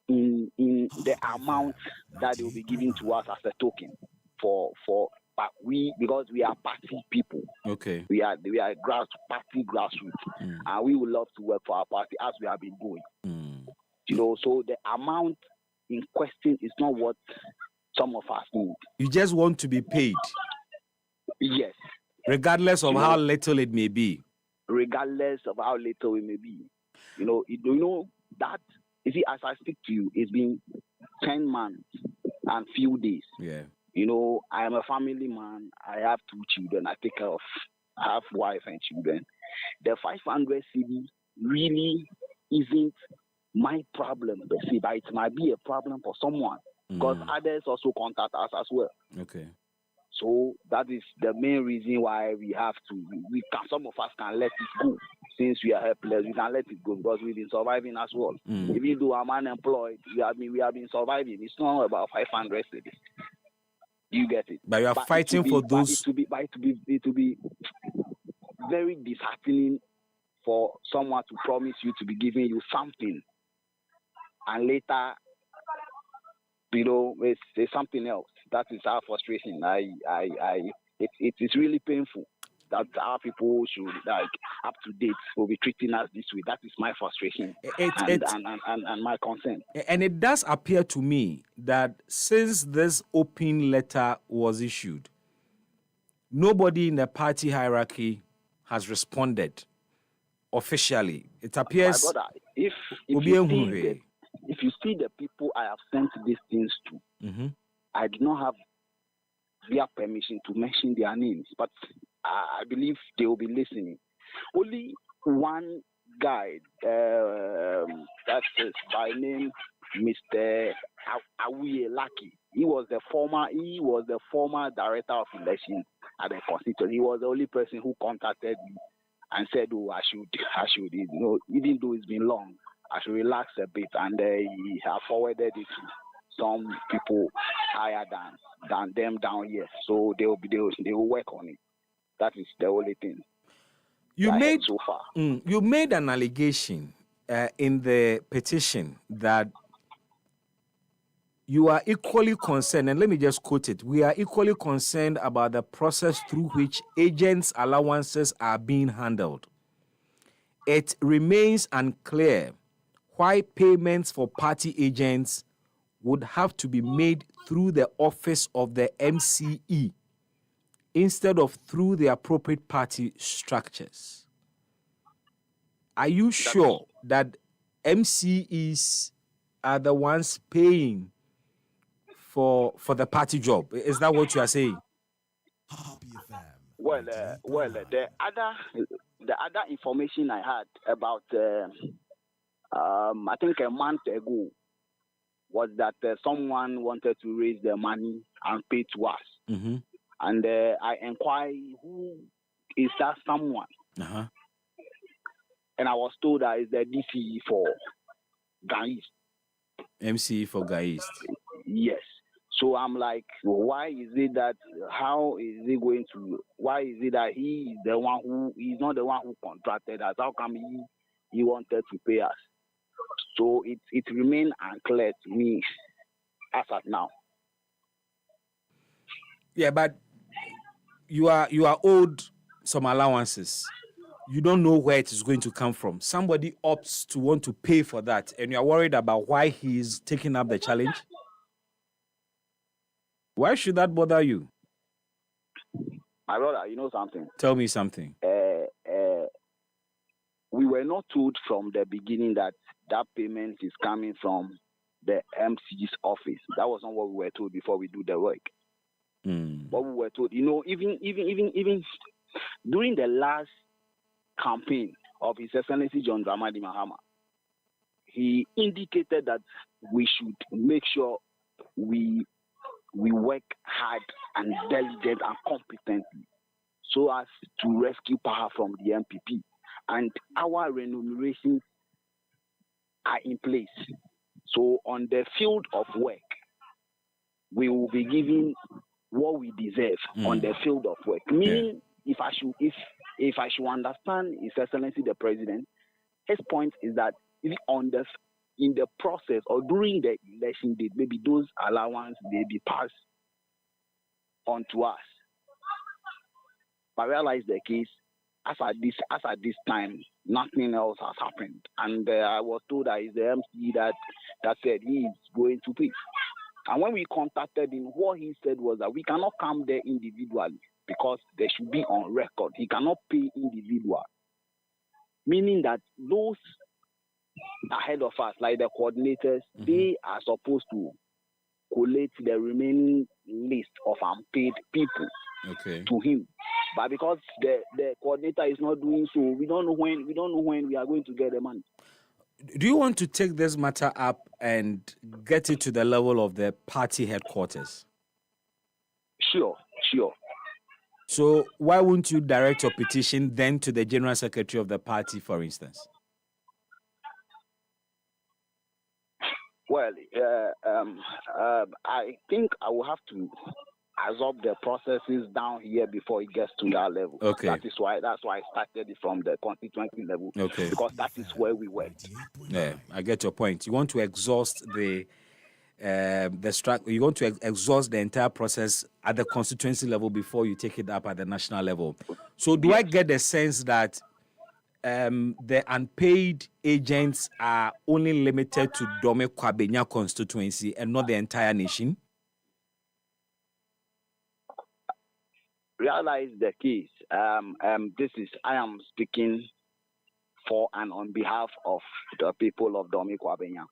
in the amount that they will be giving to us as a token but because we are party people. Okay. We are grassroots, and we would love to work for our party as we have been doing. You know, so the amount in question is not what some of us need. You just want to be paid. Yes. Regardless of how little it may be. Regardless of how little it may be. You know that, you see, as I speak to you, it's been 10 months and few days. Yeah. You know, I am a family man. I have 2 children. I take care of, I have wife and children. The 500 cedi really isn't my problem, but it might be a problem for someone, because others also contact us as well. Okay. So that is the main reason why we have to. Some of us can let it go. Since we are helpless, we can let it go because we've been surviving as well. Even though I'm unemployed, we have been surviving. It's not about 500 cedis. You get it? But you are fighting for those. It will be very disheartening for someone to promise you to be giving you something, and later, you know, it's something else. That is our frustration. It is really painful that our people should, like, up to date, will be treating us this way. That is my frustration and my concern. And it does appear to me that since this open letter was issued, nobody in the party hierarchy has responded officially. It appears. My brother, if if you see the people I have sent these things to, I do not have their permission to mention their names, but I believe they will be listening. Only one guy, that is by name Mr. Awiye Laki. He was the former director of elections at the constituency. He was the only person who contacted me and said, "Oh, I should, even though it's been long, I should relax a bit." And he have forwarded it to some people higher than them down here, so they will work on it. That is the only thing. You made so far. You made an allegation in the petition that you are equally concerned, and let me just quote it. We are equally concerned about the process through which agents' allowances are being handled. It remains unclear why payments for party agents would have to be made through the office of the MCE instead of through the appropriate party structures. Are you sure that MCEs are the ones paying for the party job? Is that what you are saying? Well, the other information I had about I think a month ago was that someone wanted to raise the money and pay to us, and I inquired who is that someone, and I was told that it's the DCE for Ghanese. MCE for Ghanese. Yes. So I'm like, why is it that he's not the one who contracted us? How come he wanted to pay us? So it remains unclear to me as of now. Yeah, but you are owed some allowances. You don't know where it is going to come from. Somebody opts to want to pay for that, and you are worried about why he is taking up the challenge. Why should that bother you? My brother, you know something? Tell me something. We were not told from the beginning that payment is coming from the MC's office. That was not what we were told before we do the work. What we were told, even during the last campaign of His Excellency John Dramani Mahama, he indicated that we should make sure we work hard and diligent and competently so as to rescue power from the MPP. And our remunerations are in place. So on the field of work, we will be given what we deserve on the field of work. Meaning, if I should understand His Excellency the President, his point is that in the process or during the election date, maybe those allowances may be passed on to us. But realize the case, as at this time, nothing else has happened. And I was told that it's the MC that said he is going to pay. And when we contacted him, what he said was that we cannot come there individually because there should be on record. He cannot pay individual. Meaning that those ahead of us, like the coordinators, they are supposed to collate the remaining list of unpaid people to him. But because the coordinator is not doing so, we don't know when we are going to get the money. Do you want to take this matter up and get it to the level of the party headquarters? Sure. So why wouldn't you direct your petition then to the General Secretary of the party, for instance? Well, I think I will have to absorb the processes down here before it gets to that level. That's why I started it from the constituency level. Because that is where we went. Yeah, I get your point. You want to exhaust you want to exhaust the entire process at the constituency level before you take it up at the national level. So do I get the sense that the unpaid agents are only limited to Dome Kwabenya constituency and not the entire nation? Realize the case. I am speaking for and on behalf of the people of Dome Kwabenya.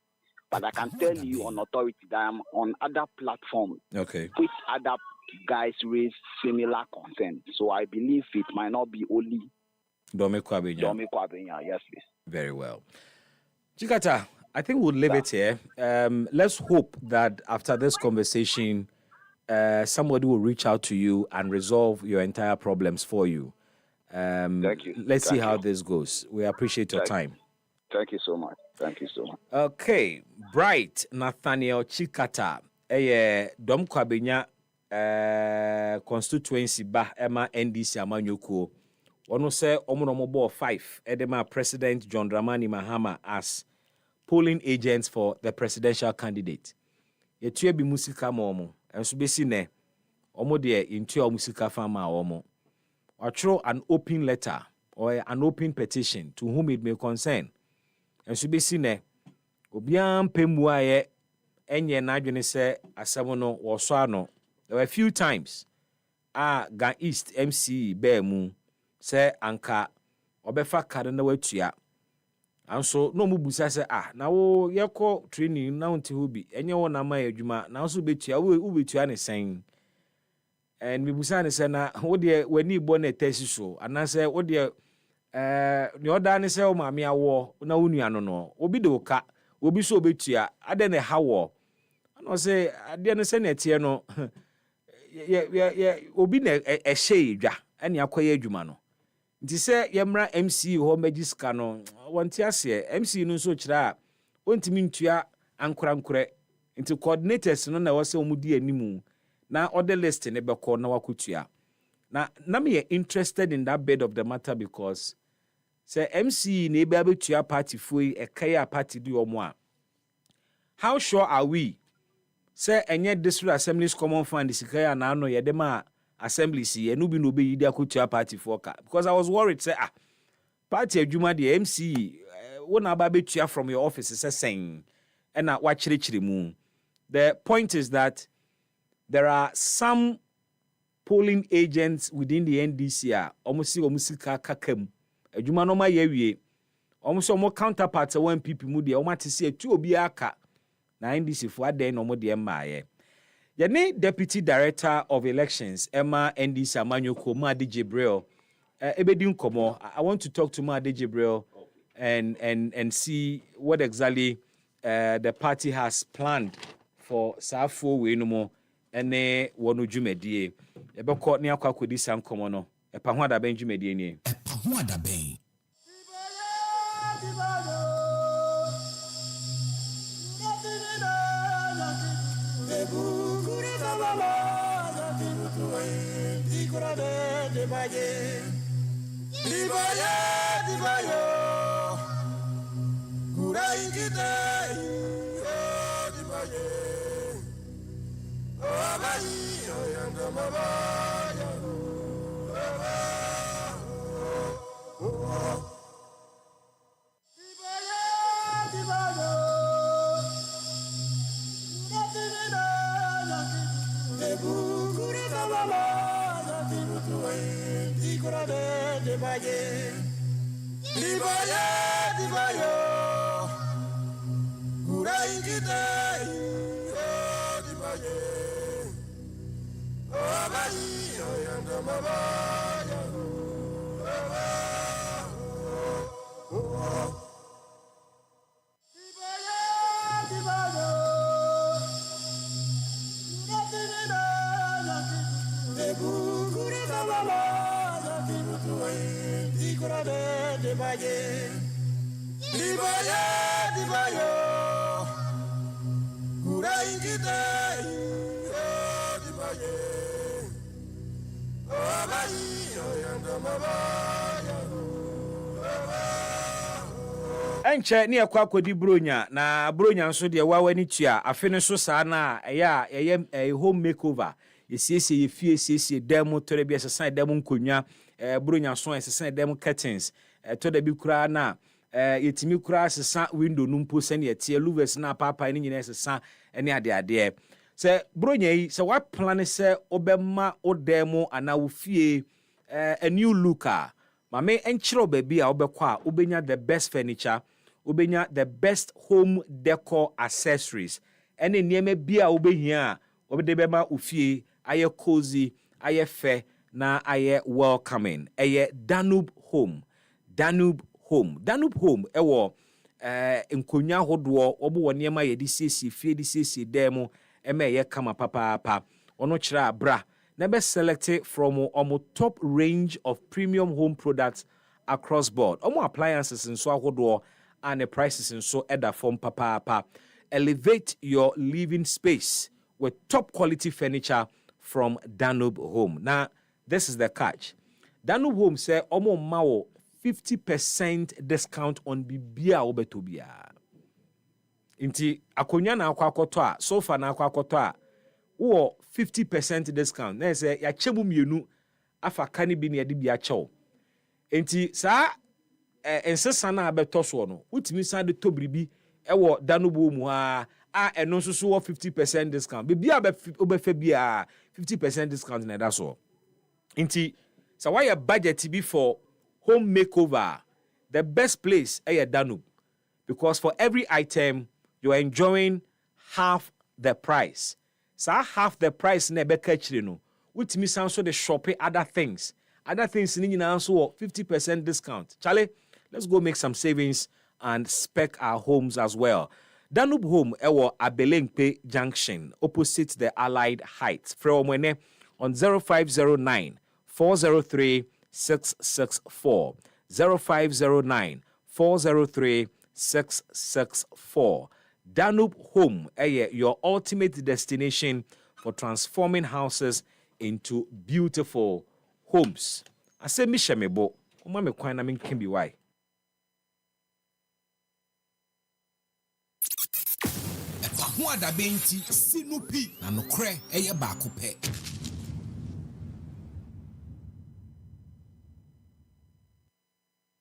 But I can tell you on authority that I'm on other platforms Okay. which other guys raise similar concerns. So I believe it might not be only Dome Kwabenya. Yes, please. Very well. Chikata, I think we'll leave it here. Let's hope that after this conversation, somebody will reach out to you and resolve your entire problems for you. Thank you. Let's see how this goes. We appreciate your time. Thank you so much. Thank you so much. Okay, Bright Nathaniel Chikata, Dom Kwabenya constituency ba Emma NDC Amanyoko. Ono say omonomobo 5 Edema President John Dramani Mahama as polling agents for the presidential candidate. Yetue bi musika momo enso besi ne omo de into musika fama omo. Watro an open letter or an open petition to whom it may concern. Enso besi ne obiam pemua ye enye na adwene se asemo no wo so ano. There were a few times Gan East MC Bemu say anka obefa kare na watua anso no mu busa say na wo yekọ training na unti hobi enye wo na ma adwuma na anso betua wo betua ne sen and me busa ne say na wo de wani bo na tesi so anase wo de ne oda ne say o ma me awo na wonu ano no obi de oka obi so betua ade ne hawo ano say ade ne say na tie no obi na ehye dwa ene akoye adwuma no nti se yemra MC ho magiska no wonti ase MC no so kira ontimi ntua ankora nti coordinators no na wose omudi animu na order list ne beko na wakotua na me interested in that bit of the matter because say MC na ebe abetua party foi ekaya party du omo a how sure are we say enye district assemblies common fund sikaya na no yedema assembly see enu bi no be yidi akotua party for ka because I was worried say party adwuma the MC wona ba betua from your office say sen na wa chirechire mu. The point is that there are some polling agents within the NDC omusika kakam adwuma no ma yawie omuso mo counterparts one people mu de omate se atu obi aka na NDC for aden no mo de maaye. Yene Deputy Director of Elections, Emma NDC Amanyoko, Madi Jibril, Ebedin Komo. I want to talk to Madi Jibril and see what exactly the party has planned for Safo Wenomo and Wonu Jumedie. Ebeko ni akwa kwedi sam komo no. EpaHoaDaben Jumedie ni. EpaHoaDaben. Enche ni akwa kodi bronya na bronya nso de wawani tua afene so saa na eye home makeover yesiesie yefiesie demo tore bi esesa demo nkonwa bronya so esesa demo curtains to da bi kura na yetimi kura esesa window numpo se ne yetie louvers na papa ni nyina esesa ene ade se bronya yi se wa plan se obema odemo ana wo fie a new looker mame enchiro baby a obekwa obenya the best furniture Ubenya the best home decor accessories. Any nieme bia ubenya obedebema ufie aye cozy, aye fair, na aye welcoming. Aye Danube Home. Danube Home. Danube Home ewo nkonya hodoɔ obo wɔ niema ye di sisi fie di sisi demo eme ye kama papa ono kyerɛ abra na be select from omo top range of premium home products across board. Omo appliances nso ahodoɔ and the prices nso eda form papa. Elevate your living space with top quality furniture from Danube Home. Now, this is the catch. Danube Home say omo mawo 50% discount on bibia obetobia. Inti akonya na akwakoto a sofa na akwakoto a wo 50% discount. Na say ya chemu mienu afa kani bi na yade bia chew. Inti sa ensesa na abeto so no utimi sa de tobribi ewo Danube Home ha eno nso so 50% discount. Bibia obefa bia 50% discount na da so. Inti sa why your budget be for home makeover, the best place is Danube, because for every item you are enjoying half the price. So half the price nebe catching no. Which means also the shopping other things. Other things in also 50% discount. Charlie, let's go make some savings and spec our homes as well. Danube Home ewo Abelenkpe Junction opposite the Allied Heights. From when on 0509 403 664 0509 403 664. Danube Home, your ultimate destination for transforming houses into beautiful homes. I say Mishemebo, Umame Kwana min can be why. EpaHoaDaben ti sinupi na nokre eye baako pe.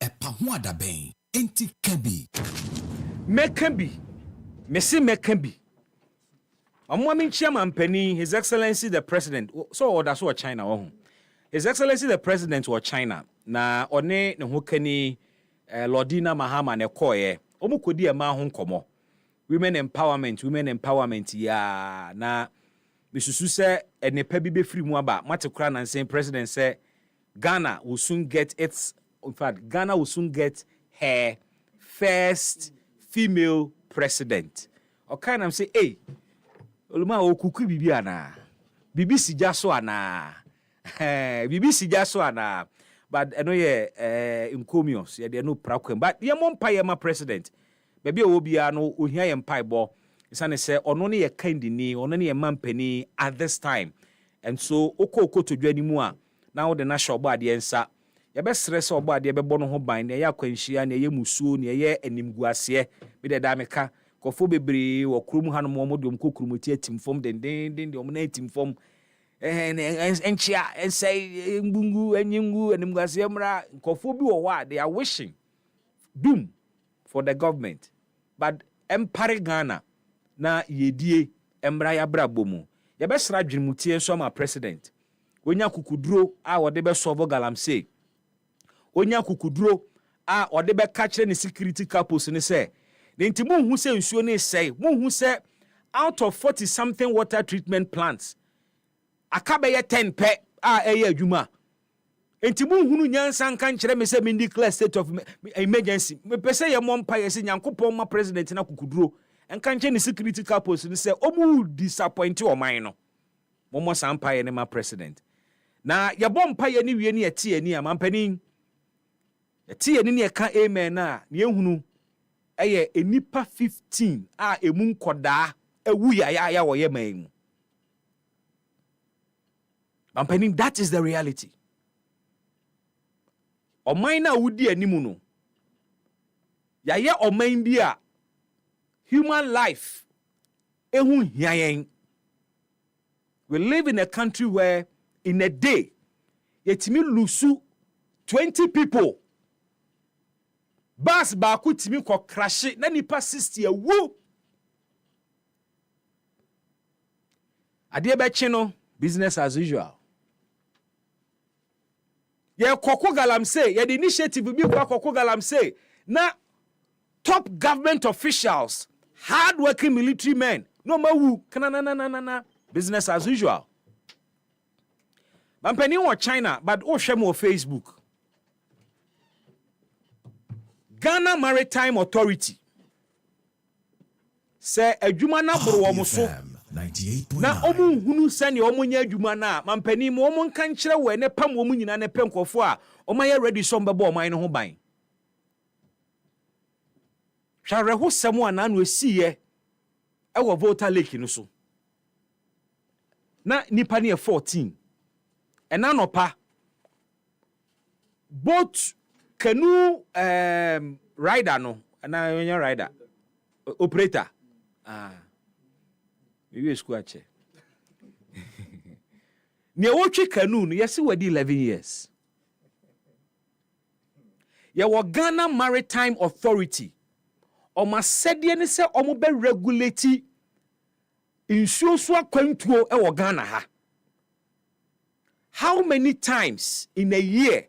EpaHoaDaben enti kabi. Mekambi. Mesi Mekambi. Amwami chairman penny, His Excellency the President. So that's what China. His Excellency the President wa China. Na one ne hokani Lordina Mahama ne koye. Omu kodi ma ho nkomo. Women empowerment ya na misusu se enepa bi be free mu aba. Mate kra na say President say Ghana will soon get its Ghana will soon get her first female president. Okay, I'm say, hey, Oluma okuku bibi ana. Bibi sija so ana. Bibi sija so ana. But I know incomious. Yeah, they no prakwem. But ye mompa ye ma president. Baby obia no ohia ye mpa bo. Isane say ono ne ye kind ni, ono ne ye mampani at this time. And so oko to dwani mu a now the national body ensa. Ya be stress obade be bono ho ban na ya kwanhia na ye musuo na ye animguase be de da meka kofo bebre wo krum hanom mo de omkokrum ti atimfom den de omna atimfom enchia ensai ngungu anyingu animguase mra kofo bi wo wa they are wishing doom for the government, but empire Ghana na yedie emra ya brabomu ya be sra dwinmutie so ma president onya kukuduro a wo de be solve galamsey onya kukuduro a ode be ka kire ne security couples ne say ne ntimu hu se nsuo ne say mu hu se out of 40 something water treatment plants akabe ye 10 pe a eye adwuma ntimu hunu nyansa nkan kire me se me declare state of emergency me pese ye mompa ye se nyankopon ma president na kukuduro nkan kire ne security couples ne say omu disappoint o man no momo sampa ye ne ma president na ye bompa ye ne wie ne ye ani amampani tie ni ne ka amen na ne ehunu eye enipa 15 a emu nkoda ewu ya wo ye man. Mampani, that is the reality. Oman na wudi animu no. Ya oman bi a human life ehun hiayen. We live in a country where in a day yetimi lusu 20 people. Bas ba ku timi ko crash na nipa 60 awu. Ade be chi no business as usual. Ye koko galamsey ye the initiative bi kwa koko galamsey na top government officials, hard-working military men. No mawu, na business as usual. Mampeni wa China, but shemo Facebook. Ghana Maritime Authority. Say adwuma na boro wo so. Na omu hunu sane omu nya adwuma na mampeni mo omu nka nkyere we ne pam omu nyina ne penkofo a omaye ready so mbebo oman ne ho ban. Hware ho semo ana no esiye e wo Volta Lake no so. Na nipa ne 14. Ena nopa boat canoe rider no na yonya rider operator you school ache ne wotwe canoe no yesi wadi 11 years ya wo Ghana Maritime Authority omasede ne se omo be regulate insuo so akwantuo e wo Ghana ha. How many times in a year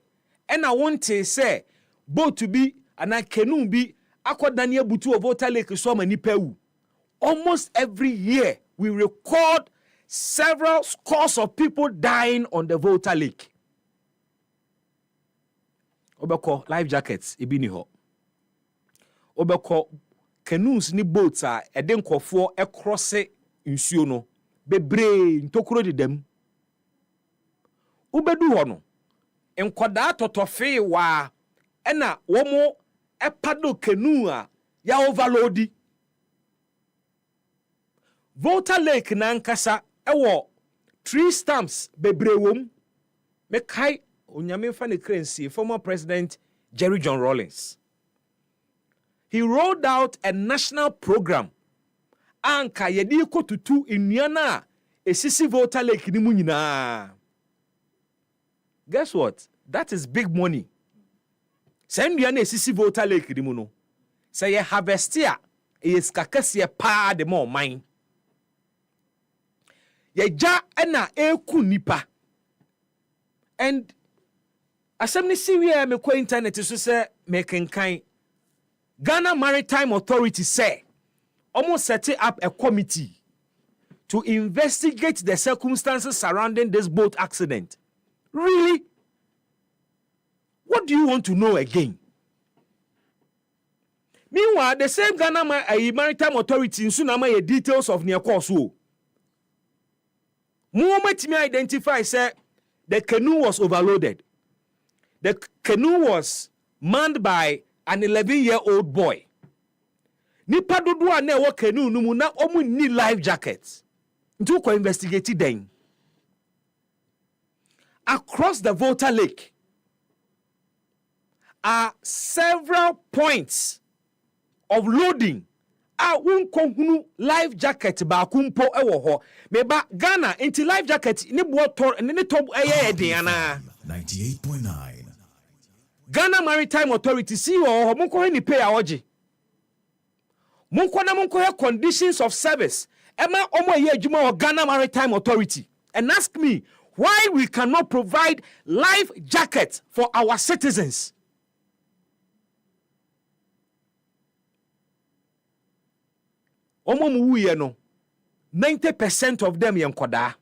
and I want to say boat to be and I canoe be akodania butu of Volta Lake so many pew. Almost every year we record several scores of people dying on the Volta Lake. Obeko life jackets ibini ho. Obeko canoes ni boats are edenkofo e cross nsuo no bebre ntokuro de dem. Ubedu hono enkoda totofe wa ena womo epado canoe a ya overloadi. Volta Lake na nkasa ewo 3 stamps bebre wom me kai onyame fa ne krensi former president Jerry John Rawlings. He rolled out a national program anka yedi kotutu inuana esisi Volta Lake ni mu nyina. Guess what? That is big money. Send you an esisi Volta Lake di mu no. Say ye harvestia is kakase pa de more mine. Ye ja ena eku nipa. And asem ni si we me ko internet so say making kind Ghana Maritime Authority say almost set up a committee to investigate the circumstances surrounding this boat accident. Really? What do you want to know again? Meanwhile, the same Ghana Maritime Authority in Sunama details of near course. Moment me identify say the canoe was overloaded. The canoe was manned by an 11-year-old boy. Nipa dodo a na wo canoe no mu na omu ni life jackets. Ntu ko investigate den. Across the Volta Lake are several points of loading. Wonko hunu life jacket ba kumpo ewo ho. Meba Ghana into life jacket ni boto ni top eye den ana. 98.9 Ghana Maritime Authority see ho monko ni pay awoje. Monko conditions of service. Ema omo ye adwuma o Ghana Maritime Authority. And ask me why we cannot provide life jackets for our citizens. Omo mu wuye no 90% of them yenkoda.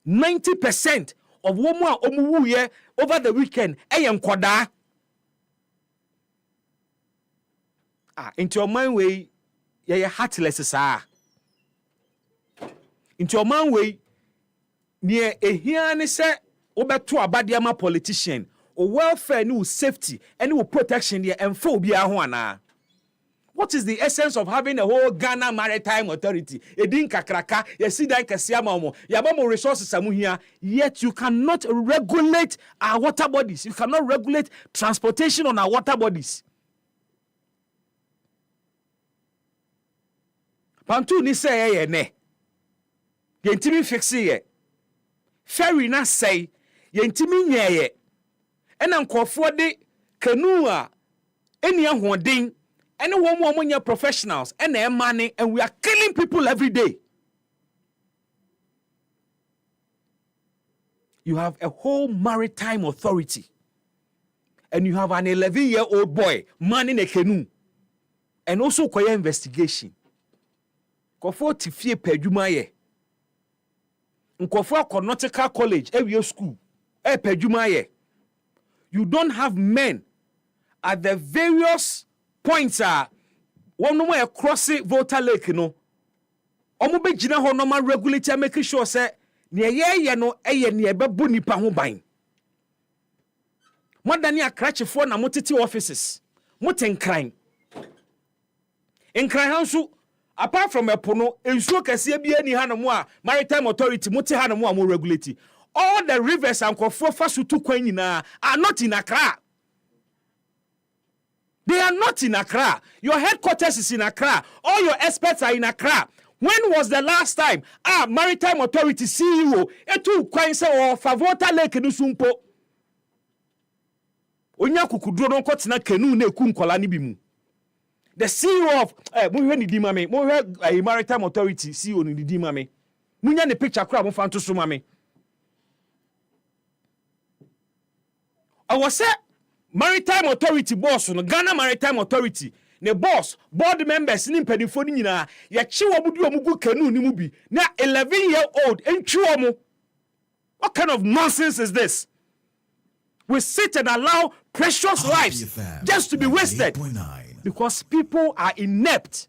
90% of womu a omu wuye over the weekend yenkoda. Into your mind way ye heartless sa. Into your mind way near ehia ne se obeto abadiama politician o welfare ni safety and protection there and phobia ho ana. What is the essence of having a whole Ghana Maritime Authority? Edin kakraka, yesidan kasiama mo, yabamo resources amuhia, yet you cannot regulate our water bodies. You cannot regulate transportation on our water bodies. Pantu ni say ye ne. Yentimi fixi ye. Ferry na say, yentimi nye ye. Ena nkofo de canoe a eni ahoden. Any one your professionals and their money, and we are killing people every day. You have a whole maritime authority. and you have an 11-year-old boy manning a canoe, and also quite investigation. Kofo tifie pedumaye. Nkofo Nautical College, every school, pedumaye. You don't have men at the various points one no more cross voter lake no. Omo be gina ho normal regulator make sure say ne ye no ne be bu nipa ho ban. Modani akrachefo na motete offices. Motenkran. Enkran hanso apart from epono ensuo kase bia ni hanomo a maritime authority mote hanomo a mo regulate. All the rivers and Kofo Fasutu kwan nyina are not in Accra. They are not in Accra. Your headquarters is in Accra. All your experts are in Accra. When was the last time Maritime Authority CEO etu kwan se o Favota Lake no sumpo? Onya kukudro no kotena kenu na eku nkola ni bi mu. The CEO of mohwe ni di mame, mohwe Maritime Authority CEO ni di mame. Munya ne picture kura mo fanto so mame. I was say Maritime Authority boss no Ghana Maritime Authority ne boss board members ni mpanifo ni nyina ya chiwo budu omugu kanu ni mu bi na 11-year-old entwi omo. What kind of nonsense is this? We sit and allow precious lives just to be wasted because people are inept.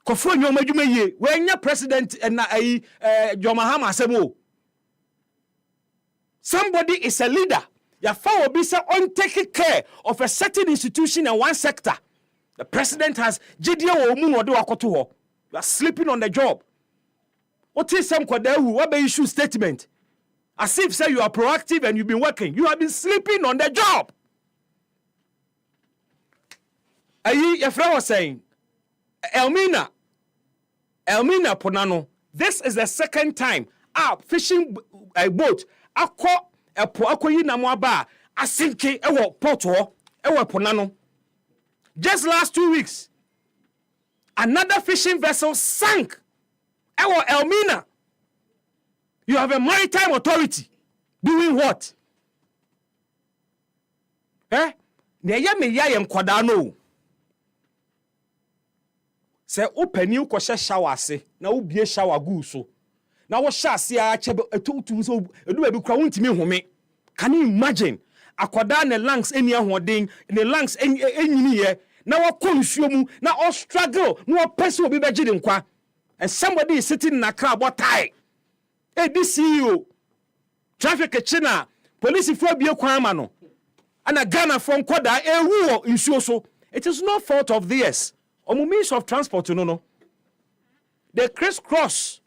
Kofo nyoma dwuma ye we nya president na John Mahama asemo. Somebody is a leader. Your father will be taking care of a certain institution in one sector. The president has you are sleeping on the job. What is some what be issue statement? As if say you are proactive and you've been working. You have been sleeping on the job. Your friend was saying, Elmina Ponano, this is the second time fishing a boat. Akoyi na moaba asinke ewo porto ewo ponano. Just last 2 weeks another fishing vessel sank ewo Elmina. You have a maritime authority doing what? Ne ya me ya yem kwada no. Se opani ukoshe shower ase na ubie shower gu so. Na wo shase a chebe etutu so edu ebi kra wontimi home. Can you imagine? Akwada ne lungs eni ahoden, ne lungs enyini ye. Na wo konsuo mu, na all struggle, na wo pese obi beji de nkwa. And somebody is sitting in Accra about tie. This CEO traffic china police for bie kwan ma no. Ana Ghana from kwada ewu nsuo so. It is no fault of theirs. Omo means of transport no. They crisscross.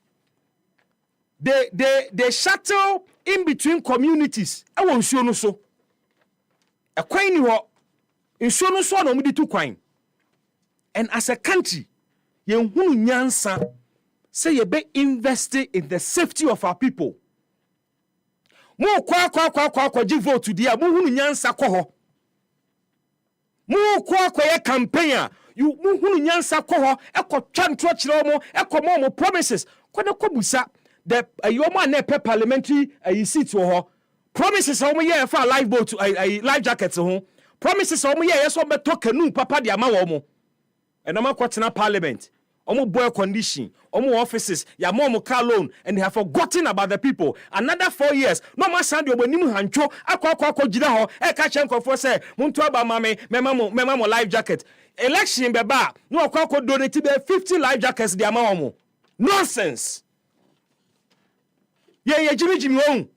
They shuttle in between communities. I want nsuo no so. A kwan ni ho. Nsuo no so na omo di tu kwan. And as a country, yen hunu nyansa say ye be invested in the safety of our people. Mo kwa ji vote dia mo hunu nyansa kɔ hɔ. Mo kwa ye campaign you mo hunu nyansa kɔ hɔ ekɔ twantro kyerɛ mo ekɔ mo promises kɔ na kɔ busa the yomo na pe parliamentary seat wɔ hɔ. Promises how mo ye fa life boat life jackets ho. Promises how mo ye so beto canoe papa dia ma wɔ mo. Enoma kwatena parliament. Omo boy condition, omo offices, ya mom car loan, and they have forgotten about the people. Another 4 years, no man sand you nimu hancho, akwa jida ho, catch and for say, Muntu aba mame, memamo life jacket. Election beba, no akwa donate 50 life jackets di amaomo. Nonsense. Ye Jimmy on.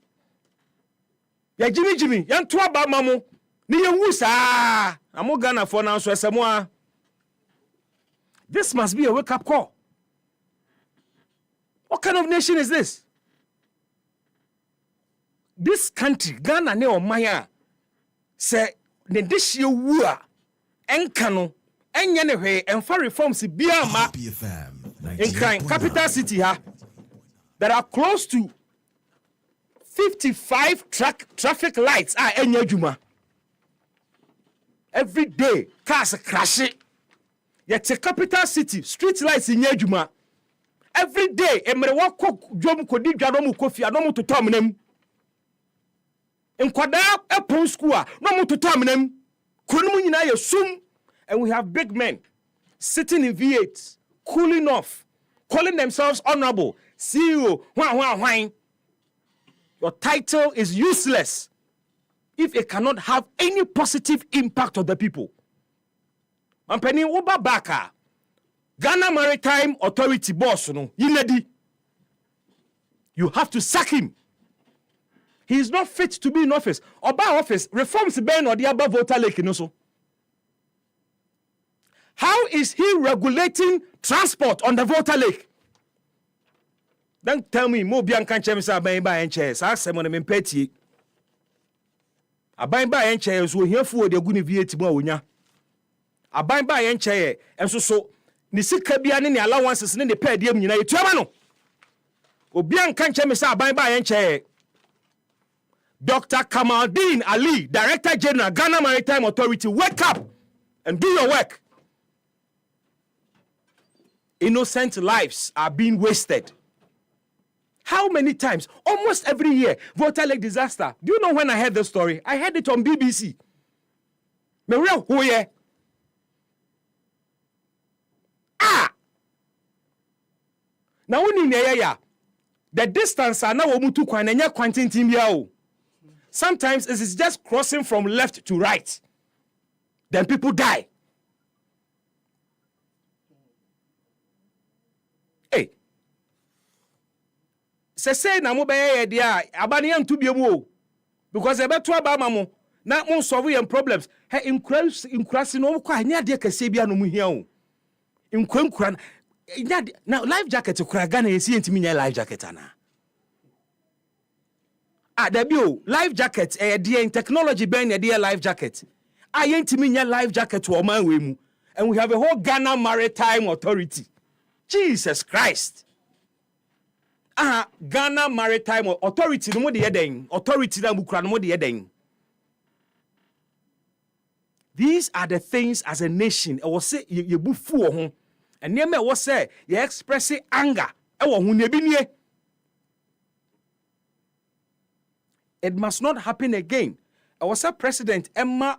Ye Jimmy, yan to aba mamo. Ni ye wusa. Amo Ghana for now so esemwa. This must be a wake-up call. What kind of nation is this? This country, Ghana ne Omaya, say ne dishi wua enkano enye ne hwe emfa reforms biama in capital city ha. There are close to 55 traffic lights enye adwuma. Every day cars crash. Yet a capital city, street lights in Yejuma. Every day, Emre walk jom kodi jadomu kofi adomu to terminum. Nkwada epon school no mo toto amenam. Kunu mu nyina ye sum, and we have big men sitting in V8 cooling off, calling themselves honorable CEO. Your title is useless if it cannot have any positive impact on the people. Ampeni Uba Baka, Ghana Maritime Authority boss, no, Yinedi. You have to sack him. He is not fit to be in office. Oba office reforms Ben or the above voter lake in also. How is he regulating transport on the voter lake? Don't tell me mo bian kan chem sa ban ba en chairs. Ask them on them petty. Aban ba en chairs wo hiafu de gu ne V8 mu awonya. Aban ba en chair enso so ni sika bia ne allowances ne pay de am nyina yetuama no. Obian kan chem sa aban ba en chair. Dr. Kamaldeen Ali, Director General, Ghana Maritime Authority, wake up and do your work. Innocent lives are being wasted. How many times? Almost every year, voter lake disaster. Do you know when I heard the story? I heard it on BBC. Maria Hoye. Now we need the distance are now omutu kwanenya quantity biao. Sometimes it is just crossing from left to right. Then people die. Hey. Say na mo be ye dia abane am to biemu because e beto aba mamo na mo solve your problems. Hey inkrasi no kwa nya de kase bia no mu hia o. Nkwankura na life jacket kura Ghana yesi ntimi nya life jacket ana. Debut life jacket in technology ben a life jacket. I ain't mean your life jacket to man we mu. And we have a whole Ghana Maritime Authority. Jesus Christ. Ghana Maritime Authority no mo de yeden. Authority na bukura no mo de yeden. These are the things as a nation. I was say you bufu ho. And near me was say you express anger. E wo hu ne bi nie. It must not happen again. I was a president, Emma,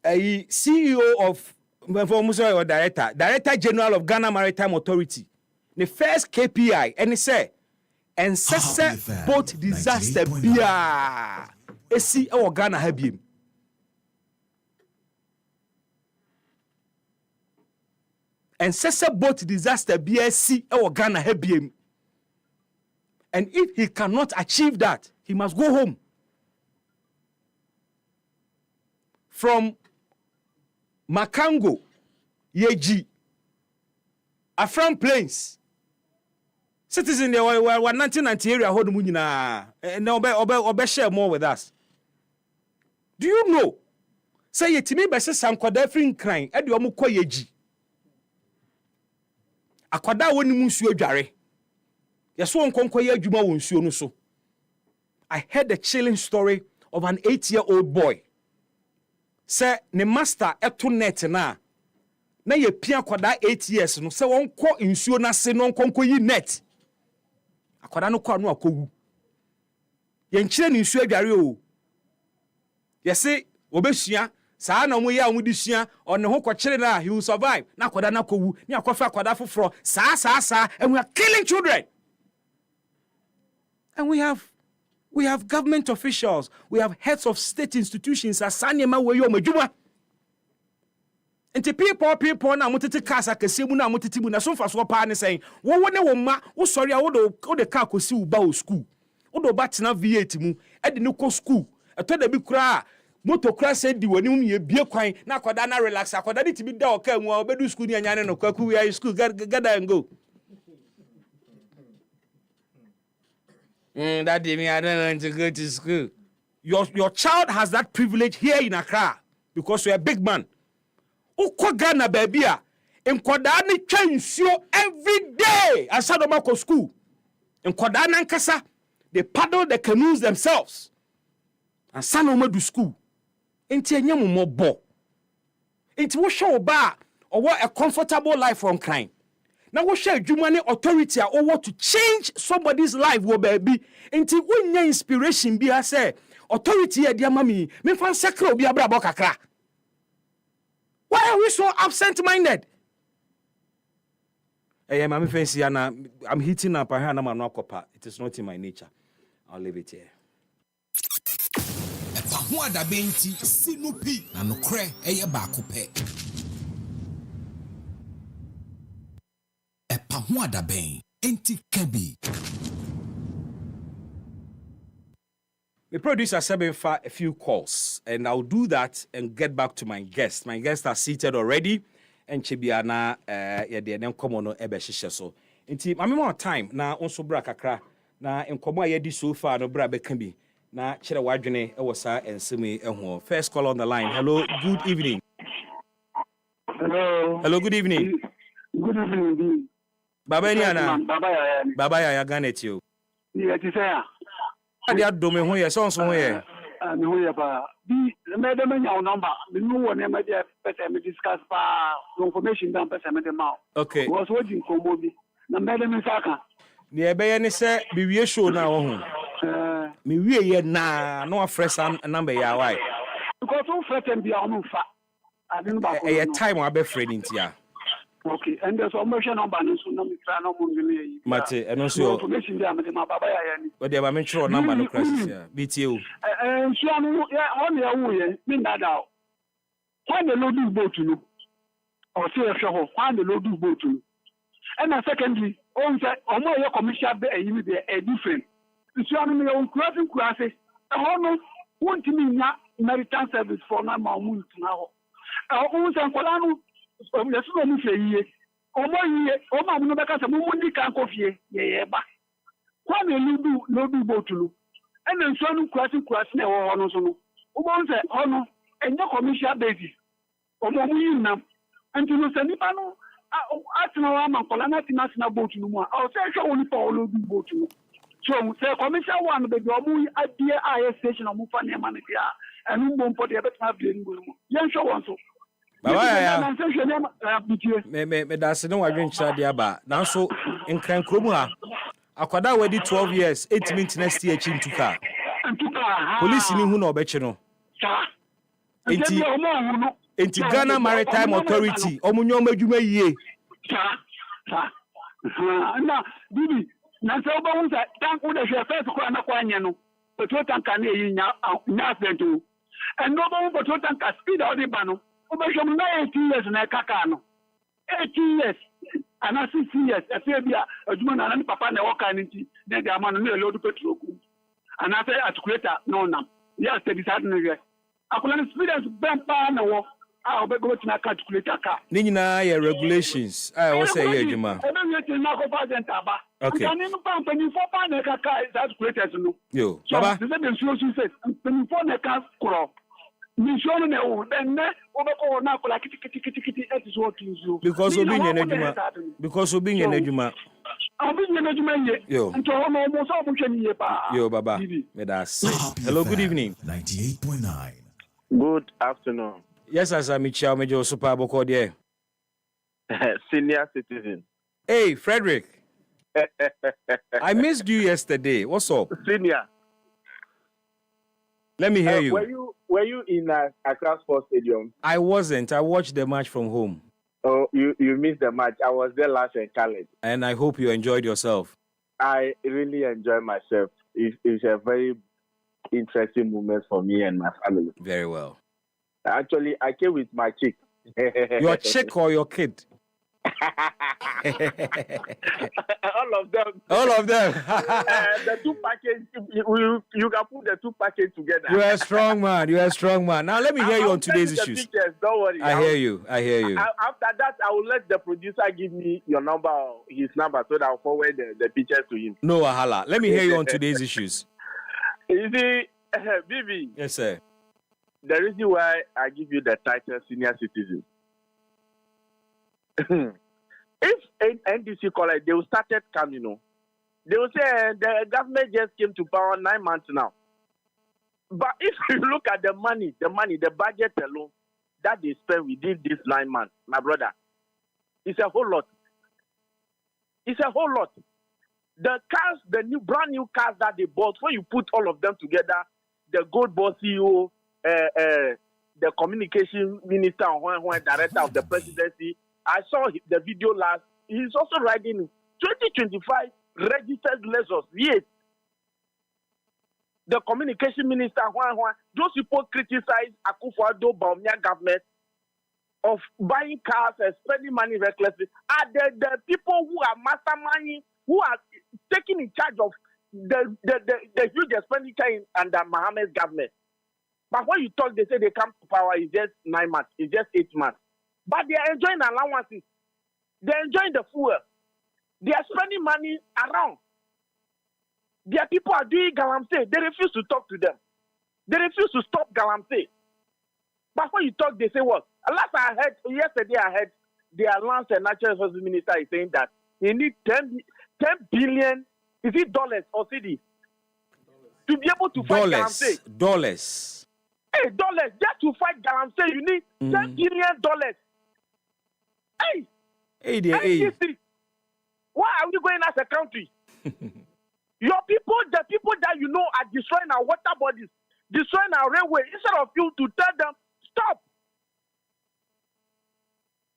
a CEO of, or Director General of Ghana Maritime Authority. The first KPI, and he said, and boat disaster bia, esi or Ghana habim. And boat disaster bia si or Ghana habim. And if he cannot achieve that, he must go home. From Makango, Yeji, Afram Plains, citizen there were 1990 area hold munina and obe share more with us. Do you know? Say it to me by some quadafrin crying at your muko yeji. Akwada woni munsuo dware. Yes, one conquer Juma won so. I heard a chilling story of an 8-year-old boy. Say, ne master eto net na ye pia kwada 8 years no say won ko insuo na se no konko yi net. Akwada no kwa no akowu. Ye nkyire ni nsuo adware o. Ye se obesua saa na mo ye a mo disua on ne ho kwakire na he will survive. Na akwada na akowu. Ni akwafa akwada foforo saa and we are killing children. And we have government officials, we have heads of state institutions as Sanyema Weyo Majuma. And the people na mutiti kasa kesimu na mutiti mu na so faso pa ne saying, wo ne wo ma, wo sorry wo de car kosi wo ba o school. Wo do bat na V8 mu, e de no ko school. E to da bi kura moto kura se di wani mu ye bie kwan na akoda na relax akoda ni tibi da o ka mu obedu school ni anya ne no kwaku we are school gather and go. That day, I don't want to go to school. Your child has that privilege here in Accra because you're a big man. Uko Ghana baby in Kodani Chensio every day at Sadomako school. In Kodana Nkasa, they paddle the canoes themselves. And Sanoma do school. Inti enyamu mobo. Inti wo show ba or what a comfortable life from crime. Now we share human authority or what to change somebody's life wo baby. Inti unya inspiration be say authority e dia mami me fan secret obi abra bo kakra. Why are we so absent-minded? Hey, mami fancy ana I'm hitting up here na manu akopa. It is not in my nature. I'll leave it here. EpaHoaDaben ti sinupi na nokre eye baako pe. EpaHoaDaben enti kabi. The producer said a few calls, and I'll do that and get back to my guests. My guests are seated already, and Chibiana, yeah, they then come on ebe shisha so. Inti, mami more time na onso bra kakra na enkomo ayedi so far no bra bekambi na chere wadwene e wosa ensemi ehwo. First call on the line. Hello, good evening. Hello. Hello, good evening. Good evening. Baba ni ana. Baba ya ganet you. Yeah, ti say Ade adome ho ye so ho ye. Me ho ye ba. Bi me de me nya number. Me no won me de pese me discuss pa information down pese me de ma. Okay. Was what in komo bi. Na me de me saka. Ni ebe ye ne se bi wie show na wo ho. Me wie ye na no afresa number ya why. Because who threaten bi on fa. I didn't back. A time wa be friend intia. Okay, and there's a motion number so no me try no mo ngile. Mate, eno so information there me de ma baba ya ni. We dey ba me tro number no crisis ya. BTO. So anu ya on ya wo ye me ndada. When the load boat no. Or say e hwe ho, when the load boat no. And secondly, on say omo ye commercial be ayi me dey e different. So anu me on kurase. E ho no won't me nya maritime service for na ma mu ntuna ho. On say nkola no yes no mu fe yie. Omo yie, o ma mu no beka se mu ndi kan kofie ye ba. Kwa me lodu botulu. And then so no kurase na ho no so no. O mo say ho no enye commercial basis. Omo mu yin nam. Anti no se nipa no atina wa man kola na tina na botulu mu a. O say hwe oni pa lodu botulu. So say commercial one be do omo adie aye station omo fa na ma ne dia. Enu mbo mpo de betna bie ni mu. Yen hwe won so. Baba ya me da se no wadwen kira de aba nanso nkran kromu ha akwada wadi 12 years 8 minutes next year chi ntuka police ni hu na obechi no enti Ghana Maritime Authority omunyo omadwuma yie na bibi na se oba unsa tank wo de hwe first kwa na kwa anye no petrol tanker na yi nya accident o and no ba petrol tanker speed all the bano Obasham na 18 years na kaka no 18 years ana 6 years afi bia aduma na na papa na woka nti na de ama no na load petrol ku ana say articulator no nam yes te decide no ye akola no experience bempa na wo a obego tina articulator ka ni nyina ye regulations wo say ye aduma ebe ye tin na ko patent aba okay ani no pa mpani fo pa na kaka articulators no yo baba so the so say mpani fo na ka kro mission na o then obeko na kola kiti it is what you do because obi nye na adwuma yo nto ho mo so mo hwani ye pa yo baba me da say hello good evening 98.9 good afternoon yes as I'm Michelle Mejo super aboko there senior citizen hey Frederick I missed you yesterday what's up senior let me hear you. Were you in Accra Sports Stadium? I wasn't. I watched the match from home. Oh, you missed the match. I was there last in college. And I hope you enjoyed yourself. I really enjoyed myself. It's a very interesting moment for me and my family. Very well. Actually, I came with my chick. Your chick or your kid? All of them. The two package, you can put the two package together. You are a strong man. Now let me hear you on today's issues. Pictures, don't worry. I hear you. After that, I will let the producer give me your number, his number, so that I'll forward the pictures to him. No wahala. Let me hear you on today's issues. You see, Bibi. Yes, sir. The reason why I give you the title senior citizen. If NDC college, they will started coming, they will say the government just came to power 9 months now. But if you look at the money, the budget alone that they spend within these 9 months, my brother, it's a whole lot. The cars, the brand new cars that they bought, when you put all of them together, the Gold Boss CEO, the communication minister, and director of the presidency. I saw the video last. He's also riding 2025 registered Lexus. Yes. The communication minister, those people criticize Akufo-Addo Bawumia government of buying cars and spending money recklessly. Are the people who are masterminding, who are taking in charge of the huge expenditure under Mohammed's government? But when you talk, they say they come to power, it's just 9 months, it's just 8 months. But they are enjoying allowances, they're enjoying the fuel, they are spending money around. Their people are doing galamsey. They refuse to talk to them. They refuse to stop galamsey. But when you talk, they say what? Yesterday I heard the Lands and Natural Resources Minister is saying that he needs 10 billion, is it dollars or cedis, to be able to fight galamsey. Dollars. Hey, dollars, just to fight galamsey, you need $10 billion. Hey, why are we going as a country? Your people, the people that you know are destroying our water bodies, destroying our railway, instead of you to tell them, stop.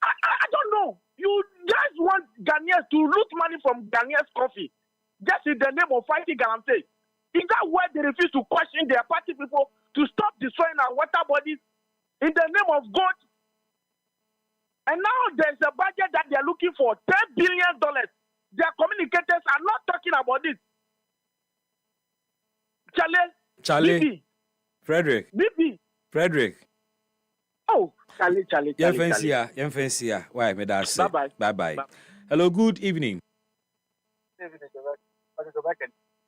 I don't know. You just want Ghanaians to loot money from Ghanaians' coffee, just in the name of fighting galamsey. Is that why they refuse to question their party people to stop destroying our water bodies in the name of God? And now there's a budget that they're looking for, $10 billion. Their communicators are not talking about this. Charlie. Bibi. Frederick. Oh, Charlie. Yemfensia. Why, me that say? Bye. Hello, good evening.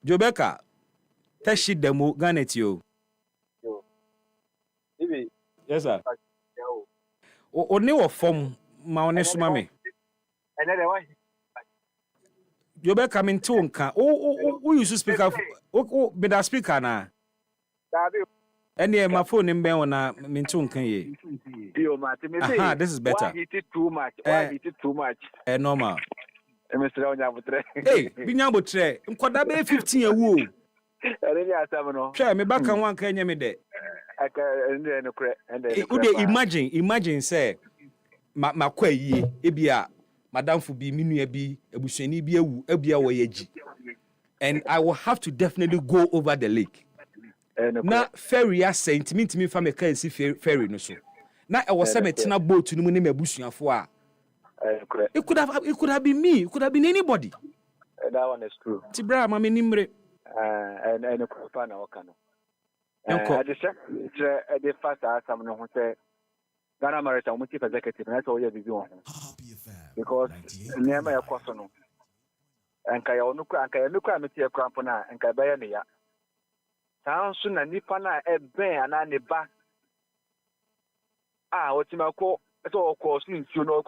Jobeka. Teshi demo ganet you. Yes, sir. Only wa form ma onesu mame. Jobeka min tonka. Who used to speak up? Be that speaker na. Any my phone in Ben na min tonka ye. This is better. Why it too much? Why it too much? Normal. Mr. Onyabutre. Hey, Binyabutre. Nkoda be 15 yewu. Sure, me back and one can me de. Imagine say ma kwa yi ebia madam fu bi minua bi ebusuani bi ewu ebia wo yeji. And I will have to definitely go over the lake. Na ferry ascent me fa me ka si ferry no so. Na e was some tina boat no mu ne mabusuafo a. It could have been me, it could have been anybody. That one is true. Tibra ma me nimre. And the Kupana Okano. I just the first some no say Ghana Maritime Chief Executive, and that's all you do. Because near my Kosono and Kayonuka and Kayanuka Metia Crampona and Kabayania. Sounds soon and Nipana a bear and a back. What's my call? It's all course, you know,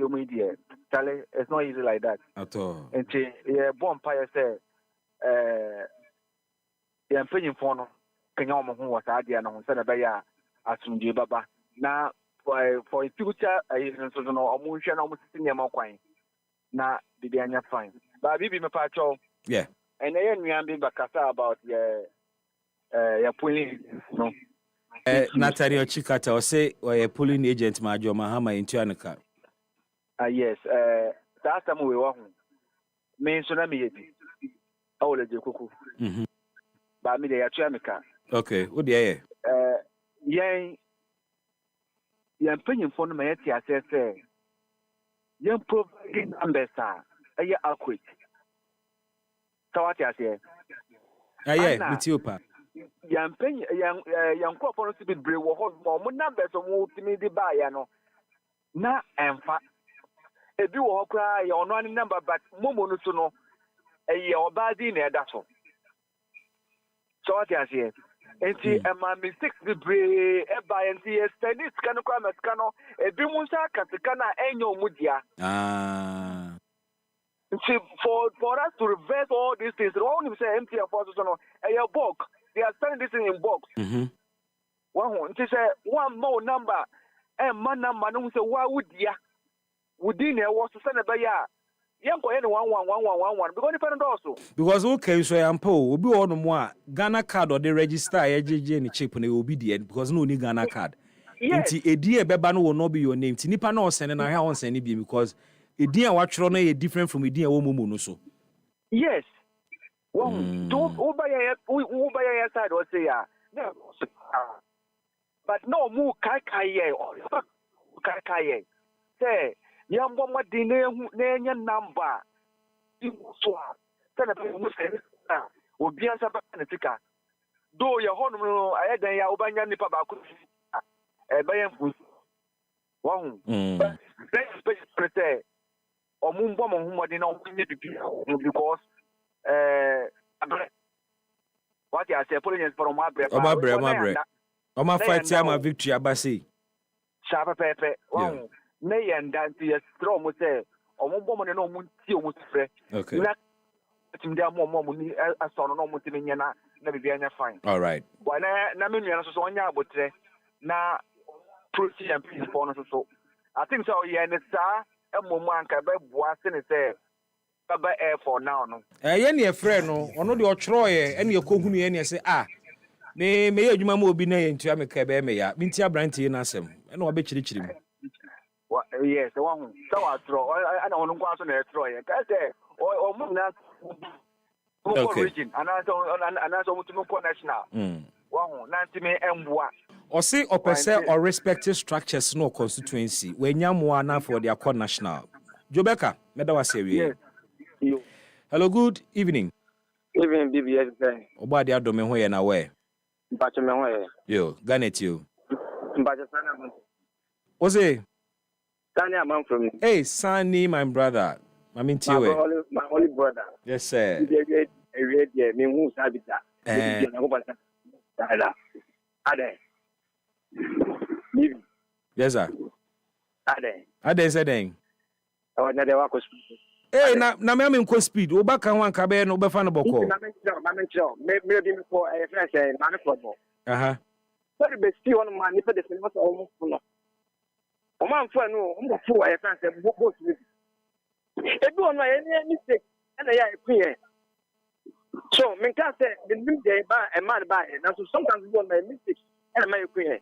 media. Charlie, it's not easy like that at all. And bonfire say, I'm paying for no. Kenyama who was idea no say na ya asunje baba na for future so no omunhwe na omusisi nyama kwan na didi anya fine ba bibi me pa cho yeah and nyan bi bakasa about your polling no Natario Chikata or say or a polling agent Majo Mahama in Tianaka. Yes that time we were me so na me yedi awole je kuku ba mi de ya Tianaka. Okay, what the air? Yan penny for my say, young providing numbers are accurate. So what I say? With you, pa. Young penny, young corporate to be brave or more numbers of multimedia buy, na and fact. A do or cry on one number, but Momo to know a year or bad in that's all. So what I say? And see, my mistakes be brave, and see, a steady scano, a bimusa, Katakana, and your mudia. See, for us to reverse all these things, only say empty of us, a your book, they are selling this in box. One, she said, one more number, and man, say, why would ya? Would dinner was to send a baya? yanko any 11111 because depend also. Because okay, so I'm po obi ono mo a Ghana card or the register AJJ ni chip na obi die because no need Ghana card. Yes. Nti edi ebeba no will not be your name. Ti nipa na osene na ha onsene bi because edi a watchro na ye different from edi a wo momo no so. Yes. Well, don't over your side or say ya. But no mu kai or kai. Say yambo ma dine nenya number. So tell the mu say obi ansa ba na tika. Do your home no ayadan ya obanya nipa ba ku bayan fu. Wow. But say omumbo mo humodi na onye because what you say Polish for my my fight my victory abasi sharp pepe wow me and that is strong mo say omumbo mo no mo ti o mo frɛ okay na tim dia mo ni aso no mo ti nya na bibia nya fine all right wa na me nua so onya abotre na proceed and please for no so I think so yeah ne sa emomu anka be boa se ne say baba air for now no ye ne frɛ no ono de ɔtwerɛe ɛne ekohunu ye ne say me ye adwuma ma obi na ye ntua me ka be me ya binti abrantie na asɛm ɛna ɔbɛkyirikyiri mu yes one so atro ana ono kwa so na ɛtwerɛe ka sɛ ɔmo na origin ana so mutumu ko national one na ntimi emboa ɔse ɔpɛsɛ or respective structures no constituency wenya moa na for their core national Jobeka medawa sewe hello good evening Even BBS say. Oba dia do me ho ye na we. Mpacho me ho ye. Yo, Garnet you. Mpacho sana man. Ose? Sani am from. Hey, Sani, my brother. I mean to you. My only brother. Yes, sir. Me hu sabita. Ade. Yes, sir. Ade said then. I na de wa ko speed. Hey, na me am ko speed. Oba kan wan ka be no be fa no boko. Na me ncho. Me bi me for friend say na me football. So the see one man if the cinema so almost no. O man for no, o mo for friend say both with. E bi one any mistake. And ya e so me can say the nim dey ba e man ba e. Now so sometimes we want my mistake and my queen.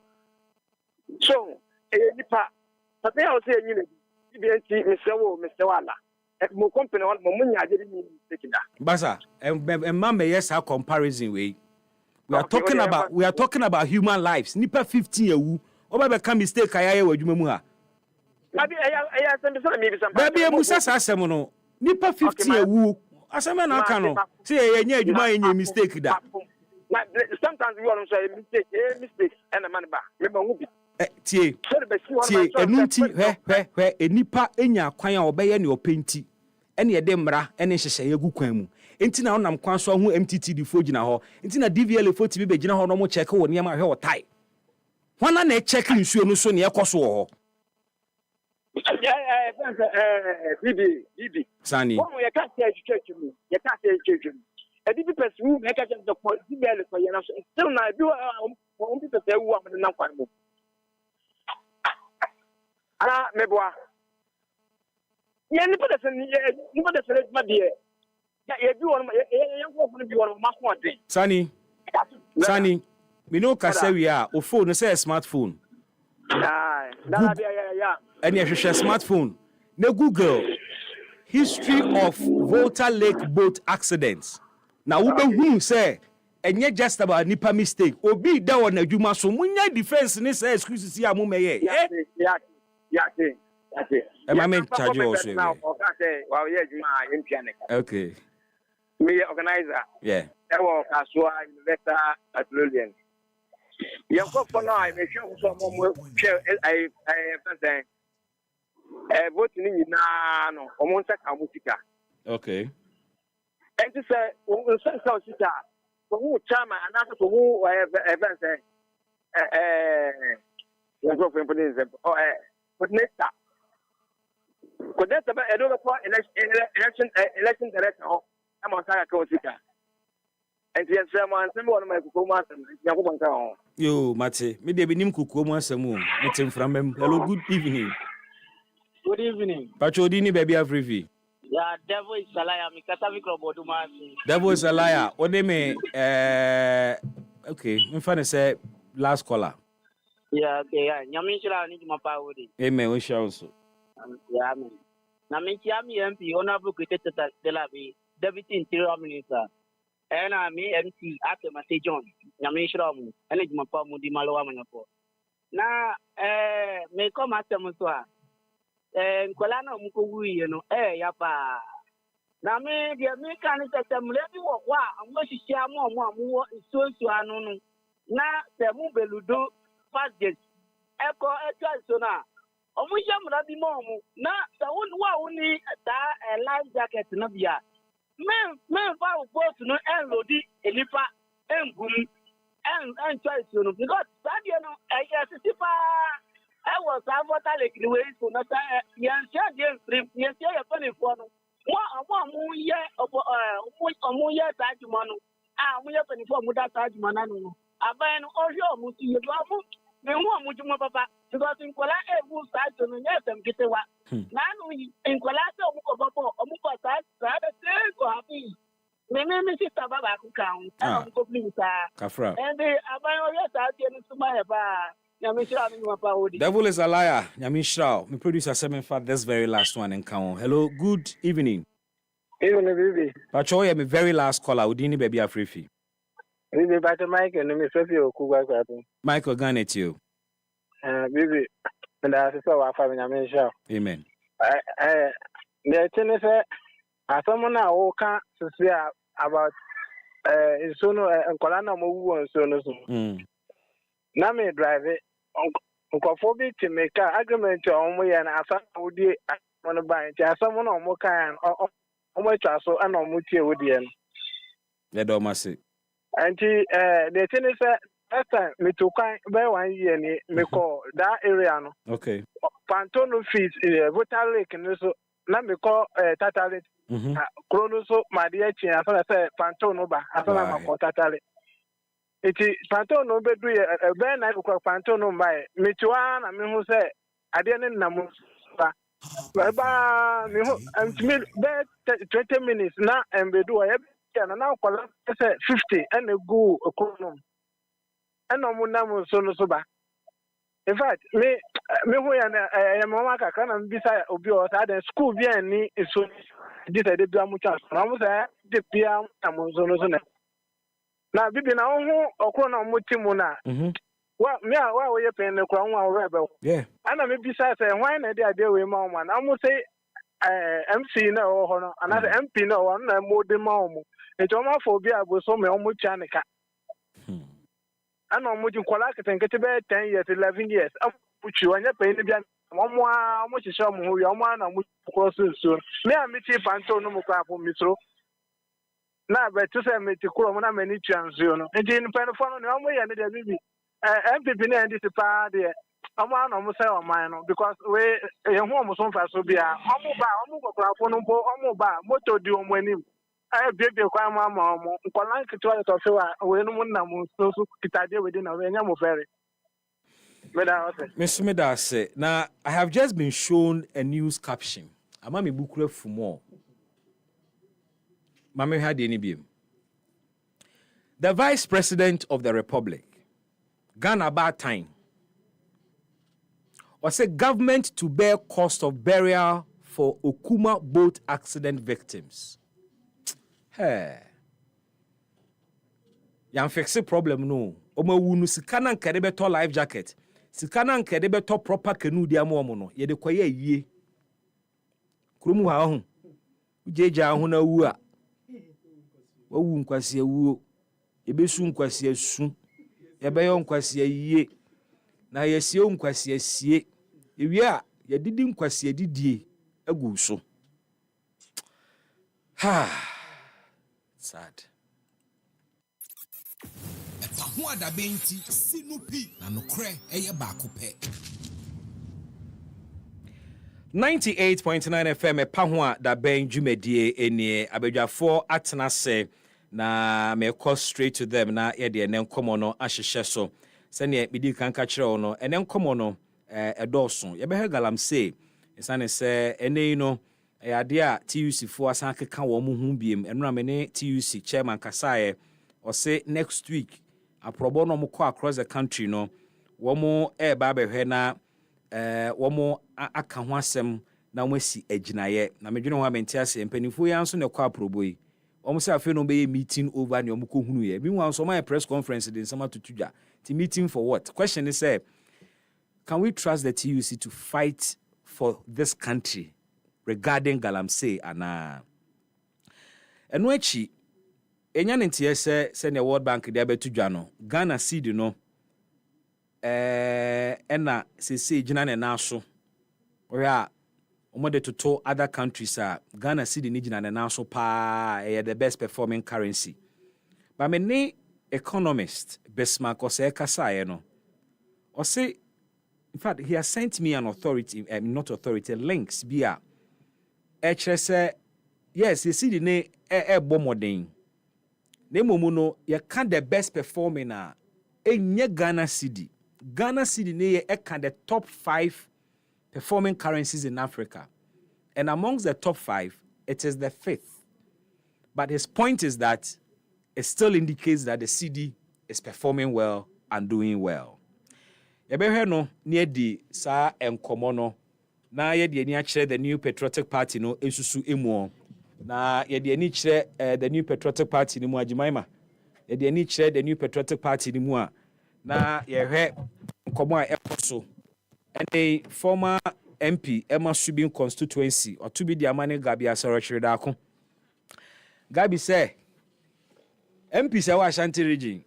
So nipa but they also say you BNT Mr. Wala. Mo company one mo nya je ni mistake da. Basa, man yes our comparison way. We are talking about human lives. Nipa 15 ewu. Oba be ka mistake ayaye wadwuma mu ha. Abi aya send so me bi some. Baby e musa sa asem no. Nipa 15 ewu. Asem na aka no. Say ye nya adwuma ye mistake da. Sometimes we want to say mistake and a man ba. Me ba hu bi. Tie enunti hwe enipa enya kwan a obeye ne openti ene ye de mra ene hyehye yegu kwan mu enti na onam kwan so ho MTTD fo gina ho enti na DVL fo tibi be gina ho no mo check wo niam ahwe otai hwana na check nsuo no so ne ekoso ho bibi Sani wo ye ka say church mu ye ka say church mu e di person who make just the DVL for ye na so still na bi o people say wu am na kwan mu ana meboa ye ni pede se ni pede se ma de ye bi won ye ko fun bi won ma ko de Sani me no kasawi a o phone say smartphone na ya and ye hwehwe smartphone na Google history of Volta Lake boat accidents na wo be hu say enye just about nipa mistake obi da won adwuma so munya defense ni say excuse si amumeye Yate. Am I meant charge you also? Okay. Me organizer. Yeah. I work as well investor at Lillian. You go for now. I make sure someone share. I say. Vote ni na no. Omonsa kamutika. Okay. And to say, we say so sita. Who chama and after who event say. We go for instance. But next time, but that's about another part election director. I'm on Saga Cotica. And yes, someone of my performance. Yo, Mate, me de binim kukuo asemu. Metem from him. Hello, good evening. Good evening. Pacho dini baby afrivi. Yeah, devil is a liar. Me kasa mi krobo do masi. Devil is a liar. What name okay, me find say last caller. Yeah, okay, yeah. Nyami shira ni juma pa wodi. Amen, we shall also. Yeah, amen. Na me chia mi MP honorable Creator Delabi, Deputy Interior Minister. And I me MC after my John. Nyami shira mu. Ene juma pa mu di malo wa manyapo. Na me come after mo so a. Nkola na mu ko wi no ya pa. Na me dia me kan se mle bi wo kwa amwo hihia amwo nsuo anu no. Na se mu beludo fast gate eko so na omusha mra bi mo mu na se wa ni da life jacket na bia me fa wo boat no enlodi elipa engum en choice no because that you know sipa I was avota like the way so na yan share the stream yan share your funny for no mu ye omu ye tajuma no mu ye funny for mu da tajuma na no aban no ohwe mu ti ye do amu me hu amu juma papa because in kola ebu side no nye sem kitewa na no in kola se omu ko babo omu ko side se ko happy me sister baba ku kan omu ko please Kafra and aban o ye side no suma he ba Devil is a liar. Nyamishra, my producer Seven for this very last one in Kaon. Hello, good evening. Evening, baby. Pacho, I'm my very last caller. Udini baby Afrifi. Baby, but Mike and me Sophie Okuga. Michael Garnet you. Baby, and I saw our family. Nyamishra. Amen. The thing is, as someone now can say about Sono and Colana Movu and Sono. Na me drive it. Nkɔfo bi te make agreement on we and asa wodi on ban ti asa mo na omo kan omo twa so na omo tie wodi en le do ma se anti the thing is that time me to kan by 1 year ni me call that area no okay Pantono fees voter lake no so na me call Tatale krono so ma de achi asa say Pantono ba asa na ma call Tatale. Iti panto no bedu ye ben na ko panto no mbae metiwa na me hu se ade ne namu ba me hu antimi be 20 minutes na embedu ye na kwala se 50 and go ekonom eno mu namu so no so ba in fact me hu ya na mama kaka na mbisa obi o sa den school bi ani so di se de bia mu chance na mu se de bia namu so no so na na bibi na ho okro na mutimu na wa we pen ne kwa nwa we be yeah ana me bisa say hwan na de we ma o ma na mo say MC na o ho no ana MP na o na mo de ma o mo e to ma fo bi aboso me o mo tia ne ka ana mo ji kwala ketenkete be 10 years 11 years apuchi wanya pe ni bia mo hihye mo ho wi mo na mo ko so me a me ti panto no mo kwa po mitro na betu say me ti kuro mo na mani tuanzo no enti npen fo no ne omo ye ne de bibi MPP na ndi sipa de omo ana mo say oman no because we ye hu omo so mfa so bia omo kokora fo no mpo omo ba moto di omo anim bebe kwa ma omo nkolan kitwa to fe wa we no mo na mo so kitade we di na we nya mo fere Miss Medase, now I have just been shown a news caption. Amami bukure fumo. Mami had any beam. The Vice President of the Republic, Ghana about time, was a government to bear cost of burial for Okuma boat accident victims. Hey. Yan fixe problem no. Oma wunu sikana nkede beto life jacket. Sikana nkede beto proper canoe dia mo no. Ye de kwaye yie. Kurumu ha ho. Ujeja ho na wu a. Wawu nkwasi awuo. Ebesu nkwasi asu. Yebeyo nkwasi ayie. Na yesie nkwasi asie. Ewie a ye didi nkwasi adidie agu so. Ha. Sad. EpaHoaDaben ti sinupi na nokre eye baako pe. 98.9 FM EpaHoaDaben dwumadie enie abadwafo atena se na me call straight to them na ye de enen komo no ahyehye so se ne medi kan ka kire no enen komo no edoso ye be galamse isane se ene no Idea TUC for Sanka Womu Beam and Ramene TUC chairman Kasaye or say next week a pro bono moko across the country no womo babe hena womo aka ho asem na wasi aginaye na medwene ho amentiase mpanifo ya nso ne kwa proboi womo say afi no be meeting over ne omko hunu ye meanwhile so my press conference din sama tutudwa the meeting for what question is can we trust the TUC to fight for this country regarding Galamsey ana eno achi enya ntie se ne World Bank de abetudwa no Ghana seed no ena se gina ne na so where omode to other countries Ghana seed ni gina ne na so pa the best performing currency but many economist Bismark or say kasaye no or say in fact he has sent me an authority not authority links bia say yes you see the name bomodin nemomu no you can the best performing enye Ghana cedi ne can the top 5 performing currencies in Africa, and amongst the top 5 it is the 5th. But his point is that it still indicates that the cedi is performing well and doing well. Yebehwe no near di sa enkomo no na yedi ani akire the New Patriotic Party no ensusu emu na yedi ani kire the New Patriotic Party ni mu agimaima yedi ani kire the New Patriotic Party ni mu a na yehwe enkomo a ekoso and former MP Emma Subin constituency or to be the amane Gabi Asarachire Dako Gabi say MP say wa Ashanti region.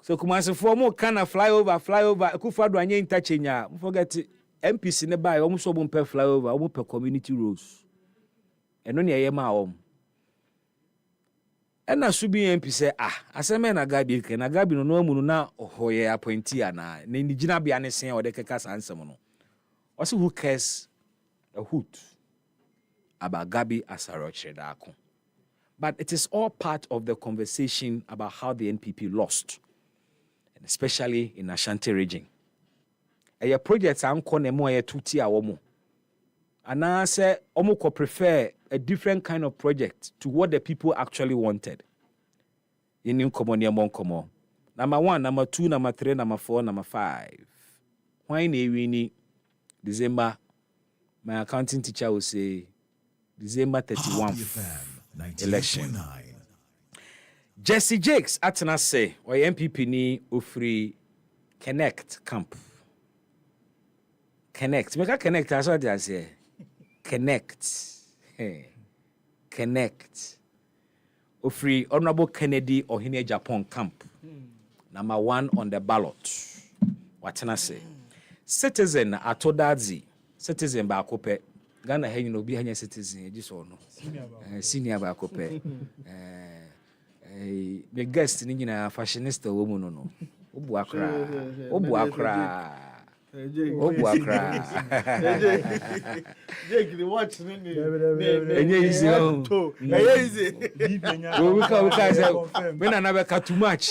So Kumasi for more kind of flyover Akufo-Addo anye interchange forget MPC ne buy almost so per flyover almost per community roads eno ne yema om ena subi MP say aseme na Gabi ke na Gabi no amu na ohoye appointee ana na ndigina bia ne sen o de keka sansem no also who cares a hoot about Gabi Asarachire Dako. But it is all part of the conversation about how the NPP lost, and especially in Ashanti region. A project anko nemo ye tuti awomo. And I say omo ko prefer a different kind of project to what the people actually wanted. In komo. Number 1, number 2, number 3, number 4, number 5. Why ne December? My accounting teacher will say December 31. Election. Jesse Jakes atena say or MPP ni ofri connect camp. Connect. Make a connect as what I say. Connect. Connect. Ofri Honorable Kennedy Ohine Japan camp. Number 1 on the ballot. Watena say. Citizen Atodazi. Citizen Bakope. Ghana hey no be hanya citizen just or no senior ba kope the guest ni nyina fashionista wo mu no obu akra Jake the watch ni enye easy we can say me na be too much.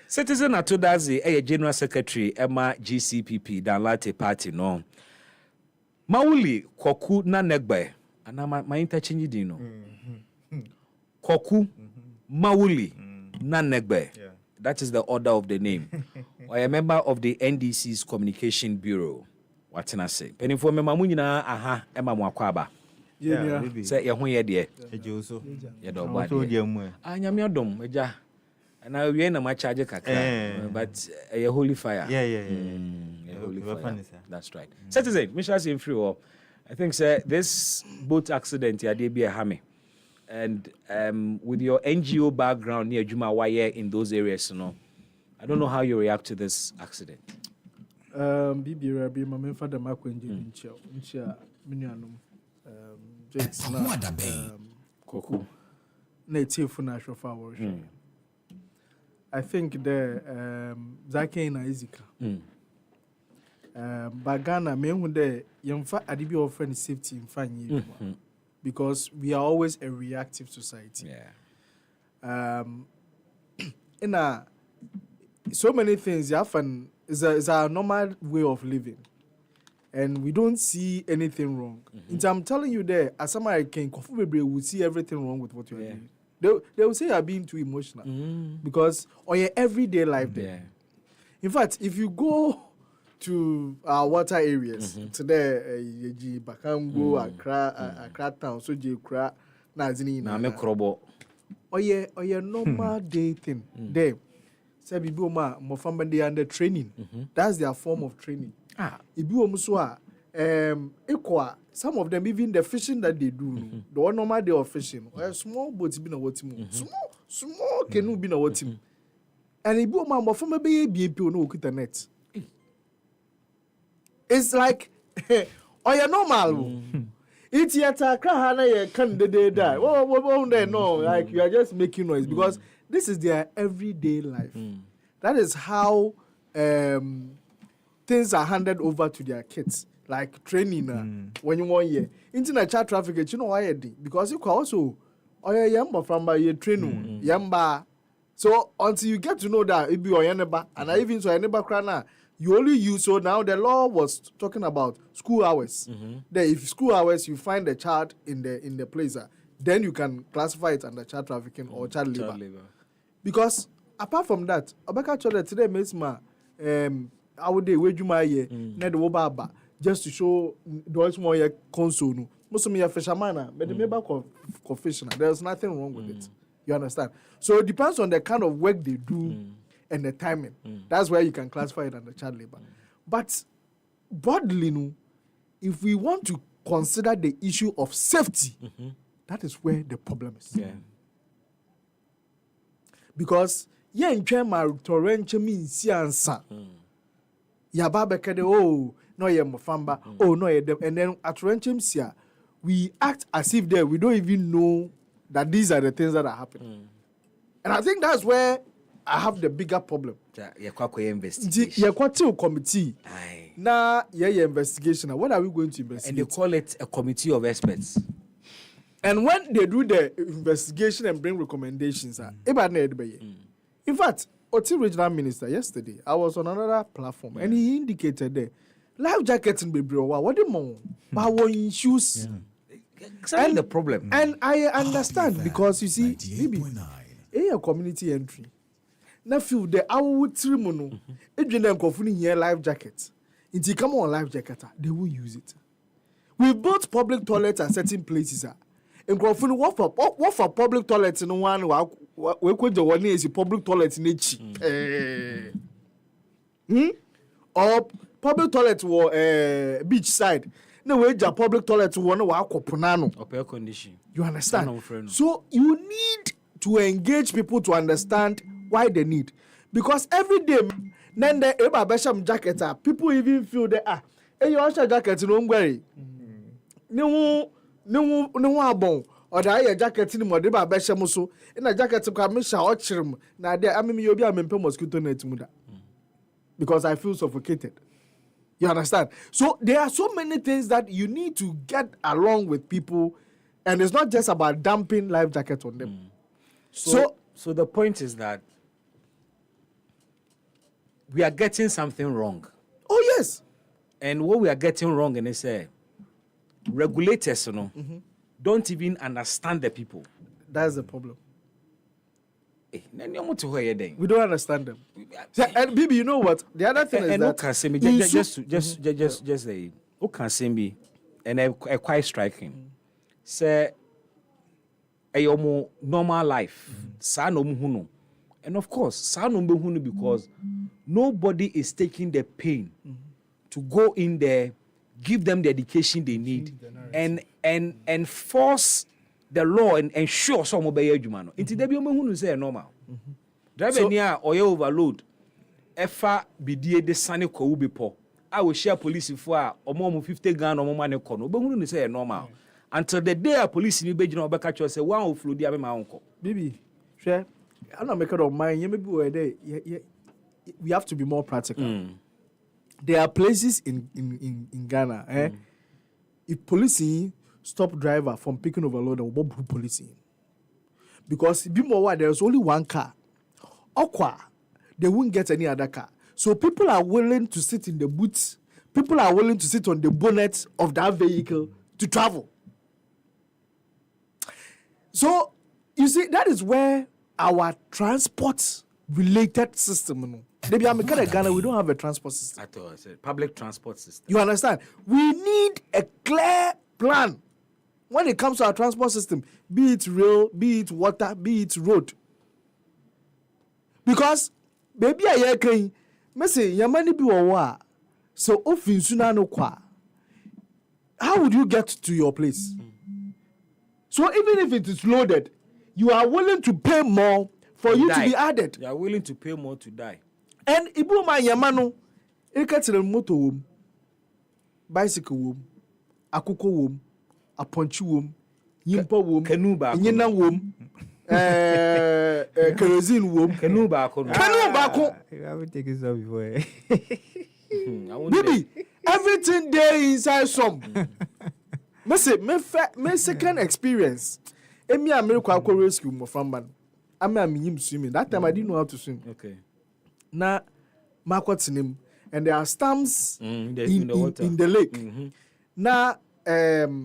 Citizen Atodazi general secretary Emma GCPP Danlate party no Mauli Koku na negbe ana my interchange din no Koku Mauli na negbe. That is the order of the name. Or a member of the NDC's communication bureau. What can I say? Penny for me mamunyina aha Emma Mwakwaba. Say ye ho ye de. Ejoso. Ye do bad. Anyame odom eja. Na we na ma charge kakra but a holy fire. Holy fire. That's right. Citizen, Michelle say free or I think sir this boat accident ya dey be a hammy. And with your NGO background near Juma Wire in those areas, I don't know how you react to this accident. Bibi Rabi, my main father Mark Wenji Ncha Minianum Koku native for national worship. I think the Zaki na Izika. But Ghana, me who there, yamfa adibi offering safety in fine because we are always a reactive society. In so many things, you often is a normal way of living. and we don't see anything wrong. And I'm telling you there, as somebody can will see everything wrong with what you're doing. They will say you're being too emotional because on your everyday life there. In fact, if you go to our water areas today, Bakango, Accra town, so Accra, Nazini, or your normal day thing there. Say Biboma, Mofamba, they under training. That's their form of training. Some of them, even the fishing that they do, the one normal day of fishing, or small boats been a what small canoe been a what team. And if you mamma from a baby, no with the net. It's like, or you're normal. It's yet a car, can they die? Oh, they know, like you are just making noise because this is their everyday life. That is how things are handed over to their kids, like training when you want here. Internet child trafficking, you know why? Because you can also, oh yeah, yamba from by your training, yamba. So until you get to know that it be your neighbor, and I even so your neighbor crana, you only use. So now the law was talking about school hours. That if school hours you find the child in the place, then you can classify it under child trafficking or child labor. Because apart from that, Obeka told today makes ma I would do wage my year, net the wobaba, just to show those more console. No, most of me are fisherman, but the member confession. There's nothing wrong with it. You understand? So it depends on the kind of work they do and the timing. That's where you can classify it under child labor. But broadly, no, if we want to consider the issue of safety, that is where the problem is. Yeah. Because in Chema torrential means answer. Yababa kede oh no ye mofamba oh no ye them, and then at torrential sia we act as if we don't even know that these are the things that are happening. And I think that's where I have the bigger problem. Investigation. Committee. Now, investigation. What are we going to investigate? And they call it a committee of experts. And when they do the investigation and bring recommendations, in fact, Oti Regional Minister yesterday, I was on another platform and he indicated that life jackets in baby what the more, but when shoes. Exactly the problem. And I understand because you see, maybe a community entry. Now feel the our trimono, if you don't here life jackets, if you come on life jacket, they will use it. We built public toilets at certain places. And what for public toilets in one we could the one is public toilets in each. Or public toilets were beach side. No way, public toilet to one or air condition. You understand? So you need to engage people to understand why they need. Because every day, then the Eba Besham jacket, people even feel that you also jacket in Hungary. No bon or the jacket in Modiba Beshamuso in a jacket to Kamisha or Chim. Now, I mean, you'll be a mosquito net muda because I feel suffocated. You understand? So there are so many things that you need to get along with people, and it's not just about dumping life jackets on them. So the point is that we are getting something wrong. Oh yes. And what we are getting wrong, and it's regulators, don't even understand the people. That's the problem. We don't understand them. And Bibi, you know what? The other thing is and that can say me just the who can say me and quite striking. Say a normal life. And of course, because nobody is taking the pain to go in there, give them the education they need, and force the law and ensure some obey Jumano. Into the Biomunu say normal. Driver near or overload. Efa bidie de sane ko ubi po. I will share police for or more 50 gun or more money kono. But who say normal. Until the day a police in Beijing or Bakacho say one of flew the my uncle. Baby, share. I'm not making of mine. You maybe where they we have to be more practical. There are places in Ghana, if policing stop driver from picking overload or bob policing. Because there's only one car. Okwa, they won't get any other car. So people are willing to sit in the boots, people are willing to sit on the bonnet of that vehicle to travel. So, you see, that is where our transport-related system, maybe I'm kind of Ghana, we don't have a transport system. At all. It's a public transport system. You understand? We need a clear plan when it comes to our transport system, be it rail, be it water, be it road. Because, baby, I hear me say, Yamani be wa. So, often sooner no kwa. How would you get to your place? So even if it is loaded, you are willing to pay more for you to be added. You are willing to pay more to die. And ibu ma yamano, ekatire moto wom, bicycle wom, akuko wom, aponchi wom, yimpa wom, nyina wom, kerosene wom, canoe bako. You haven't taken some before. Baby, everything there inside some. Me second experience. Emi America aqua rescue mo from man. I'm swimming. That time I didn't know how to swim. Okay. Na makwatsinim, and there are stamps in the water. In the lake. Mm-hmm. Na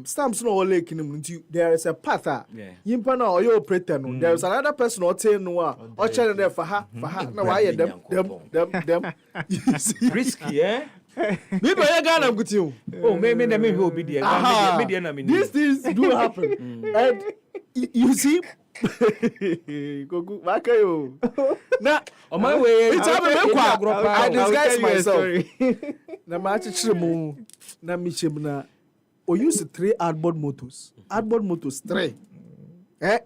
stamps no lake in there is a path. Yeah. Yimpa na oyo operator no. There is another person or tell no or channel there for her. Now why them. You see risky, eh? Maybe I Ghana with you. Oh, maybe will be there. These things do happen. And you see, now on my way, I disguise myself. Na machichemu na michemna. We use 3 outboard motors. Outboard motors 3.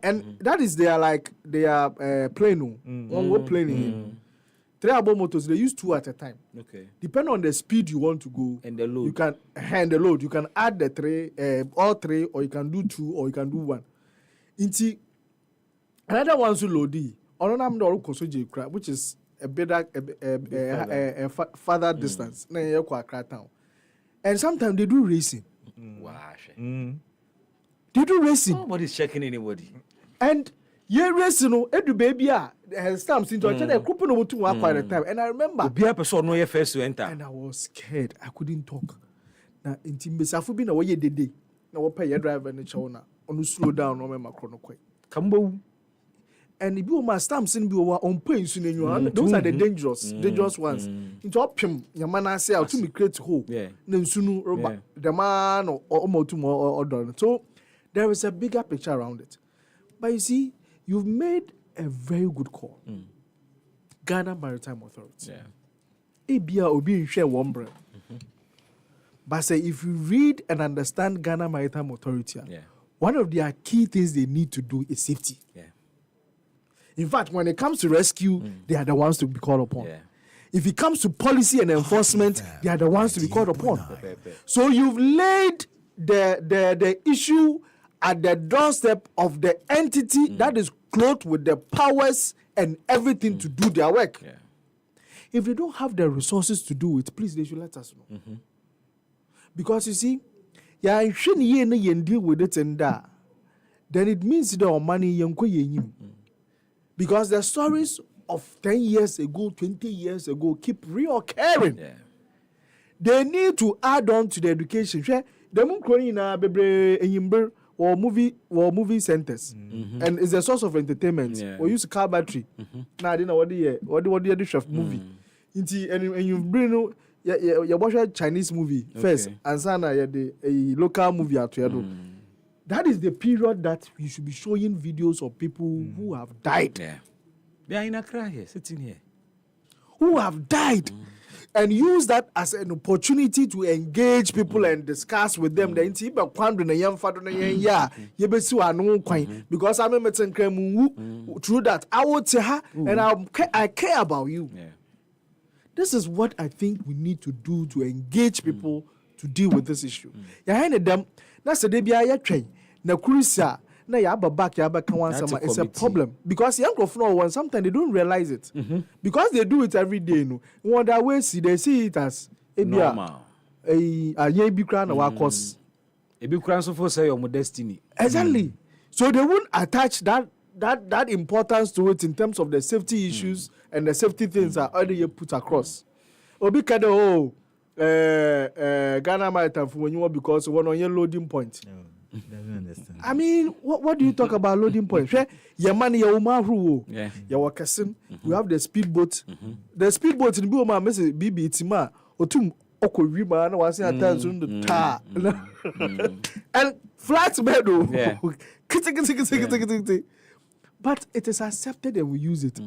And that is they are plane. One go plane. 3 outboard motors, they use 2 at a time. Okay. Depending on the speed you want to go. And the load. You can hand the load. You can add the 3, all 3, or you can do 2, or you can do 1. Inti another one so loady. Which is a better further distance. And sometimes they do racing. Wow. They do racing. Nobody's checking anybody. And yeah, racing, edu baby stamps into a coupon over 2 hours at a time. And I remember be a person no first to enter. And I was scared. I couldn't talk. Na intimbe afu bi na wo ye dede. Na wo pay your driver na chawna. Onu slow down no me makro no kwai. Kambo. And if you ma stamps in be on pain soon in those are the dangerous ones. Into opim yamana say out to me create hole. Yeah. Na nsunu roba the man or more done. So there is a bigger picture around it. But you see, you've made a very good call. Ghana Maritime Authority. Yeah. Ebia obi share one bread. But say if you read and understand Ghana Maritime Authority, one of their key things they need to do is safety. Yeah. In fact, when it comes to rescue, they are the ones to be called upon. Yeah. If it comes to policy and enforcement, they are the ones to be called upon. So you've laid the issue at the doorstep of the entity that is clothed with the powers and everything to do their work. Yeah. If they don't have the resources to do it, please, they should let us know. Because you see, deal with it and that, then it means that our money because the stories of 10 years ago, 20 years ago keep reoccurring. Yeah. They need to add on to the education. The moon or movie centers, and it's a source of entertainment. Yeah. We use car battery. Now I don't know what the dish of movie. And you bring you watch a Chinese movie first, and sana a local movie at That is the period that we should be showing videos of people who have died. Yeah. They are in Accra here, sitting here. Who have died. And use that as an opportunity to engage people and discuss with them. Because I'm meeting through that. I would say her and I care about you. Yeah. This is what I think we need to do to engage people to deal with this issue. That's the day train. Na kurisa na yaba back yaba kawansama. It's a problem because young of no one sometimes they don't realize it because they do it every day. No, one that way they see it as normal. A ye be crown or cause a big crown so for say your destiny. Exactly. So they won't attach that importance to it in terms of the safety issues and the safety things that already put across. Obi kado Ghana might have when you want because one on your loading point. Doesn't understand. I mean, what do you talk about loading point? Your money, your umaru, your wakasim. We have the speedboat. The speedboat in Buma, Mrs. Bibi Tima, Otum Oko Riba, and was in a thousand the tar. And flat meadow. But it is accepted and we use it.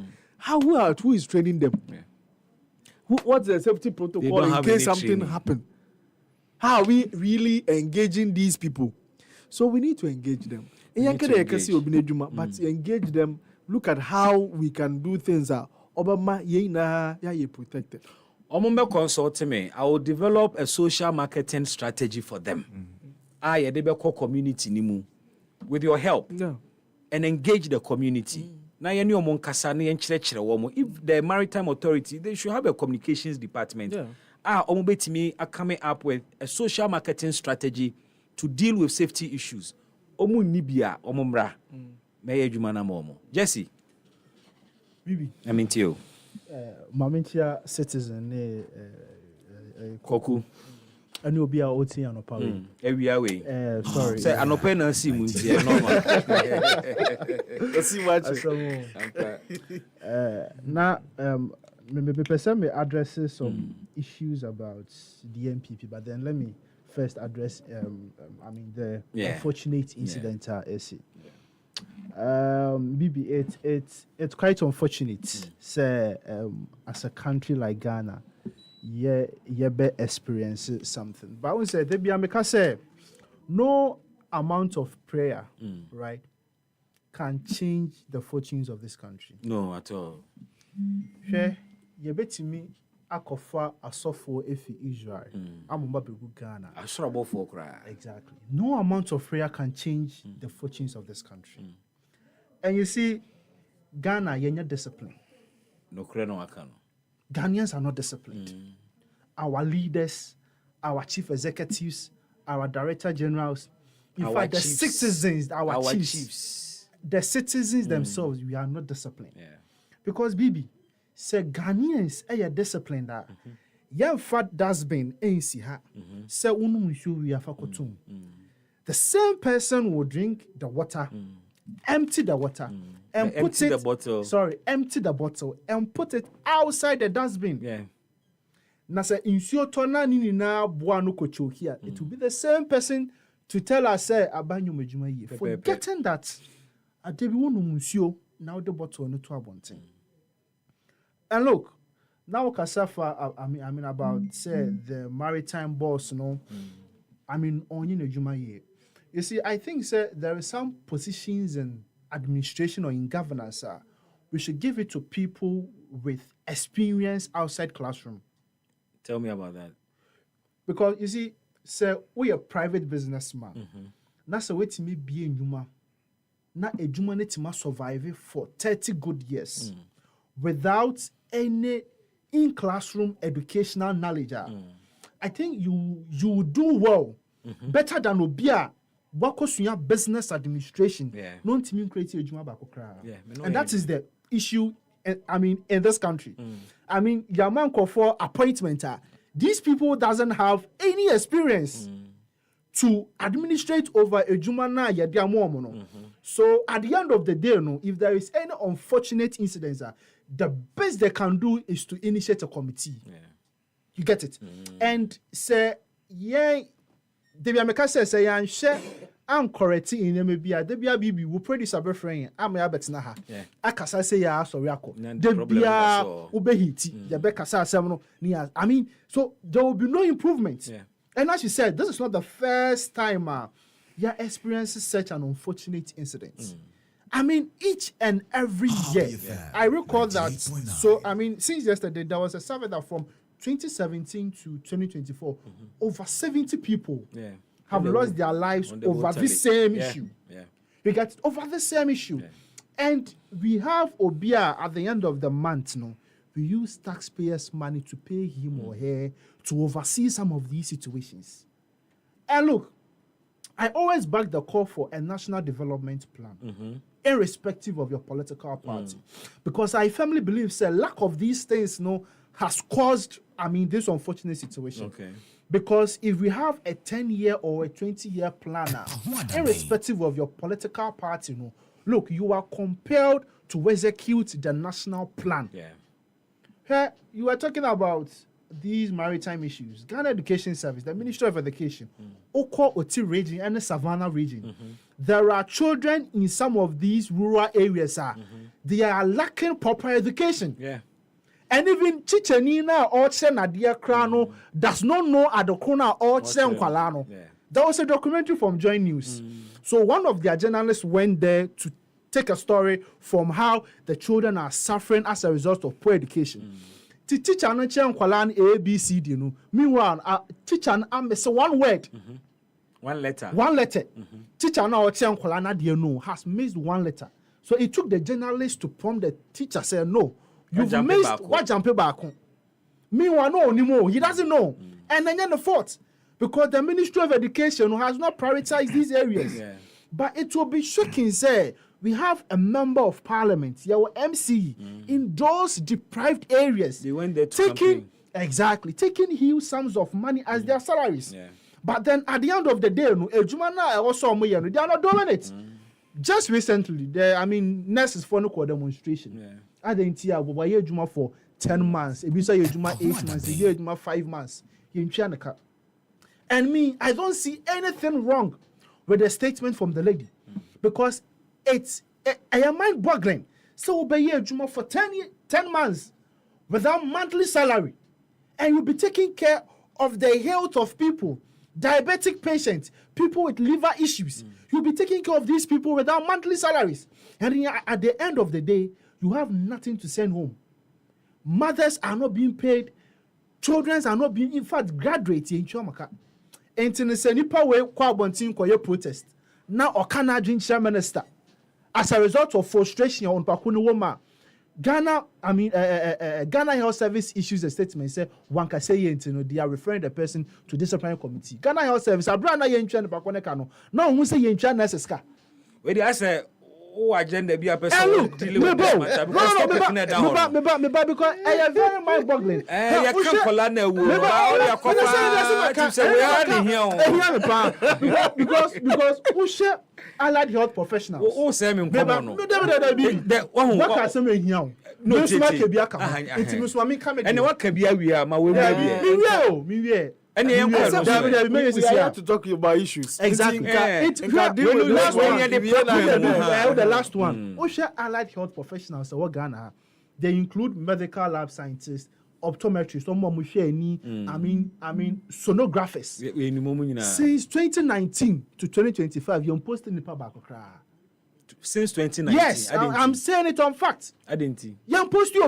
Who is training them? What's the safety protocol in case something happens? How are we really engaging these people? So we need to engage them. But engage them. Look at how we can do things. Obama, ye protected. Omumbe consult me. I will develop a social marketing strategy for them. I debe community nimu with your help. And engage the community. Now you know if the maritime authority, they should have a communications department. Omubetimi are coming up with a social marketing strategy to deal with safety issues. Omu nibia omumra. Meye jumana momo. Jesse. Bibi. I mean to you. Mamintia citizen Koku. And you'll be our OT and Opal. Every away. Sorry. Say an open and see Munzi. See what now, maybe person may address some issues about the MPP, but then let me first address the unfortunate incident Bibi, it's quite unfortunate. Say as a country like Ghana, be experience something. But I would say say no amount of prayer, right, can change the fortunes of this country. No, at all. You bet me akofa asofo efi Israel. Amumba begu Ghana. Asorabo for cry. Exactly. No amount of prayer can change the fortunes of this country. And you see, Ghana, you're not disciplined. No kreno akano. Ghanaians are not disciplined. Our leaders, our chief executives, our director generals, in fact, the citizens, our chiefs, the citizens themselves, we are not disciplined. Because Bibi, say Ghanaians are disciplined. Young fat dustbin ain't see her. Say we are fakotum. The same person will drink the water, empty the water, and put it. Empty the bottle and put it outside the dustbin. Na say insio tona nini na bua no kocho here. It will be the same person to tell us say abanyo mejuma ye. Forgetting that adebi wonu insio now the bottle no to abonten. And look, now Kasafa, I mean about say the maritime boss, I mean only nejuma ye. You see, I think there are some positions in administration or in governance. We should give it to people with experience outside classroom. Tell me about that. Because you see, we a private businessman. That's a way to me be in Juma. Na a Juma need to survive for 30 good years without any in classroom educational knowledge. I think you do well, better than Obia. Wakosunya business administration. Non team create a Juma bakokra. And that is the issue. I mean, in this country, I mean, Yamanko for appointment. These people doesn't have any experience to administrate over a Jumana Yadiamono. So at the end of the day, if there is any unfortunate incidents, the best they can do is to initiate a committee. You get it? And say, Debbie Ameka say, share. I'm correct in Namibia. Debia Bibi will produce a friend. I'm a betnaha. Akasa say ya sorry ako. Debia ubehiti. Yabeka sa semono niya. I mean, so there will be no improvement. And as you said, this is not the first time you experiencing such an unfortunate incident. I mean, each and every year. I recall that. So I mean, since yesterday there was a survey that from 2017 to 2024, over 70 people have lost their lives over this same issue. We got over the same issue. And we have Obia at the end of the month, we use taxpayers' money to pay him or her to oversee some of these situations. And look, I always back the call for a national development plan, irrespective of your political party. Because I firmly believe, lack of these things, has caused, this unfortunate situation. Okay. Because if we have a 10-year or a 20-year planner, irrespective of your political party, look, you are compelled to execute the national plan. Yeah. Here, you are talking about these maritime issues. Ghana Education Service, the Ministry of Education, Oko Oti region and the Savannah region. There are children in some of these rural areas. They are lacking proper education. Yeah. And even Chichenina or Nadia Krano does not know Adokona or Nkwalano. There was a documentary from Joy News. So one of their journalists went there to take a story from how the children are suffering as a result of poor education. Teacher no Nkwalano ABCD. Meanwhile, teacher say one word. One letter. One letter. Teacher now Nkwalano has missed one letter. So it took the journalist to prompt the teacher, say no. You've missed what jump back. Meanwhile, no anymore. He doesn't know. And then the fault. Because the Ministry of Education has not prioritized these areas. Yeah. But it will be shocking, say, we have a member of parliament, your MC, in those deprived arears. They went there to taking huge sums of money as their salaries. Yeah. But then at the end of the day, they are not doing it. Just recently, nurses for no demonstration. Yeah. I didn't hear Juma for 10 months. If you say Juma 8 months, if you Juma 5 months, and me, I don't see anything wrong with the statement from the lady because I am mind boggling. So obey Juma for 10 months without monthly salary, and you'll be taking care of the health of people, diabetic patients, people with liver issues. You'll be taking care of these people without monthly salaries, and at the end of the day, you have nothing to send home. Mothers are not being paid. Children are not being, in fact, graduates in Chomaka. And in the nipa way, Kwabontin Koye protest. Now, Okana Jincha minister. As a result of frustration on Pakuni Woma, Ghana Health Service issues a statement. Say, one can say, they are referring the person to disciplinary committee. Ghana Health Service, I brought Yencha and Pakone Kano. No one say Yencha Neseska. Where the answer. Oh, agenda be a person dealing with that matter because I am very mind-boggling. You can't call on the because who share allied health professionals? Oh, Sam, what can say here? No, and what can be a we are my way. And we have to talk about issues. Exactly. The last one. OSHA allied health professionals, Ghana, they include medical lab scientists, optometrists, sonographers. Since 2019 to 2025, you're posting the public. Since 2019? Yes, I'm saying it on fact. I didn't. You're posting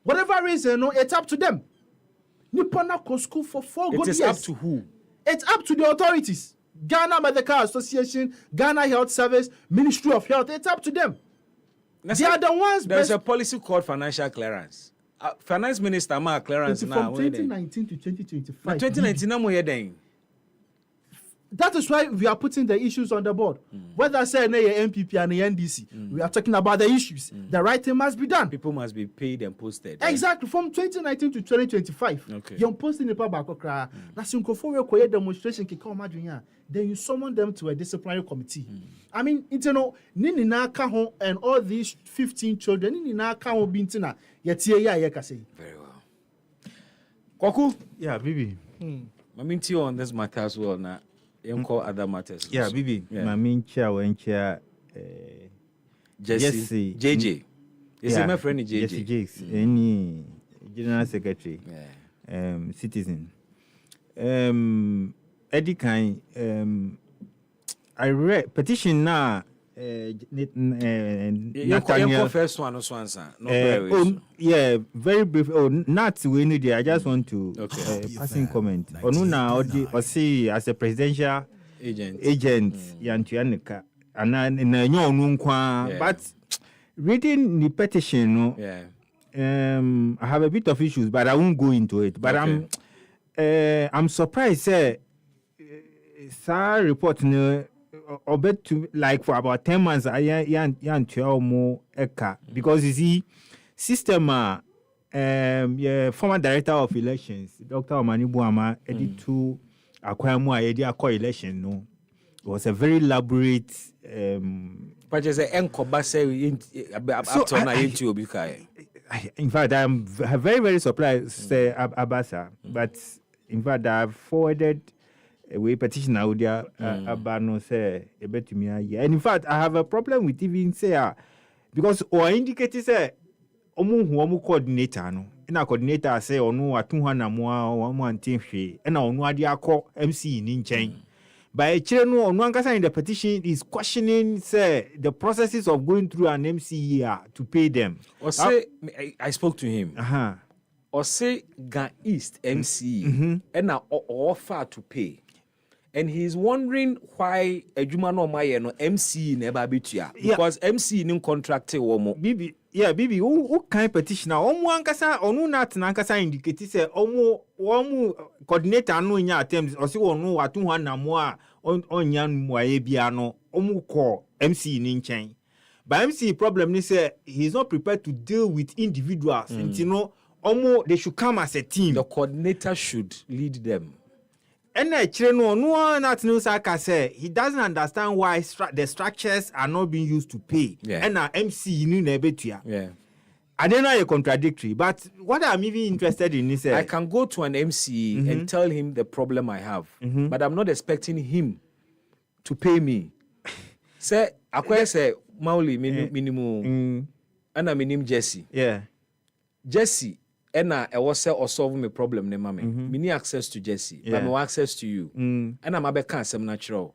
whatever reason, it's up to them. Nipana go school for 4 good years. It is up to who? It's up to the authorities. Ghana Medical Association, Ghana Health Service, Ministry of Health. It's up to them. They are the ones. There's a policy called financial clearance. Finance Minister ma clearance now. From 2019 to 2025. 2019 na mo yedeng. That is why we are putting the issues on the board. Whether say MPP and NDC, we are talking about the issues. The right thing must be done. People must be paid and posted. Exactly. From 2019 to 2025. Okay. You're posting the public. Demonstration then you summon them to a disciplinary committee. Nini na kaho and all these 15 children, Nini na kaho bintina, very well. Kwaku? Yeah, Bibi. Maminti on this matter as well now. Call other matters. Yeah, Bibi. Mamin chair Jesse JJ. Is my friend JJ? Jesse Jakes. Any general secretary. Citizen. Eddie Kine. I read petition now. Nathaniel first one or swansa. Very brief. Not we need. I just want to passing comment. Onuna or see as a presidential agent Yantuanika and but reading the petition, I have a bit of issues, but I won't go into it. But I'm surprised. Sir, report or bet to like for about 10 months I yan 12 more eka because you see system former director of elections, Dr. Omani Buama, edit to Akwamua Edi election. No, it was a very elaborate. But as an in fact, I'm very, very surprised, say Abasa. But in fact, I've forwarded a petition out there. Abano say a bit to me. And in fact, I have a problem with even say because or indicators say omu coordinator no. And a coordinator say onu atuhana mo one team and onu adi akọ MC in chain. By Chireno or Nankasa in the petition is questioning say the processes of going through an MCE to pay them. Or say I spoke to him. Or say Ga East MCE and now offer to pay. And he's wondering why a Jumano Maya no MC never bitia. Because MC in contract womo. Bibi, who kind petitioner? Ankasa onu nat nankasa indicate say omu coordinator no nya attempts or say onu watu na mo a onyan mo bia no omu call MC in chain. But MC problem ni say he's not prepared to deal with individuals. And you know, they should come as a team. The coordinator should lead them. And he doesn't understand why the structures are not being used to pay. And MC I don't know, you're contradictory, but what I'm even interested in is I can go to an MC and tell him the problem I have, but I'm not expecting him to pay me. Say, I say, Mauli minimum, and I'm name Jesse. Jesse. And I was or solve my problem, ne mommy. Me need access to Jesse, but no access to you. And I'm a some natural.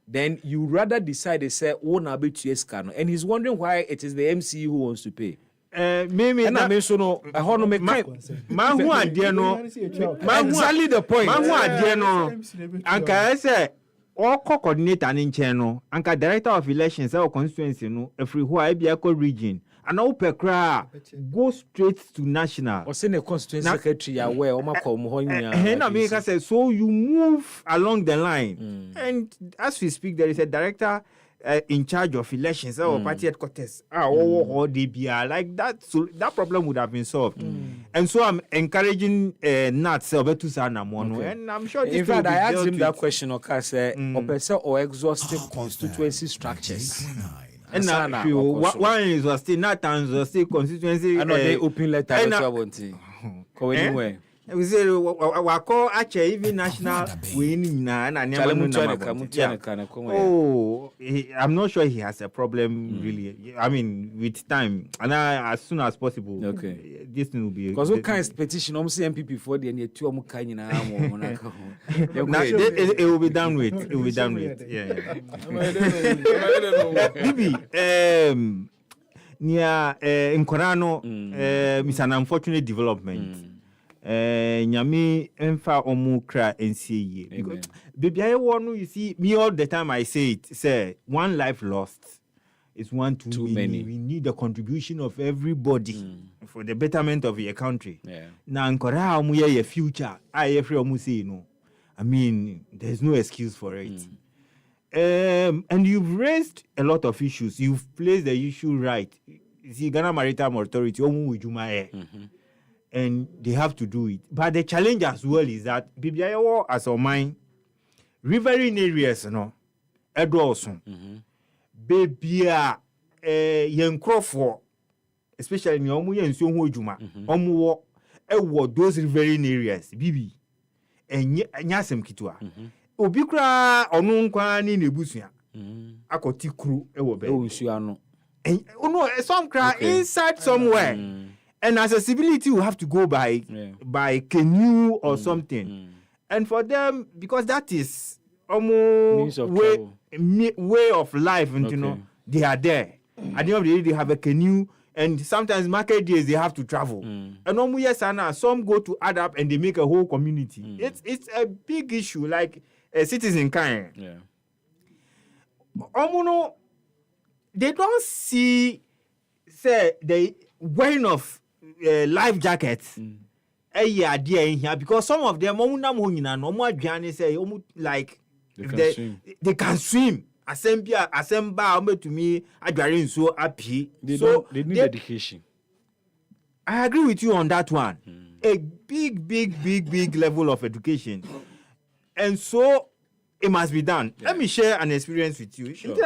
Then you rather decide to say, oh, na be to scan. And he's wondering why it is the MC who wants to pay. Maybe and I mean so no. I want to make man who are dear no. Exactly the point. Man who are dear no. And I say. All coordinator in channel, and director of elections or constituency no everywhere be a region. And all per cry go straight to national. Or send a constituency secretary aware or so you move along the line. And as we speak, there is a director in charge of elections or party headquarters. Or DBR like that. So that problem would have been solved. And so I'm encouraging Nats to Sanamono. And I'm sure in fact I asked him that question or exhaustive constituency structures. And now one is still not still constituency. I know they open letter go anywhere. We say we call actually even national winning and I'm not sure he has a problem really. I mean with time and as soon as possible. This thing will be because what kind of petition almost MPP for the near two it will be done with. It will be done with. Bibi near in Corano is an unfortunate development. Nyami enfa omukra NCA. Baby, I want you see me all the time. I say it. Say one life lost is one too many. We need the contribution of everybody for the betterment of your country. Now, nkora omuye your future. I every omu say no. I mean, there's no excuse for it. And you've raised a lot of issues. You've placed the issue right. You see, Ghana Maritime Authority omu wijuma and they have to do it. But the challenge as well is that BBIO as a mine, riverine areas, Edwardson, baby, young Crawford, especially in Yomu and Soho Juma, those riverine areas, Bibi, and Yasem Kitua. Obikra or Nunquan in Nebusia, Akoti crew, and some cry inside somewhere. And accessibility will have to go by canoe or something. And for them, because that is almost way of life, and you know, they are there. At the end of the day, they have a canoe, and sometimes market days they have to travel. And some go to add up and they make a whole community. It's a big issue, like a citizen kind. They don't see the wearing of life jackets dear in here because some of them like they can swim. Assemble to me so happy. They need education. I agree with you on that one. A big level of education. And so it must be done. Let me share an experience with you. Sure. In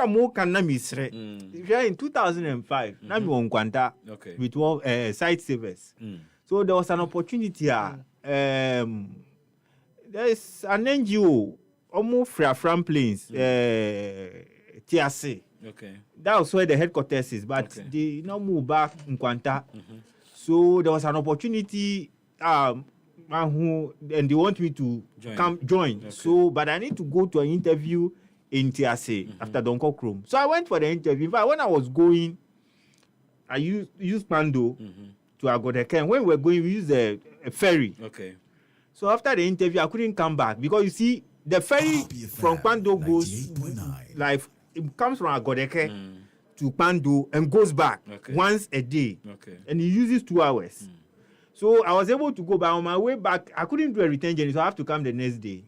2005, Nami won Kwanta with site savers. So there was an opportunity. There is an NGO, almost from planes, TRC. Okay. That was where the headquarters is, but they now move back in Kwanta. So there was an opportunity, and they want me to join. Okay. So, but I need to go to an interview in TRC after Donko Chrome. So I went for the interview. In fact, when I was going, I used Pando to Agodeke. When we were going, we used a ferry. Okay. So after the interview, I couldn't come back because you see, the ferry from Pando goes like it comes from Agodeke to Pando and goes back once a day. Okay. And he uses 2 hours. So I was able to go, but on my way back, I couldn't do a return journey, so I have to come the next day.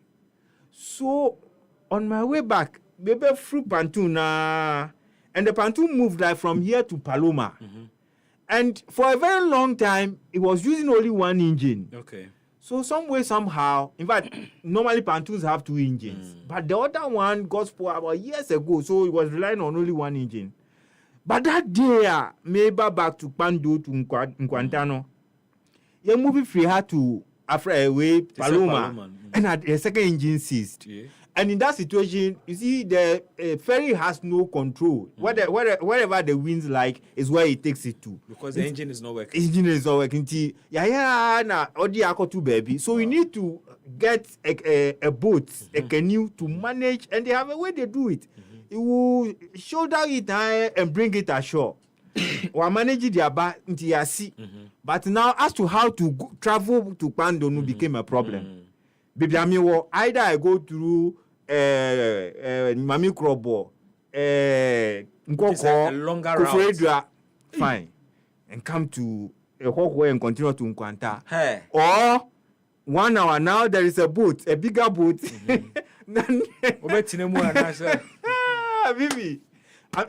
So on my way back, baby through Pantun, and the Pantun moved like from here to Paloma. And for a very long time, it was using only 1 engine. Okay. So some way, somehow, in fact, normally Pantuns have 2 engines. But the other one got spoiled about years ago, so it was relying on only 1 engine. But that day, maybe back to Pando to Nkwantano, you moving free her to Afra-Away, Paloma, and the second engine ceased. Yeah. And in that situation, you see, the ferry has no control. Wherever the winds like is where it takes it to. Because the engine is not working. Engine is not working. So we need to get a boat, a canoe to manage, and they have a way they do it. You will shoulder it and bring it ashore. We're managing their but now as to how to travel to Pandonu became a problem. Baby, either I go through Mami Krobo, a longer route. Fine, and come to a Hawkway and continue to Nkwanta. Hey. Or 1 hour now there is a boat, a bigger boat. Baby.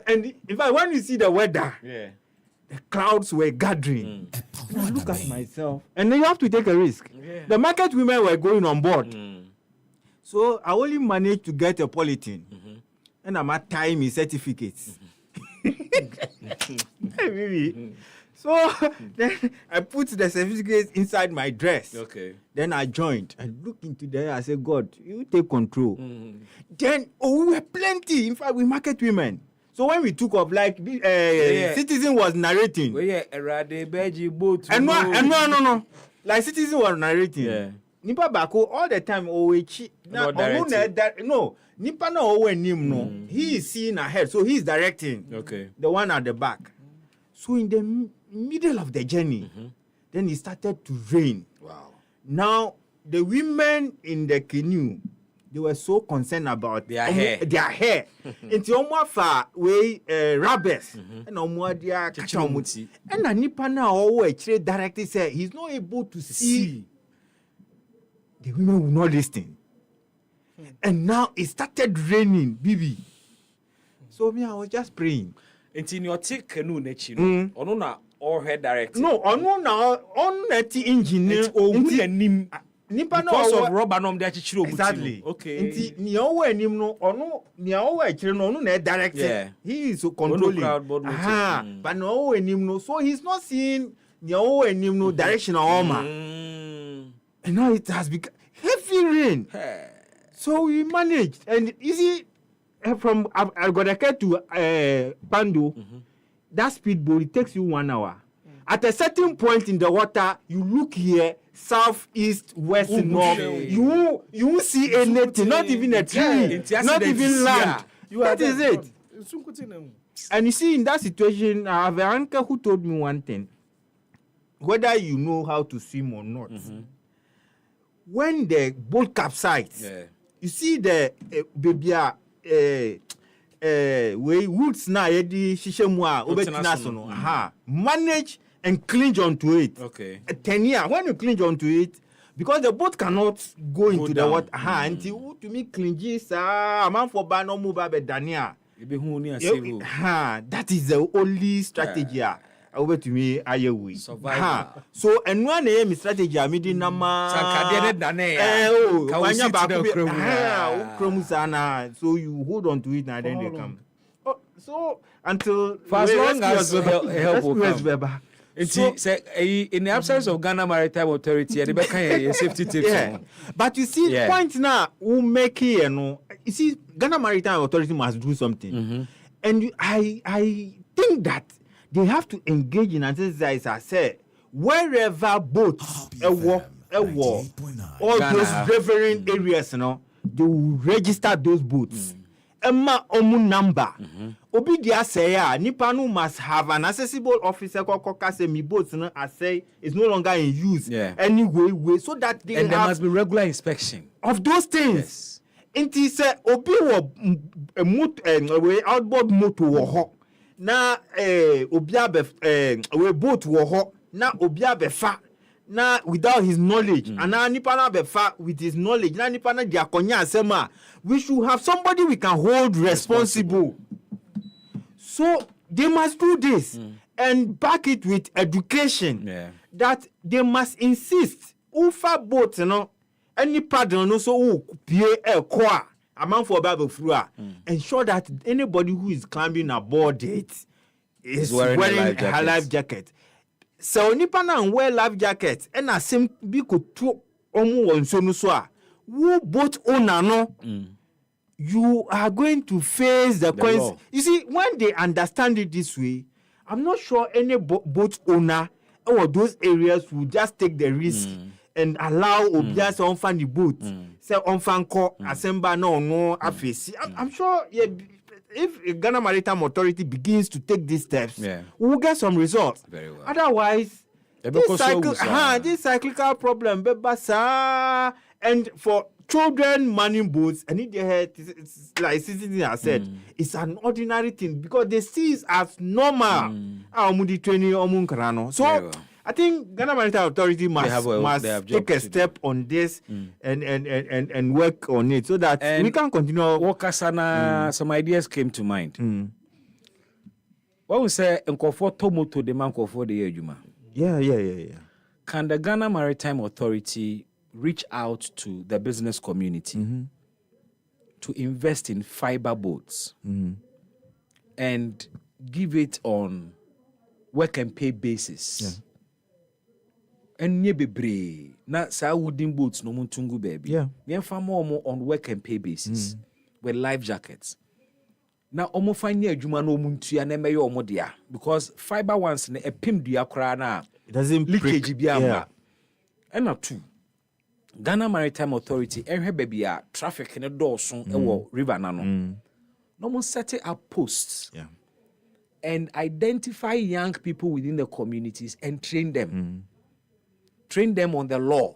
And in fact, when you see the weather, the clouds were gathering. And I look at myself, and then you have to take a risk. Yeah. The market women were going on board. So I only managed to get a polythene. And I'm at time in certificates. Baby. So then I put the certificates inside my dress. Okay. Then I joined. I looked into there. I said, God, you take control. Then, we were plenty. In fact, we market women. So when we took off, like, Citizen was narrating. And no. Like, Citizen was narrating. Yeah. Nipa Bako, all the time, no. Nipa no always no. He is seeing ahead, so he is directing. Okay. The one at the back. So in the middle of the journey, then it started to rain. Wow. Now, the women in the canoe, they were so concerned about their hair. Into Omwafa, rubbers. And Omwadia Kachamuti. And a nipa now always directly said he's not able to see. The women will not listen. And now it started raining, Bibi. So me, I was just praying. In your take canoe nechi, ono na all head direct. No, ono na on net engine. Because of rubber nom de achichiro. Exactly. Okay. Inti ni owo enim no ono ni owo echire no ono na direct. Yeah. He is controlling. But no owo enim no, so he's not seeing ni owo enim no direction oma. And now it has become heavy rain. So we managed, and you see, from Agodeke to Pando, that speedboat, it takes you 1 hour. At a certain point in the water, you look here, south, east, west, north. You won't see anything, not even a tree, not even land. That is it. And you see, in that situation, I have an uncle who told me one thing. Whether you know how to swim or not, when the boat capsized, you see the baby way woods na edi shishemwa obetina sono manage and cling onto it. Okay. 10 years when you cling onto it, because the boat cannot go into the water until to me clinges man for ba no move ba dania. That That is the only strategy. over to me ayewe. So and one aim strategy amidi nama wanya baako kromusana, so you hold on to it and then they come. So until for as long as help will come. So, in the absence of Ghana Maritime Authority, they can safety tips. Yeah. But you see, point now, who make it, you see, Ghana Maritime Authority must do something. And I think that they have to engage in exercise. I say, wherever boats, all those riverine areas, they will register those boats. Emma omu number. Obi dia say nipa no must have an accessible officer kokoka say me boats no say is no longer in use anyway so that they there must be regular inspection of those things. Inti say obi wo outboard motor wo ho na obi abe we boat wo ho na obi abefa na without his knowledge and na nipa na befa with his knowledge na nipa na dia konya asema, we should have somebody we can hold responsible. So they must do this and back it with education that they must insist ufa boat any pardon no so pay a kwa amount for Bible frua ensure that anybody who is climbing aboard it is wearing a life jacket. So nipa na wear life jacket and na same bi ko to omu wonso no so a who boat owner no you are going to face the consequences. You see, when they understand it this way, I'm not sure any boat owner or those areas will just take the risk and allow Obias on fan the boat. Say on fan call assemble no afisi. I'm sure if Ghana Maritime Authority begins to take these steps, we will get some results. Very well. Otherwise, this cyclical problem, and for children manning boats, and it's like Citizen has said, it's an ordinary thing because they see it as normal. So I think Ghana Maritime Authority must take a step on this and work on it so that we can continue. Wakasana, some ideas came to mind. What we say, Nkofo Tomoto the man for the Ejuma. Yeah. Can the Ghana Maritime Authority reach out to the business community to invest in fiber boats and give it on work and pay basis? And nye bebre na sa wooden boats no muntungu baby. Me more on work and pay basis with life jackets. Now omo fanya adwuma no muntua na meye omo dia because fiber ones na epim dua kra na it doesn't leakage bi amba. And na two, Ghana Maritime Authority ehwe baby a traffic ne dawson ewo river na no. No mo set up posts and identify young people within the communities and train them. Train them on the law.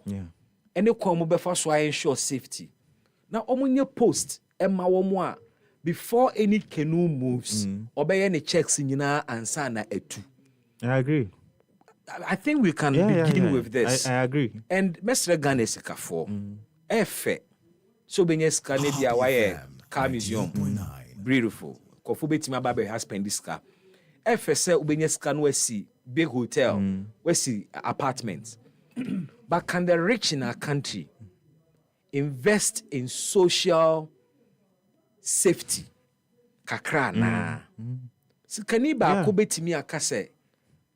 And they come before so I ensure safety. Now omunye post emma womo before any canoe moves obey any checks in ansa na etu. I agree. I think we can begin with this. I agree. And Mr. Ghana Sikafo efe so benye scan dia why car museum beautiful kofu betima babe has spend this car efe se ubenye scan we see big hotel we see apartments. But can the rich in our country invest in social safety? Kakra na. So can you ba ko betimi akase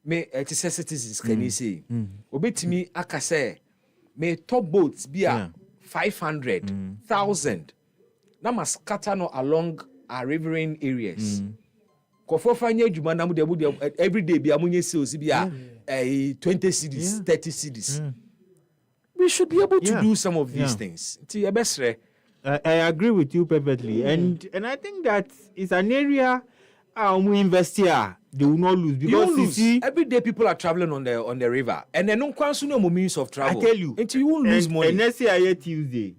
me citizens can you say? Obetimi akase me top boats be 500,000. Na must scatter no along our riverine areas. Kofo fanya adwuma na mu de every day be amunye sales be 20 cedis, 30 cedis. We should be able to do some of these things. I agree with you perfectly. And I think that it's an area we invest here, they will not lose. Because you see, every day people are traveling on the river. And then no means of travel. I tell you. Until you won't lose money. And next year, Tuesday,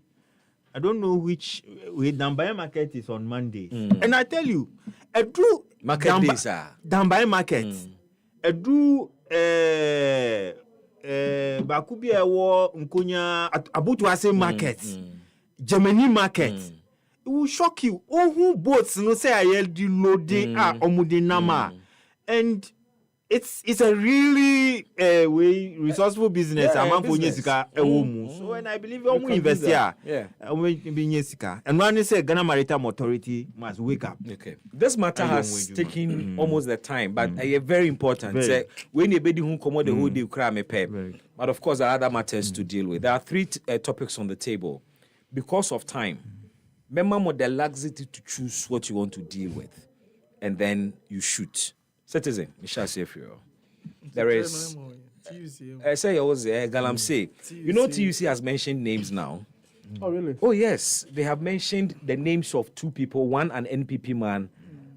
I don't know which way Dambaye market is on Monday. And I tell you, I do market days Dambaye market. I do Bakubi Ewo Nkonya Abutuase market. Germany market. It will shock you. Oh, who boats no say I the loading omude nama. And it's a really way resourceful business. I'm for Jessica so and I believe you invest here. Yeah. And when say Ghana Maritime Authority must wake up. Okay. This matter has taken almost the time, but very important. Say when you who come the whole day cry me pay. But of course there are other matters to deal with. There are three topics on the table. Because of time, remember the luxury to choose what you want to deal with, and then you shoot. Citizen, Michelle Sefrio. There is. I say I was Galamsey. You know, TUC has mentioned names now. Oh, really? Oh, yes. They have mentioned the names of two people, one an NPP man,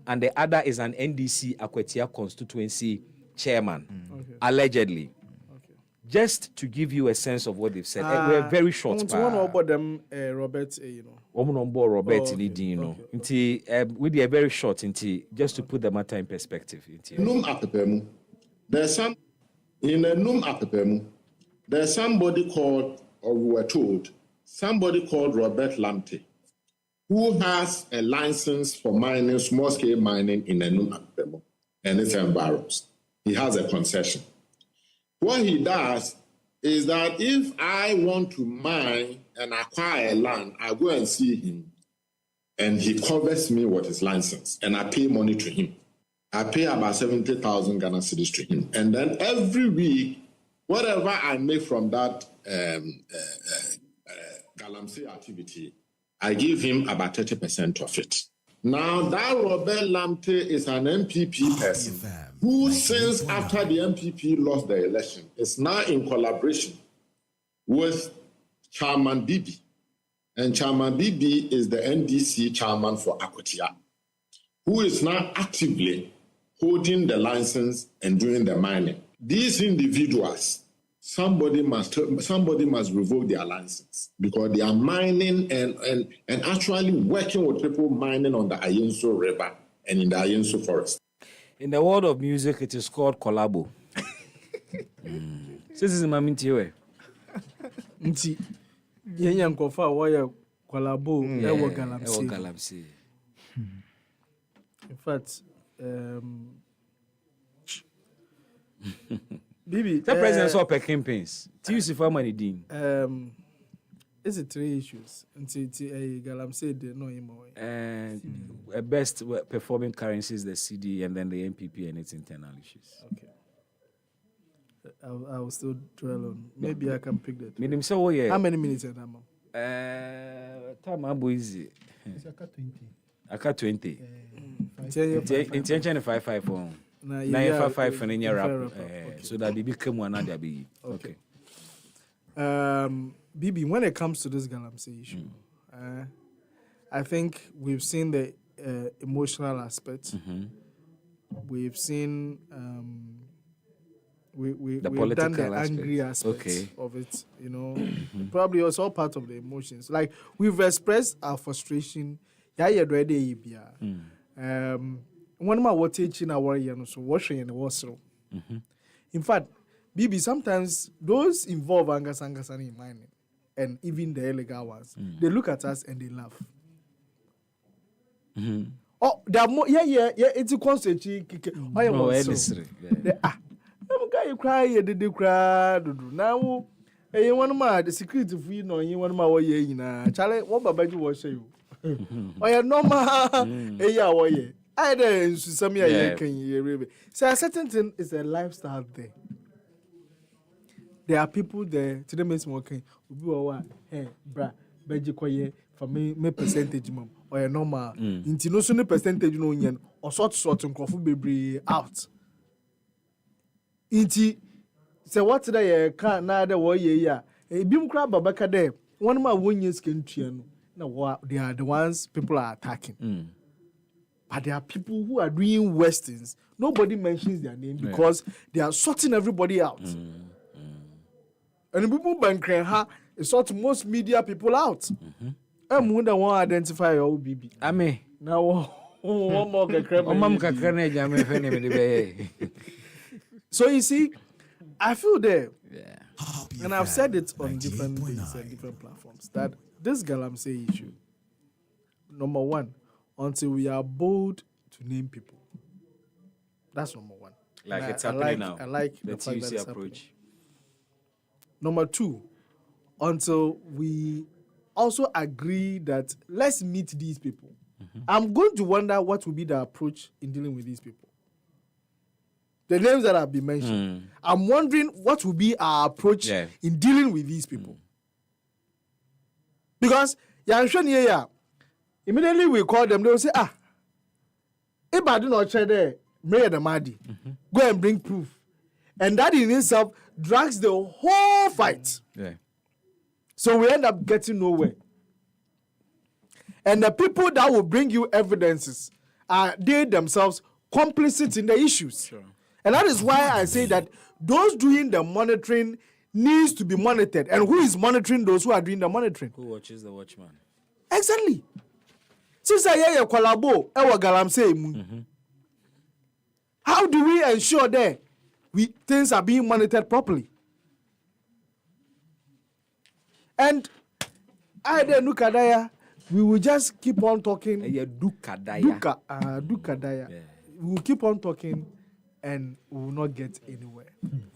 and the other is an NDC Akwetia constituency chairman, allegedly. Just to give you a sense of what they've said. We're very short. One about them, Robert, you know. Robert, you know. We're very short, just to put the matter in perspective. There's somebody called, or we were told, somebody called Robert Lamte, who has a license for mining, small-scale mining in Enum Apepemu and its environs. He has a concession. What he does is that if I want to mine and acquire land, I go and see him, and he covers me with his license, and I pay money to him. I pay about 70,000 Ghana cedis to him. And then every week, whatever I make from that Galamsey activity, I give him about 30% of it. Now, that Robert Lamte is an MPP person who, since after the MPP lost the election, is now in collaboration with Chairman Bibi. And Chairman Bibi is the NDC chairman for Akwetia, who is now actively holding the license and doing the mining. These individuals, somebody must revoke their license because they are mining and actually working with people mining on the Ayenso River and in the Ayenso Forest. In the world of music, it is called collabo. This is my mintiwe. Nti yenya nkofa waya collabo ewo Galamsey. In fact, Bibi, the president saw pecking pins. TUC for money dean. Is it three issues? Until Galamsey did no more. Best performing currencies the CD and then the MPP and its internal issues. Okay. I will still dwell on. Maybe I can pick that. How many minutes are there? Time abu easy. It's aka 20. Aka 20. Intention 5 on. Na 5 for any rap. So that Bibi come one other be. Okay. Bibi, when it comes to this Galamsey issue, I think we've seen the emotional aspect. We've seen we've done the angry aspect of it, you know. Probably it's all part of the emotions. Like we've expressed our frustration. One of my what teaching our so washing and washing. In fact, Bibi, sometimes those involved Angasani in mining and even the illegal ones, they look at us and they laugh. Oh, they are more, it's a constant. You cry, you did cry. Now, one of my the security for you know, you one of my way in Charlie, what about you was you? Oh, yeah, no, way. I don't some year can you so a certain thing is a lifestyle there. There are people there to them is working. Hey, bra, beji for me percentage mom or a normal. Into no sooner percentage no yen or sort and coffee baby out. Inti say what today can't neither war ye a beam crab babaka there. One of my 1 year's can no what they are the ones people are attacking. But there are people who are doing Westerns. Nobody mentions their name because they are sorting everybody out. And people bankrupt ha sort most media people out. I'm wonder one identify your BB. Ame. Now one more So you see, I feel there. Yeah. And I've said it on different things and different platforms that this Galamsey issue, number one, until we are bold to name people. That's number one. Like it's happening now. I like the fact that TUC it's approach. happening. Number 2, until we also agree that let's meet these people. I'm going to wonder what will be the approach in dealing with these people. The names that have been mentioned. I'm wondering what will be our approach in dealing with these people. Because immediately we call them, they will say, if I do not share there, Mayor the Madi, go and bring proof. And that in itself drags the whole fight. Yeah. So we end up getting nowhere. And the people that will bring you evidences are they themselves complicit in the issues. Sure. And that is why I say that those doing the monitoring needs to be monitored. And who is monitoring those who are doing the monitoring? Who watches the watchman? Exactly. Since I hear collabo, how do we ensure that things are being monitored properly? And I then look at that. We will just keep on talking. Dukadaya. We will keep on talking and we will not get anywhere.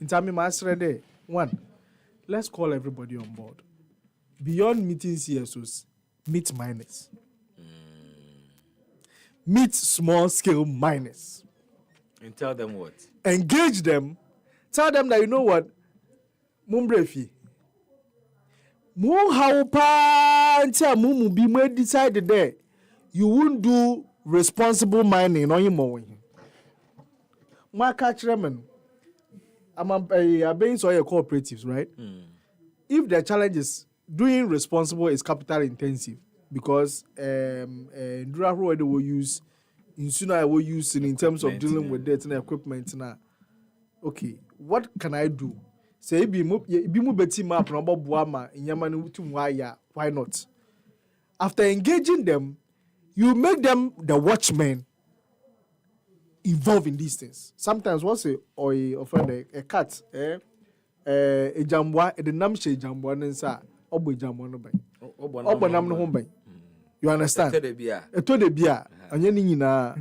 In time, Master, 1, let's call everybody on board. Beyond meeting CSOs, meet miners. Meet small scale miners. And tell them what? Engage them. Tell them that, you know what? Mumbrefi. How be decided there. You won't do responsible mining on your mowing. My catch Remen. I'm being so cooperatives, right? If the challenge is doing responsible is capital intensive because Ndura Road will use Insuna will use in terms of dealing with that and equipment now. Okay, what can I do? Say be mu beti map no bobuama inyamani to why not? After engaging them, you make them the watchmen involved in these things. Sometimes once a cat a jambwa the namshe jambwa nsa obo jambwa no ban obo nam no ho ban. You understand? Etode bia anya ni nyina.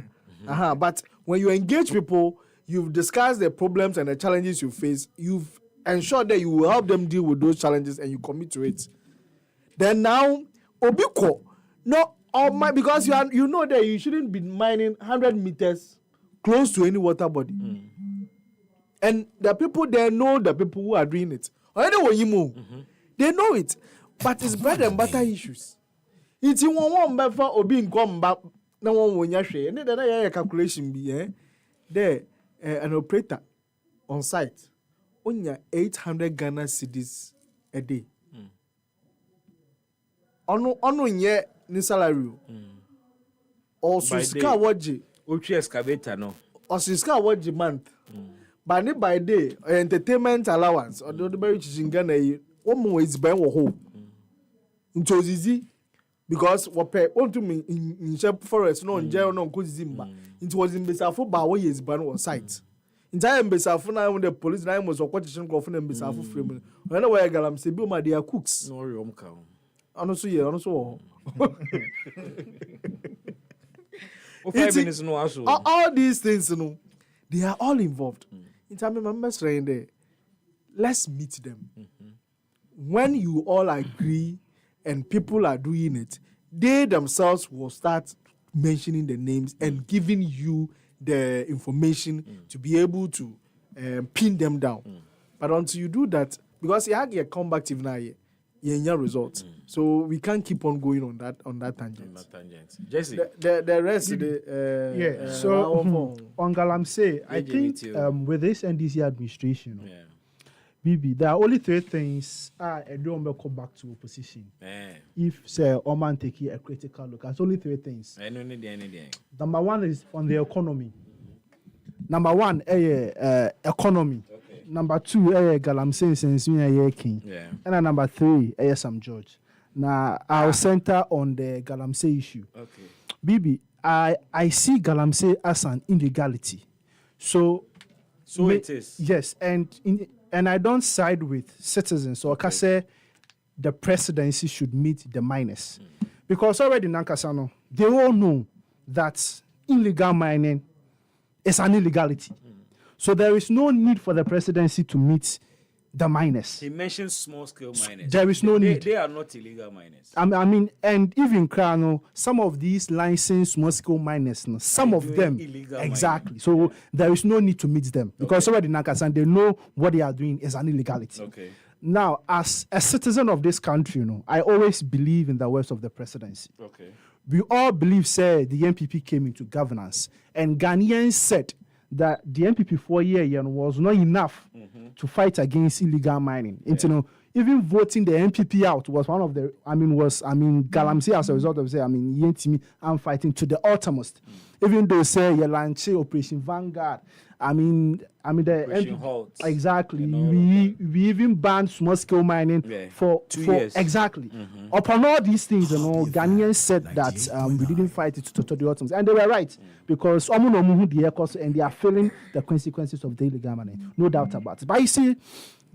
But when you engage people, you've discussed the problems and the challenges you face. You've ensured that you will help them deal with those challenges and you commit to it. Then now, Obiko, because you know that you shouldn't be mining 100 meters close to any water body. And the people there know the people who are doing it. They know it. But it's bread and butter issues. It's in one buffer or being come back. No one will share. And then a calculation be there an operator on site. Only 800 Ghana cedis a day. Ono nye ni salary. Also ska waji. Uchi excavator no. Also ska waji month. But by day entertainment allowance or the very in Ghana one is by wo. Into easy because what pay on to me in Shep Forest no nje no nkozimba. It was in Besafo ba wo is ban on site. Entire Besafo na when the police na was quotation go for them Besafo frame. When I galam say be ma they are cooks. No rom ka. Honestly, yeah, honestly. All these things, you know, they are all involved. In time, members right there, let's meet them. When you all agree and people are doing it, they themselves will start mentioning the names and giving you the information to be able to pin them down. But until you do that, because you have a comeback to now, results. So we can't keep on going on that tangent. Jesse, the rest so on Galamsey, I think with this NDC administration, Bibi, there are only 3 things I don't come back to opposition. If say Oman take a critical look, there's only 3 things. Number 1 is on the economy. Number 1, economy. Number 2, Galamsey since we are king. And number 3, Sam George. Now I'll center on the Galamsey issue. Okay. Bibi, I see Galamsey as an illegality. So it is. Yes, and I don't side with citizens. So I can say the presidency should meet the miners. Because already in Nankasano, they all know that illegal mining is an illegality. So there is no need for the presidency to meet the miners. He mentioned small-scale miners. There is no need. They are not illegal miners. I mean, and even Krano, some of these licensed small-scale miners, some of them, exactly. Mining. So there is no need to meet them because already Nakasan, they know what they are doing is an illegality. Okay. Now, as a citizen of this country, I always believe in the words of the presidency. Okay. We all believe, say, the NPP came into governance, and Ghanaians said that the NPP 4 year was not enough to fight against illegal mining. Yeah. Even voting the NPP out was one of the, Galamsey as a result of, Yentimi, I'm fighting to the uttermost. Even though, say, Yalanche, Operation Vanguard, the NPP, exactly. We even banned small-scale mining for 2 years. Exactly. Upon all these things, Ghanaians said that we didn't fight it to the utmost. And they were right, because and they are feeling the consequences of the illegal mining. No doubt about it. But you see,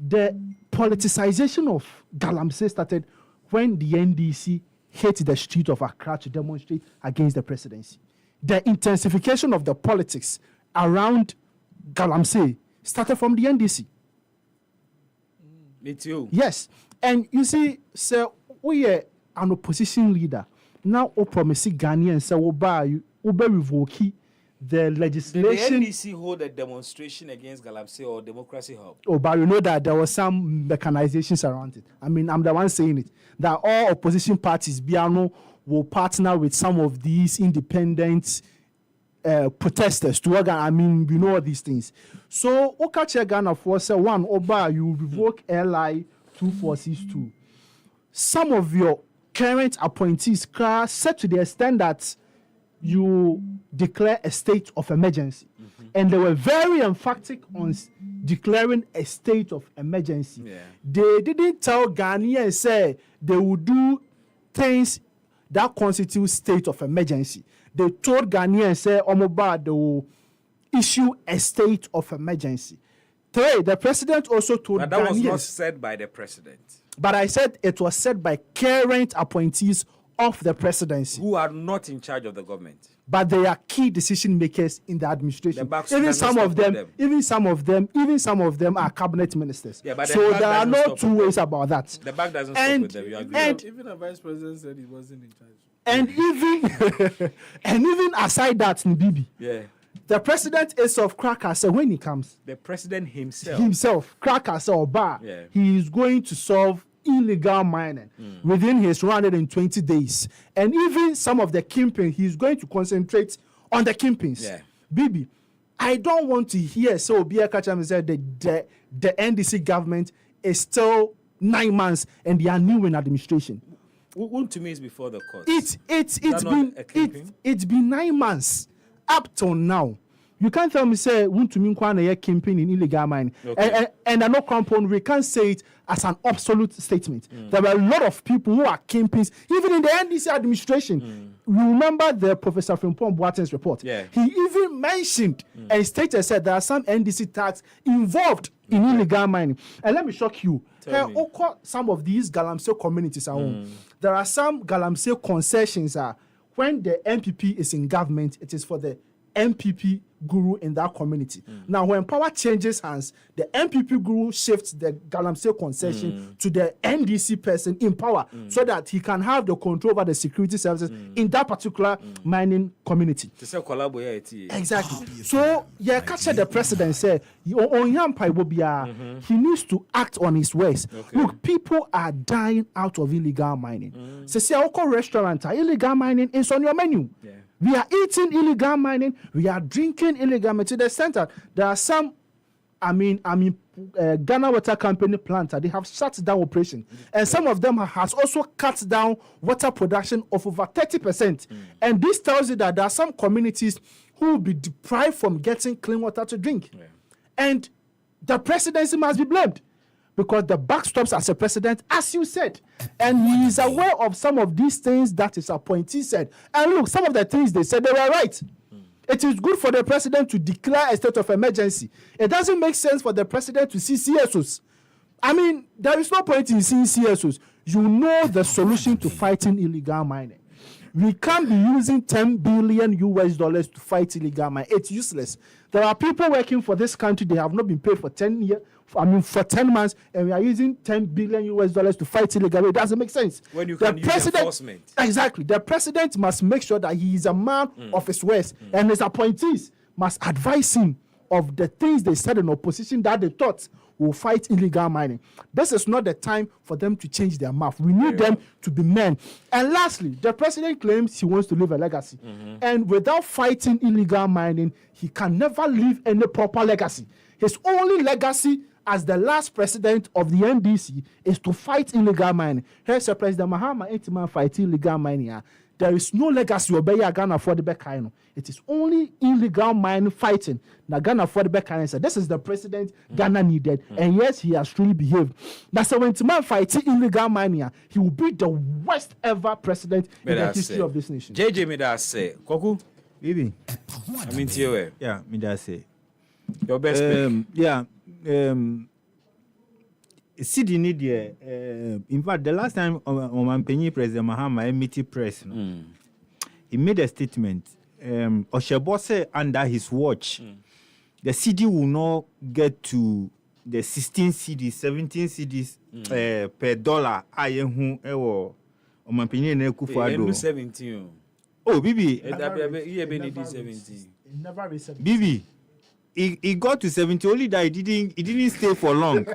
the politicization of Galamsey started when the NDC hit the street of Accra to demonstrate against the presidency. The intensification of the politics around Galamsey started from the NDC. Me too. Yes. And you see, so we are an opposition leader. Now, we promise Ghanaians, so we revoke the legislation. Did the NDC hold a demonstration against Galamsey or Democracy Hub? Oh, but you know that there was some mechanizations around it. I'm the one saying it. That all opposition parties, Biano, will partner with some of these independent protesters to organize. We know all these things. So, Okache Ghana for say one, Oba, you revoke LI 2462. Some of your current appointees said to the extent that you declare a state of emergency. And they were very emphatic on declaring a state of emergency. Yeah. They didn't tell Ghanaians say they would do things that constitute state of emergency. They told Ghanaians say Omoba they will issue a state of emergency. Three, the president also told Ghanaians. But that was not said by the president. But I said it was said by current appointees of the presidency. Who are not in charge of the government. But they are key decision makers in the administration. Even some of them are cabinet ministers. Yeah, but so there are no two ways about that. The back doesn't stop with them. You agree? And even the vice president said he wasn't in charge. And even aside that, Nbibi, the president is of Cracker. So when he comes, the president himself, Cracker or Bar, he is going to solve illegal mining within his 120 days. And even some of the kingpins, he's going to concentrate on the kingpins. Yeah. Bibi, I don't want to hear Obia Kacham said the NDC government is still 9 months and they are new in administration. To me, it's before the court. It's been 9 months up till now. You can't tell me say to me campaign in illegal mining. Okay. And no compound, we can't say it as an absolute statement. There were a lot of people who are campaigns, even in the NDC administration. You remember the Professor Frimpong Boateng's report. Yeah. He even mentioned and stated said there are some NDC tax involved in illegal mining. And let me shock you. Some of these Galamsey communities are there are some Galamsey concessions when the MPP is in government, it is for the MPP guru in that community. Now, when power changes hands, the MPP guru shifts the Galamsey concession to the NDC person in power so that he can have the control over the security services in that particular mining community. Exactly. So, catch the president said, he needs to act on his ways. Okay. Look, people are dying out of illegal mining. Say, restaurant, illegal mining is on your menu. Yeah. We are eating illegal mining. We are drinking illegal mining to the extent that there are some, Ghana Water Company plant. They have shut down operation, and some of them has also cut down water production of over 30%. And this tells you that there are some communities who will be deprived from getting clean water to drink, and the presidency must be blamed. Because the buck stops as a president, as you said. And he is aware of some of these things that his appointee said. And look, some of the things they said, they were right. It is good for the president to declare a state of emergency. It doesn't make sense for the president to see CSOs. There is no point in seeing CSOs. You know the solution to fighting illegal mining. We can't be using 10 billion US dollars to fight illegal mining. It's useless. There are people working for this country, they have not been paid for 10 years. For 10 months, and we are using 10 billion US dollars to fight illegal. It doesn't make sense. When you can use enforcement. Exactly. The president must make sure that he is a man of his words, and his appointees must advise him of the things they said in opposition that they thought will fight illegal mining. This is not the time for them to change their mouth. We need them to be men. And lastly, the president claims he wants to leave a legacy. And without fighting illegal mining, he can never leave any proper legacy. His only legacy as the last president of the NDC is to fight illegal mining. Here's President Mahama Intiman fighting illegal mining. There is no legacy of Ghana for the Bekano. It is only illegal mining fighting. Now Ghana for the Bekano said, this is the president Ghana needed. And yes, he has truly behaved. Now so when Intiman fighting illegal mining, he will be the worst ever president in the history of this nation. JJ made us say, Koku, Bibi. I mean, Tiewe. Yeah, me that say. Your best pick. Yeah. Sydney there. In fact, the last time Omanpenyi President Mahama meeting press, he made a statement. Oshebose under his watch, the CD will not get to the 16 CDs, 17 CDs per dollar. Ayehu ewo Omanpenyi ne Kufuado. 17. Oh, Bibi. He never reached Bibi. He got to 70, only that he didn't stay for long.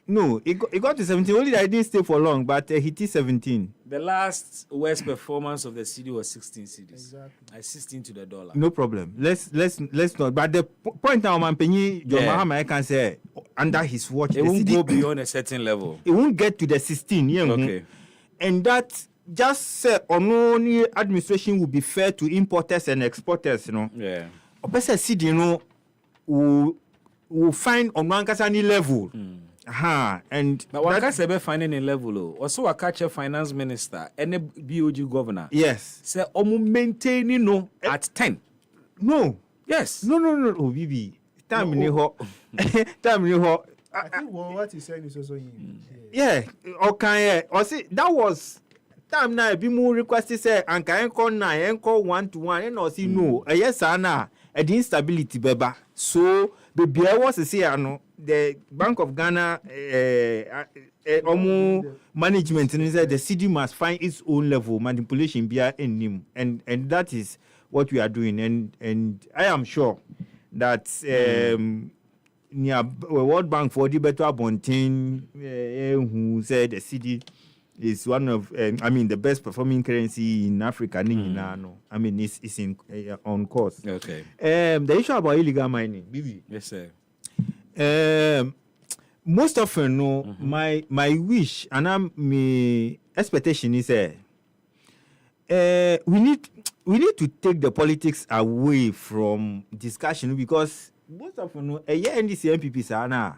No, he got to 17, only that he didn't stay for long, but he hit 17. The last worst performance of the CD was 16 CDs. Exactly. 16 to the dollar. No problem. Let's not. But the point now, Manpenyi John Mahama, I can say under his watch, it won't go beyond a certain level. It won't get to the 16. Yeah. Okay. And that just say only administration will be fair to importers and exporters, you know. Yeah. Opesa CD no will find on one kasani level. And but one can say finding a level. Also, a catcher finance minister and a BOG governor. Yes. Say maintaining no at 10. No. Yes. No. Oh, Bibi. Time in ho. Time in ho. I think what he's saying is also him. Yeah. Okay. Or see that was. Time now be more requested say and can call 9 and call 1-to-1 and or see no yes ana the instability beba so baby I was to say the Bank of Ghana management and said the CD must find its own level manipulation be in him and that is what we are doing and I am sure that near World Bank for the better Bontin who said the CD is one of, the best performing currency in Africa. I mean, it's in on course. Okay. The issue about illegal mining, Bibi. Yes, sir. Most often, my wish and my expectation is we need to take the politics away from discussion because most often, NDC MPPs are now.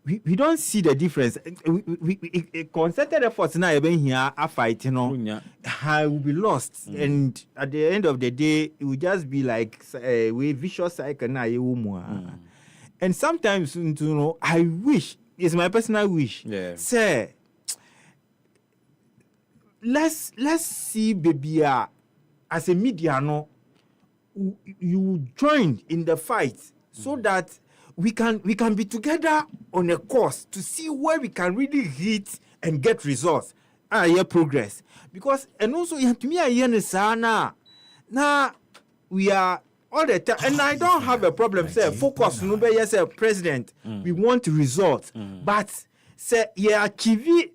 We don't see the difference. We concerted efforts now even here are fighting, I will be lost. And at the end of the day, it will just be like a vicious cycle now. And sometimes, I wish, it's my personal wish, say, let's see baby as a media, you join in the fight so that we can be together on a course to see where we can really hit and get results. Progress. Because and also to me now we are all the time and I don't have a problem say focus no be yes president we want results but say achieve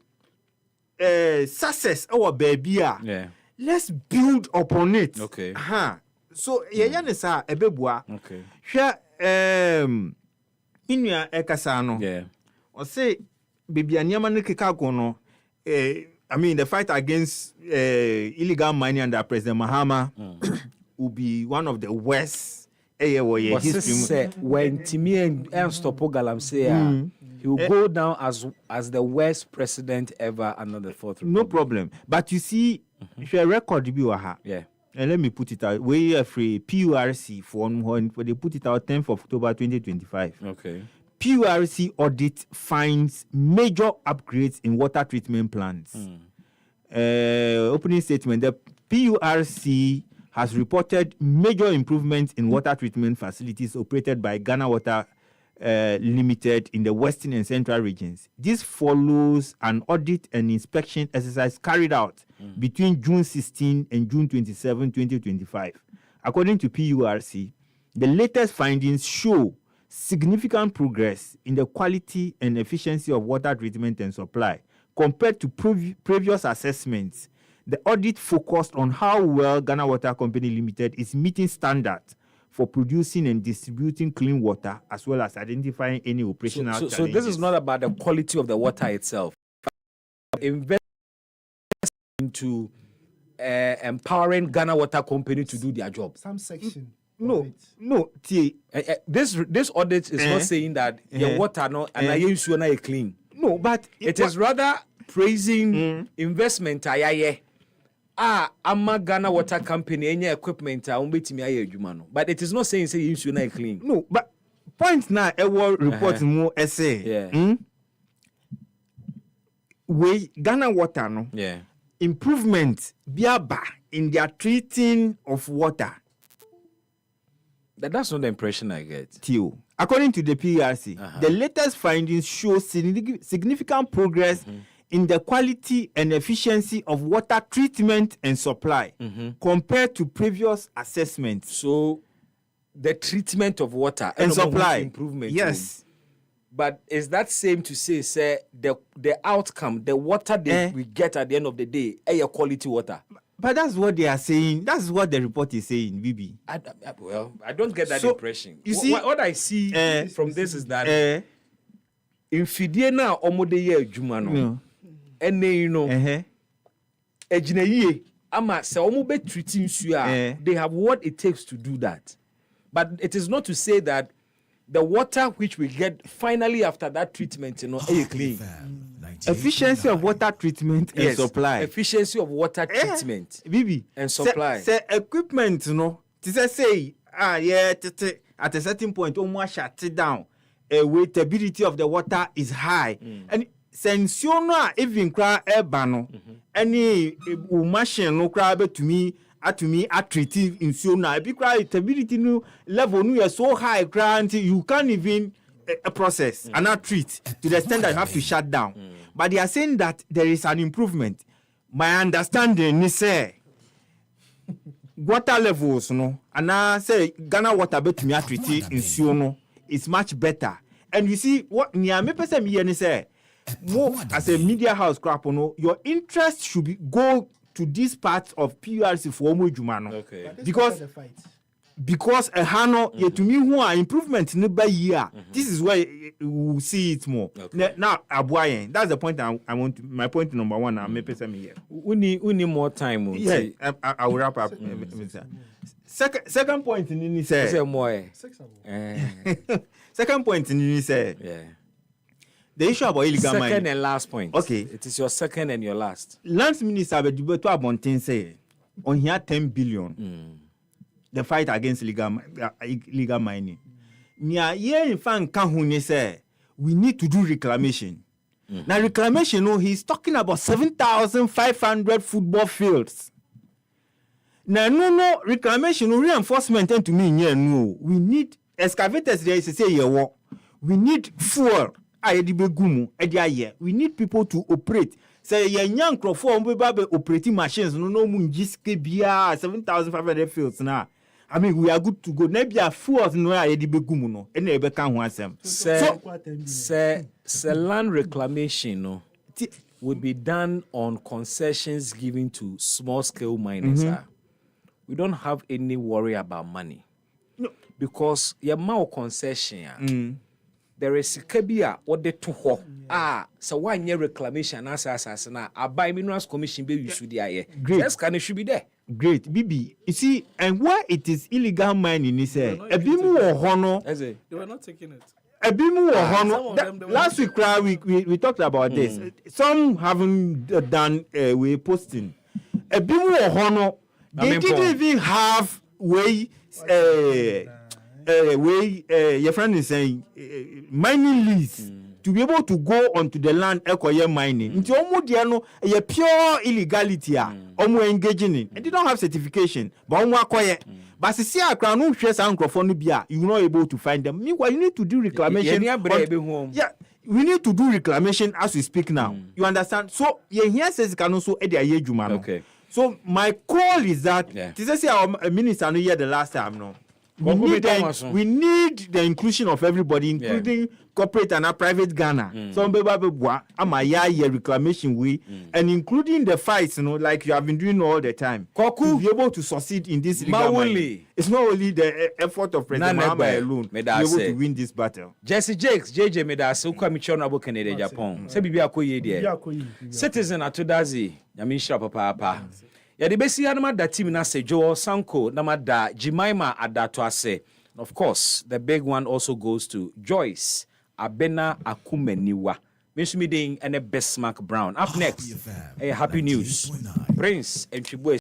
success our baby let's build upon it. Okay. So ebebua. Okay. Inua ekasano. Yeah. Or say baby anyama no keka no the fight against illegal mining under President Mahama will be one of the worst history. When Timi and Stopo Galamsey he will go down as the worst president ever under the Fourth Republic. No problem. But you see, if you record yeah. And let me put it out. We are free PURC for they put it out 10th of October 2025. Okay. PURC audit finds major upgrades in water treatment plants. opening statement, the PURC has reported major improvements in water treatment facilities operated by Ghana Water Limited in the western and central regions. This follows an audit and inspection exercise carried out between June 16 and June 27, 2025. According to PURC, the latest findings show significant progress in the quality and efficiency of water treatment and supply compared to previous assessments. The audit focused on how well Ghana Water Company Limited is meeting standards for producing and distributing clean water, as well as identifying any operational challenges. So this is not about the quality of the water itself. Invest into empowering Ghana Water Company to do their job. Some section. No. This audit is not saying that your water no and I use you na clean. No, but it is rather praising investment ama Ghana Water Company any equipment umbetimi aye adwuma no. But it is not saying say you use na clean. No, but point now report mo essay. We Ghana Water no. Yeah. Improvement biaba in their treating of water. That's not the impression I get. Tio. According to the PRC, the latest findings show significant progress in the quality and efficiency of water treatment and supply compared to previous assessments. So, the treatment of water and supply improvement. Yes. But is that same to say the outcome, the water that we get at the end of the day, a quality water? But that's what they are saying. That's what the report is saying, Bibi. I don't get that impression. You see, what I see from this is that in Fidiena Omodeye Jumano, and you know, Ejineye, Ama, se Omobe treating Suya, they have what it takes to do that. But it is not to say that the water which we get finally after that treatment, you know, is clean. Efficiency of water treatment and supply. Efficiency of water treatment, Bibi, and supply. Say equipment, you know. Say at a certain point, almost shut it down. Waitability of the water is high, and since you know even cry bano, any machine no cry to me. At treative in Siona, because stability level nu is so high, you can't even process and not treat to the extent that you have to shut down. But they are saying that there is an improvement. My understanding is say water levels, no, and I say Ghana water bet me treat in Siono is much better. And you see what me person me say more as a media house crap, no, your interest should be go to this part of PRC for Omo Jumano. Okay. Because a hano yet to me who are improvement in by year. This is where we will see it more. Okay. Now Abuayen, that's the point I want to, my point number one. I'm making here. We need more time. Yeah, I will wrap up. Second point in second point in the issue about illegal mining. Second and last point. Okay. It is your second and your last. Lands Minister Bedubeto Abontin say on here 10 billion. The fight against illegal mining. Nia ye in fan kahuni say we need to do reclamation. Now reclamation, he's talking about 7,500 football fields. Now no reclamation, reinforcement to me no. We need excavators there is say we need fuel. We need people to operate. Say young crofo operating machines no munjiske bia 7,500 fields now. I mean we are good to go. Maybe a fuels no ayedibegumu no. Ene ebeka ho asem. So land reclamation no would be done on concessions given to small scale miners. We don't have any worry about money. No, because your mao concession there is kabia what they to ho so 1 year reclamation as na abai minerals commission be issue there. Yes, can it should be there. Great, Bibi. You see, and why it is illegal mining is a bimu or hono. They were not taking it. A bimu or hono. Last week we talked about this. Some haven't done way posting. A bimu or hono. They didn't even have way. Your friend is saying mining lease to be able to go onto the land ekoye mining. Nti omo dia no ye pure illegality a omo engaging in. And they don't have certification, but omo akoye. But see akra no hwe san microphone no bia, you not able to find them. Meanwhile, you need to do reclamation. Yeah, we need to do reclamation as we speak now. You understand? So ye here says can also e dey adwuma no. Okay. So my call is that this is our minister no here the last time no. We need the inclusion of everybody, including corporate and private Ghana. Some people reclamation way, and including the fights, like you have been doing all the time. To be able to succeed in this regard. It's not only the effort of President Mahama alone to be able to win this battle. Jesse Jakes, JJ Medase, who come to Canada, Japan. Say bibi akoye dia. Citizen atodazi, yamisha papa. Yadi besi anama da team na Sejo Sanko namada Jimaima adato ase. Of course, the big one also goes to Joyce Abena Akumeniwa. Miss Meeting and a Bismark Brown. Up next, a happy news. Prince and Chibwe